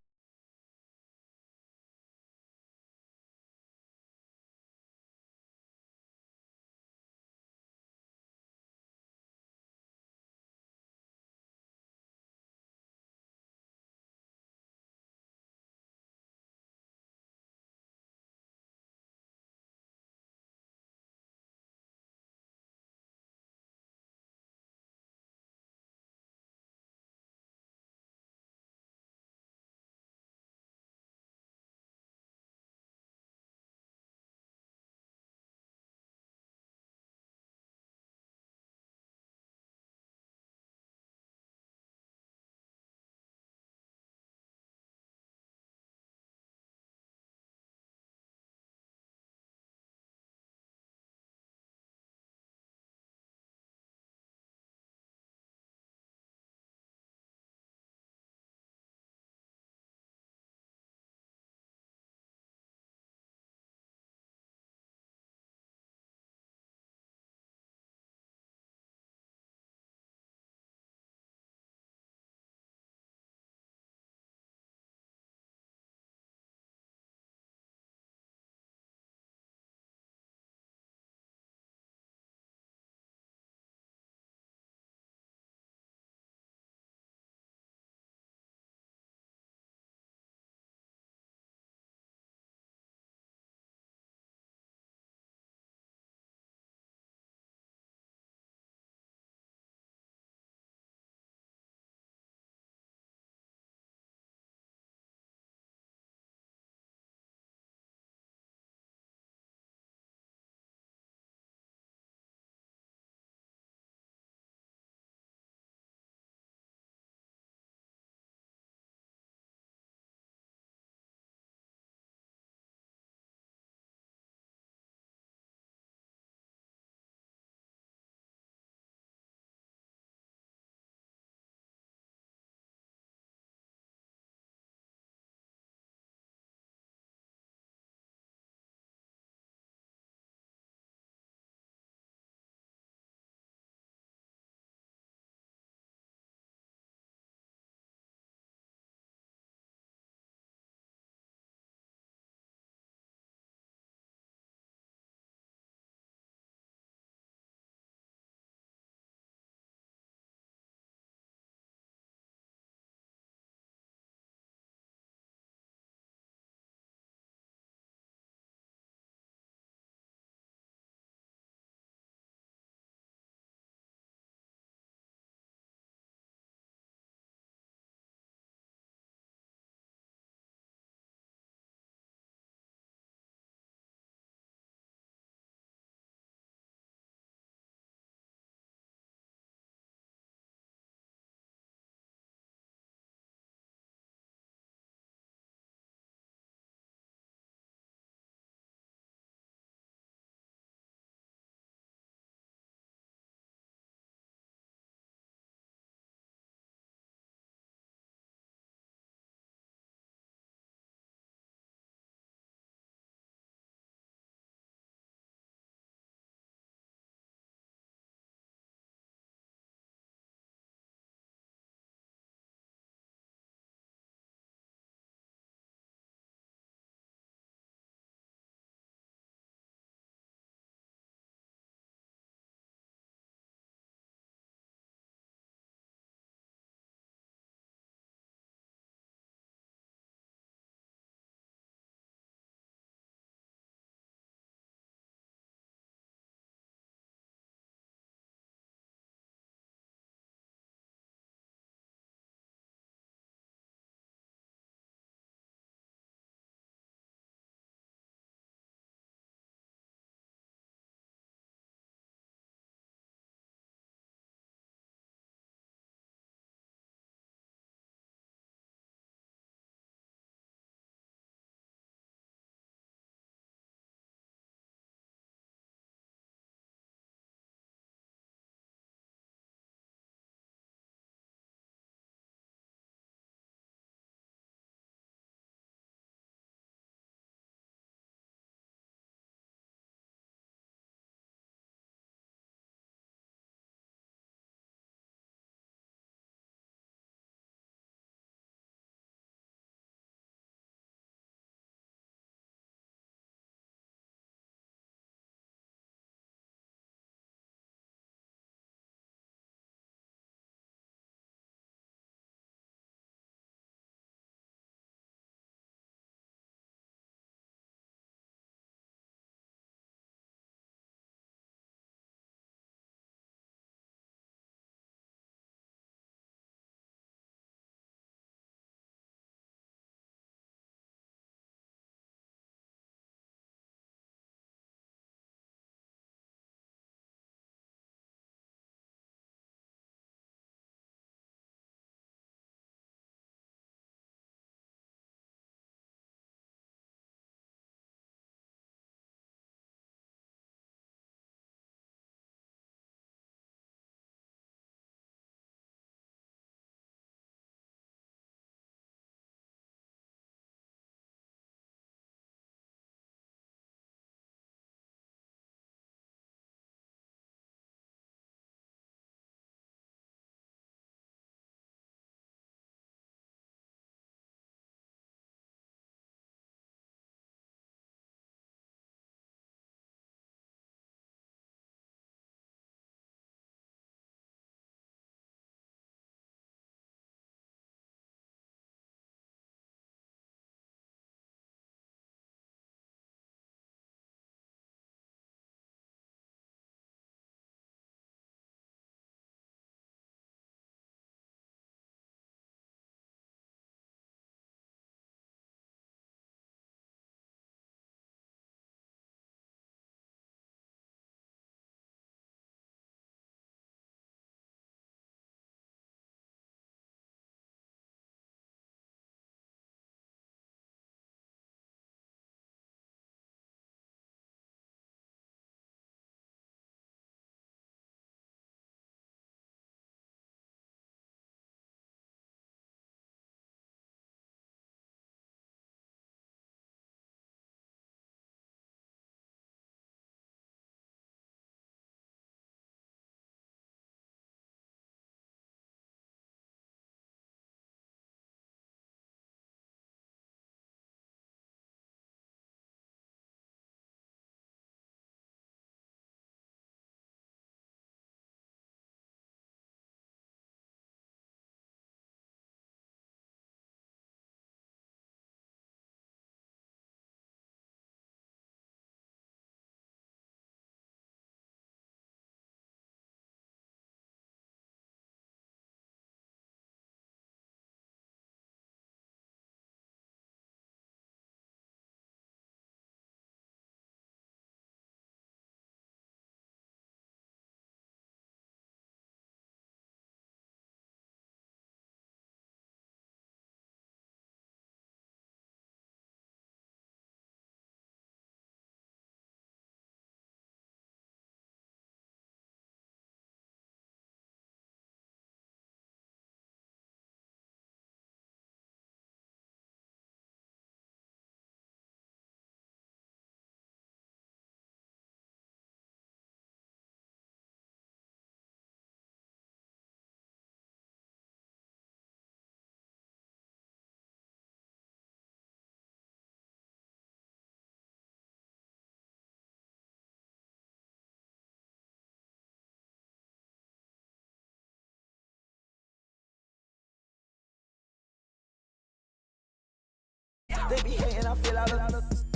They be hating, I feel out of.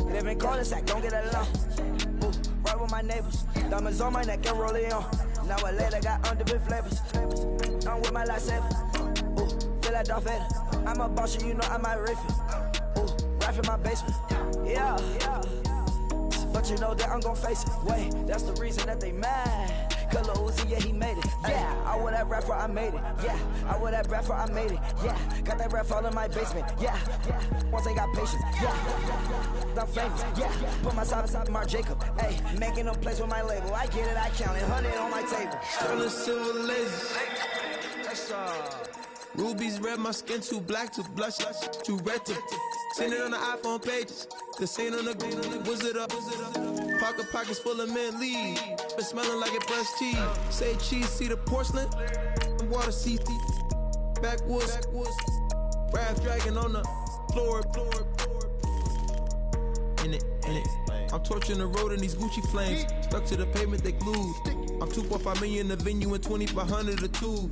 Live in cul-de-sac, don't get along. Ooh, right with my neighbors. Diamonds on my neck and roll it on. Now I later got underbit flavors. I'm with my lifesaver. Ooh, feel like Darth Vader. I'm a boss, you know I might riff it. Ooh, right in my basement. Yeah. But you know that I'm gon' face it. Wait, that's the reason that they mad. Color Uzi, yeah, he made it. Yeah, I would that rapper, I made it. Yeah, I would that rapper, I made it. Yeah, got that rap all in my basement. Yeah, once I got patience. Yeah, I'm famous. Yeah, put myself inside Mark Jacob. Hey, making them plays with my label. I get it, I count it. 100 on my table. Sterling silver laser. Rubies red, my skin too black to blush, too red to. Seen it on the iPhone pages. The scene on the wizard up. Pockets full of mint leaves. Been smelling like it brushed teeth. Say cheese, see the porcelain. Water, see backwoods. Raft dragging on the floor. In it. I'm torching the road in these Gucci flames. Stuck to the pavement, they glued. I'm 2.5 million in the venue and 2,500 a tube.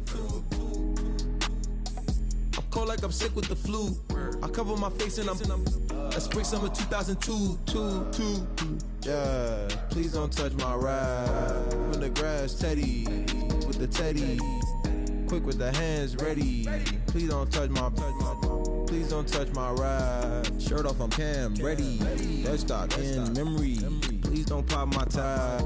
I'm cold like I'm sick with the flu. I cover my face and I'm spring summer 2002. Yeah, please don't touch my ride. In the grass, Teddy with the Teddy. Quick with the hands ready. Please don't touch my ride. Shirt off, I'm Cam, ready. Dead stock in memory. Please don't pop my tie.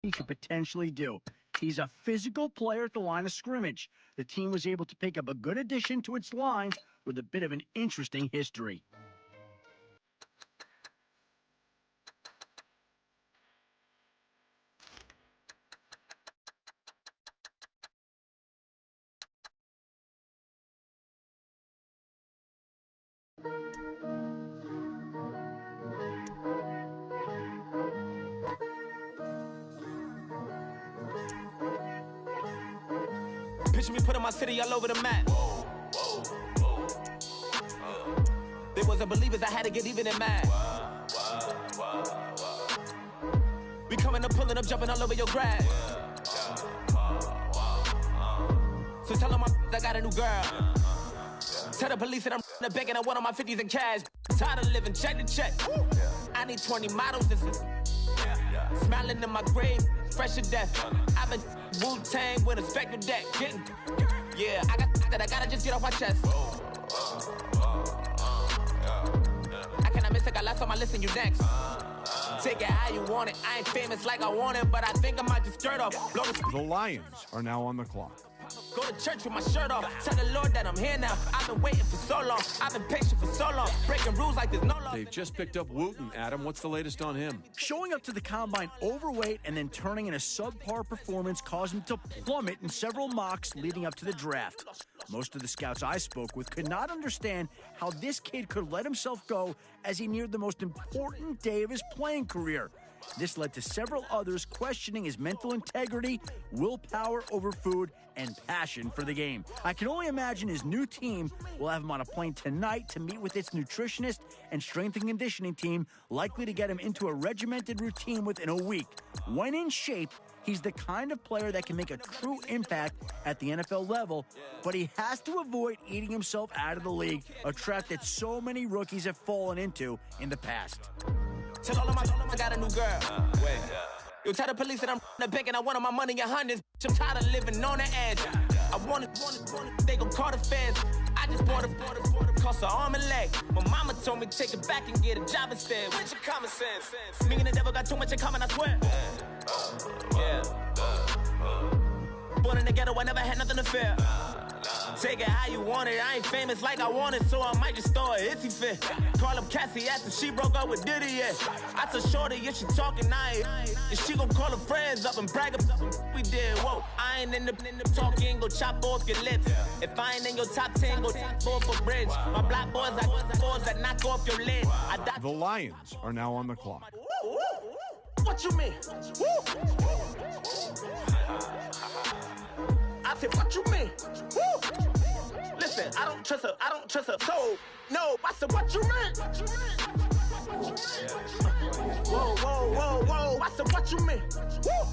he could potentially do. He's a physical player at the line of scrimmage. The team was able to pick up a good addition to its line with a bit of an interesting history. Picture me putting my city all over the map. They wasn't believers, I had to get even and mad. We coming up, pulling up, jumping all over your grass. So tell them I got a new girl. Tell the police that I'm the bank and I want on my 50s in cash. Tired of living check to check. I need 20 models. This is smiling in my grave, fresh to death. I've been Wu-Tang with a spectral deck. Getting, yeah, I gotta just get off my chest. I cannot miss it, got last on my list and you next. Take it how you want it. I ain't famous like I want it, but I think I might just skirt off. The Lions are now on the clock. Go to church with my shirt off. Tell the Lord that I'm here now. I've been waiting for so long. I've been patient for so long. Breaking rules like there's no law. They've just picked up Wooten. Adam, what's the latest on him? Showing up to the combine overweight and then turning in a subpar performance caused him to plummet in several mocks leading up to the draft. Most of the scouts I spoke with could not understand how this kid could let himself go as he neared the most important day of his playing career. This led to several others questioning his mental integrity, willpower over food, and passion for the game. I can only imagine his new team will have him on a plane tonight to meet with its nutritionist and strength and conditioning team, likely to get him into a regimented routine within a week. When in shape, he's the kind of player that can make a true impact at the NFL level, but he has to avoid eating himself out of the league, a trap that so many rookies have fallen into in the past. Tell all of I got a new girl. Wait. You tell the police that I'm the bank and I want my money in hundreds. I'm tired of living on the edge. I want it, they gon' call the feds. I just bought a cost an arm and leg. My mama told me take it back and get a job instead. Where's your common sense? Me and the devil got too much in common, I swear. Yeah. Born in the ghetto, I never had nothing to fear. Take it how you want it. I ain't famous like I want it, so I might just throw a hissy fit. Call up Cassie after she broke up with Diddy, yeah. I told Shorty if she talking, and she gon' call her friends up and brag about we did. Whoa, I ain't in the talking, go chop off your lips. If I ain't in your top 10, go fall for bridge. My black boys like boys that knock off your lid. The Lions are now on the clock. What you mean? I said, what you mean? Woo! Listen, I don't trust her, so, no, I said, what you mean? Whoa, I said, what you mean? Woo!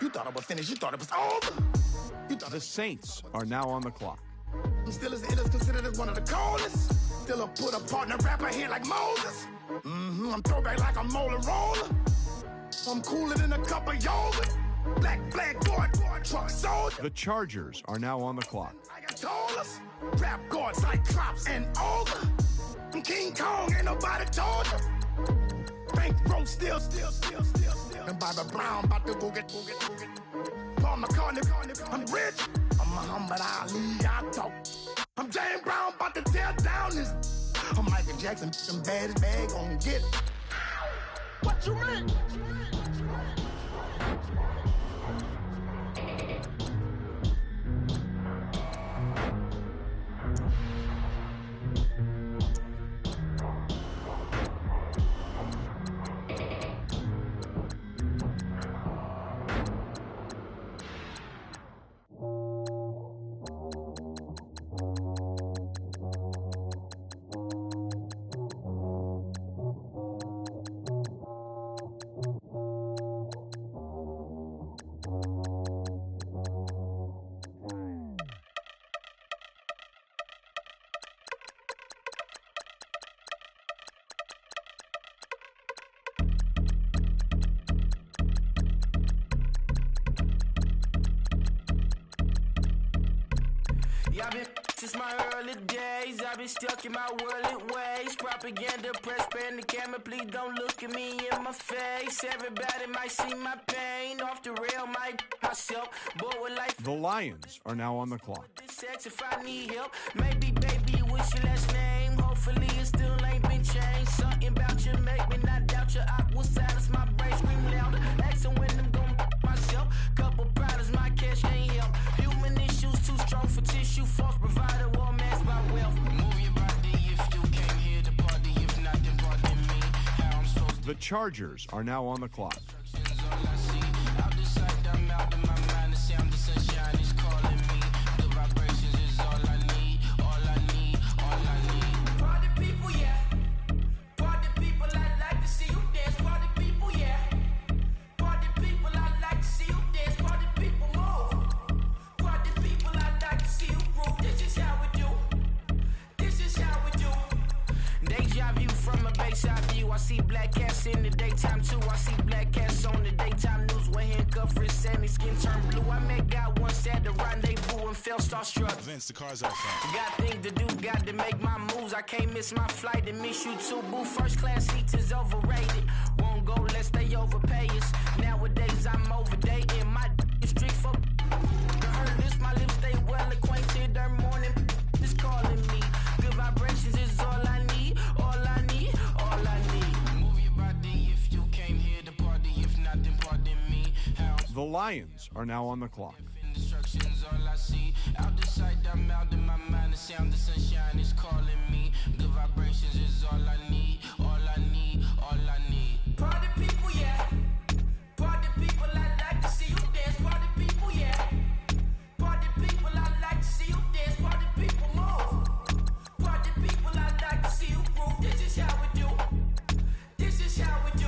You thought it was finished, you thought it was over. The Saints are now on the clock. I'm still as ill as considered as one of the coldest. Still a put a partner rapper here like Moses. I'm throwback like a molar roller. I'm cooler than a cup of yogurt. Black flag guard, truck soldier. The Chargers are now on the clock. I got told us. Rap guard, Cyclops, and ogre. I'm King Kong, ain't nobody told you. Bank road still. And Bobby Brown about to go get. Paul McCartney, I'm rich. I'm Muhammad Ali, I talk. I'm James Brown, about to tear down this. I'm Michael Jackson, them baddest bag gon' get it. What you mean? Since my early days, I've been stuck in my worldly ways. Propaganda, press, pan the camera, please don't look at me in my face. Everybody might see my pain. Off the rail, might myself. Bored with life. The Lions are now on the clock. Sex if I need help. Maybe, baby, what's your last name? Hopefully it still ain't been changed. Something about you make me not doubt you. I will silence my brain, scream louder. Asking when I'm gonna myself. Couple problems, my cash ain't help. Human issues too strong for tissue. False provider, war mask by wealth. Move your body if you came here to party. If not, then pardon me. How I'm supposed to. The Chargers are now on the clock. All I see. Out the sight, I'm out of my mind. The sound, the sunshine is calling me. The vibrations is all I need. All I need, all I need. Party people, yeah. Party people, I like to see you dance. Party people, yeah. Party people, I like to see you dance. Party people, move. Party people, I like to see you groove. This is how we do. This is how we do. Deja view from a bayside view. I see black cats in the daytime too. I see black cats on the daytime news. When handcuffed, wrist and his skin turned blue. I met God once at the rendezvous and felt starstruck. Vince, the car's outside. Got things to do, got to make my moves. I can't miss my flight and miss you too, boo. First class seats is overrated. Won't go lest they overpay us. Nowadays I'm overdating. My is strict for heard this. My lips stay well acquainted. Their morning is calling me. Good vibrations is all I need. All I need, all I need. Move your body if you came here to party. If not, then pardon me. How The Lions are now on the clock. Instructions, all I see. Out the sight, I'm out of my mind. The sound, the sunshine is calling me. The vibrations is all I need. All I need, all I need. Party people, yeah. Party people, I like to see you dance. Party people, yeah. Party people, I like to see you dance. Party people, move. Party people, I like to see you groove. This is how we do. This is how we do.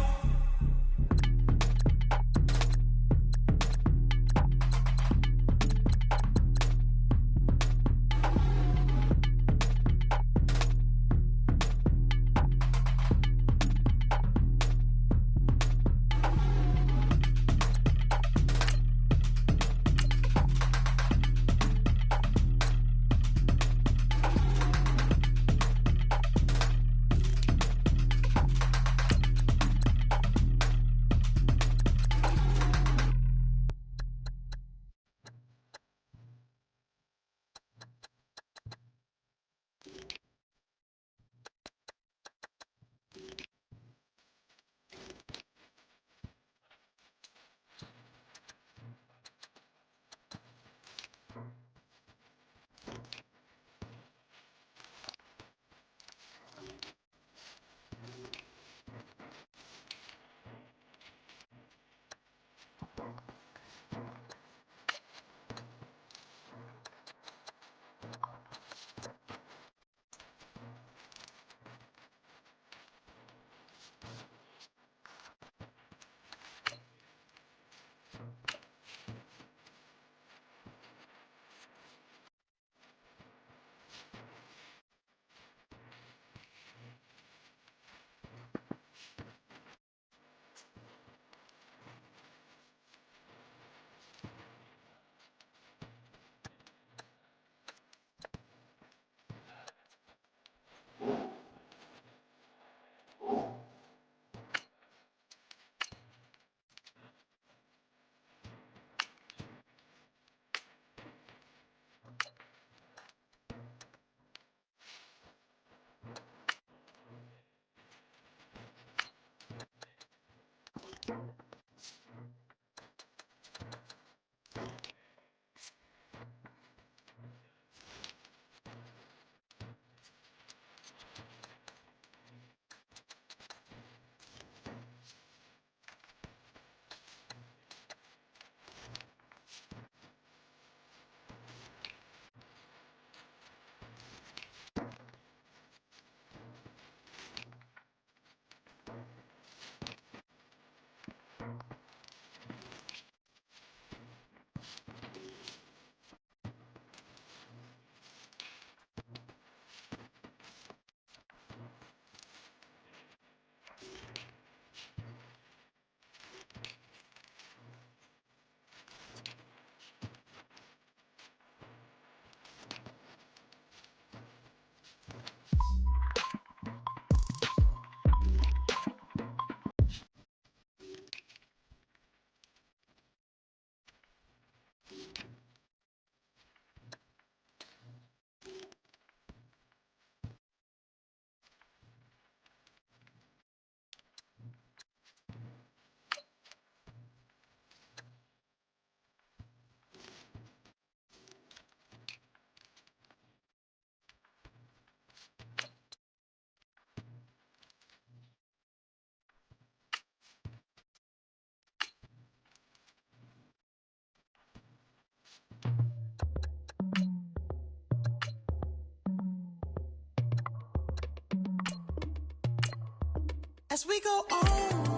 As we go on,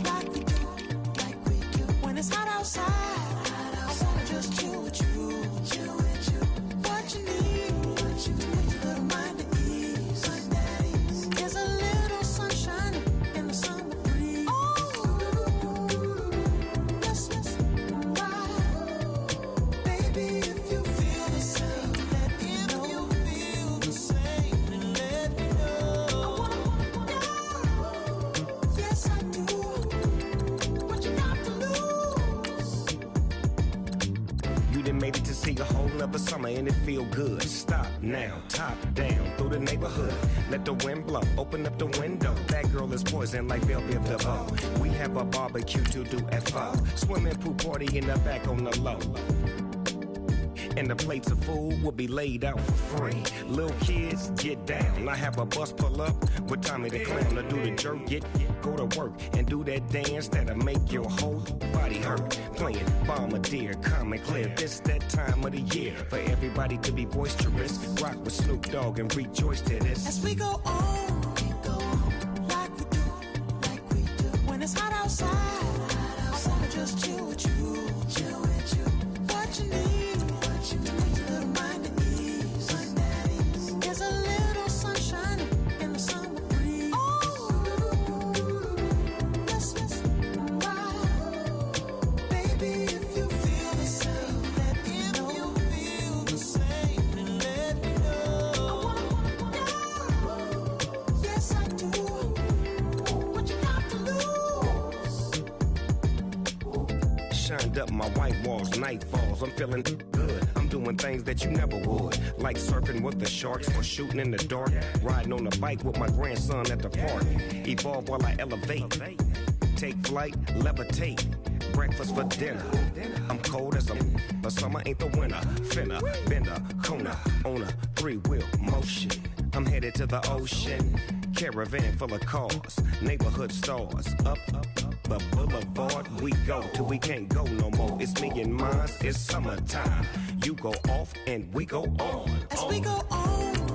like we do, when it's hot outside, I wanna just chill with you. What you need, a little mind at ease. There's a little sunshine in the summer breeze. Yes, baby, if you feel the same, let me know. You feel the same, let me know. I wanna know. Yes, I do. What you got to lose? You done made it to see a whole nother summer and it feel good. Stop now, top down through the neighborhood. Let the wind blow, open up the window. That girl is poison like Bellevue DeVoe. We have a barbecue to do at 5. Swimming pool party in the back on the low. And the plates of food will be laid out for free. Little kids, get down. I have a bus pull up with Tommy the Clown to do the jerk. Go to work and do that dance that'll make your whole body hurt. Playing Bombardier, calm and clear. This that time of the year for everybody to be boisterous. Rock with Snoop Dogg and rejoice to this. As we go on, like we do, when it's hot outside, I wanna just chill with you. What you need, a little mind at ease. There's a little sunshine in the summer breeze. Yes, baby, if you feel the same, let me know. You feel the same, and let me know. I wanna know. Yes, I do. What you got to lose? Shined up my white walls, night falls. I'm feeling good. I'm doing things that you never would. Like surfing with the sharks or shooting in the dark. Riding on a bike with my grandson at the park. Evolve while I elevate. Take flight, levitate. Breakfast for dinner. I'm cold as but summer ain't the winter. Finna, bender, Kona, on a 3-wheel motion. I'm headed to the ocean. Caravan full of cars, neighborhood stars. Up the boulevard we go till we can't go no more. It's me and mine, it's summertime. You go off and we go on. As we go on.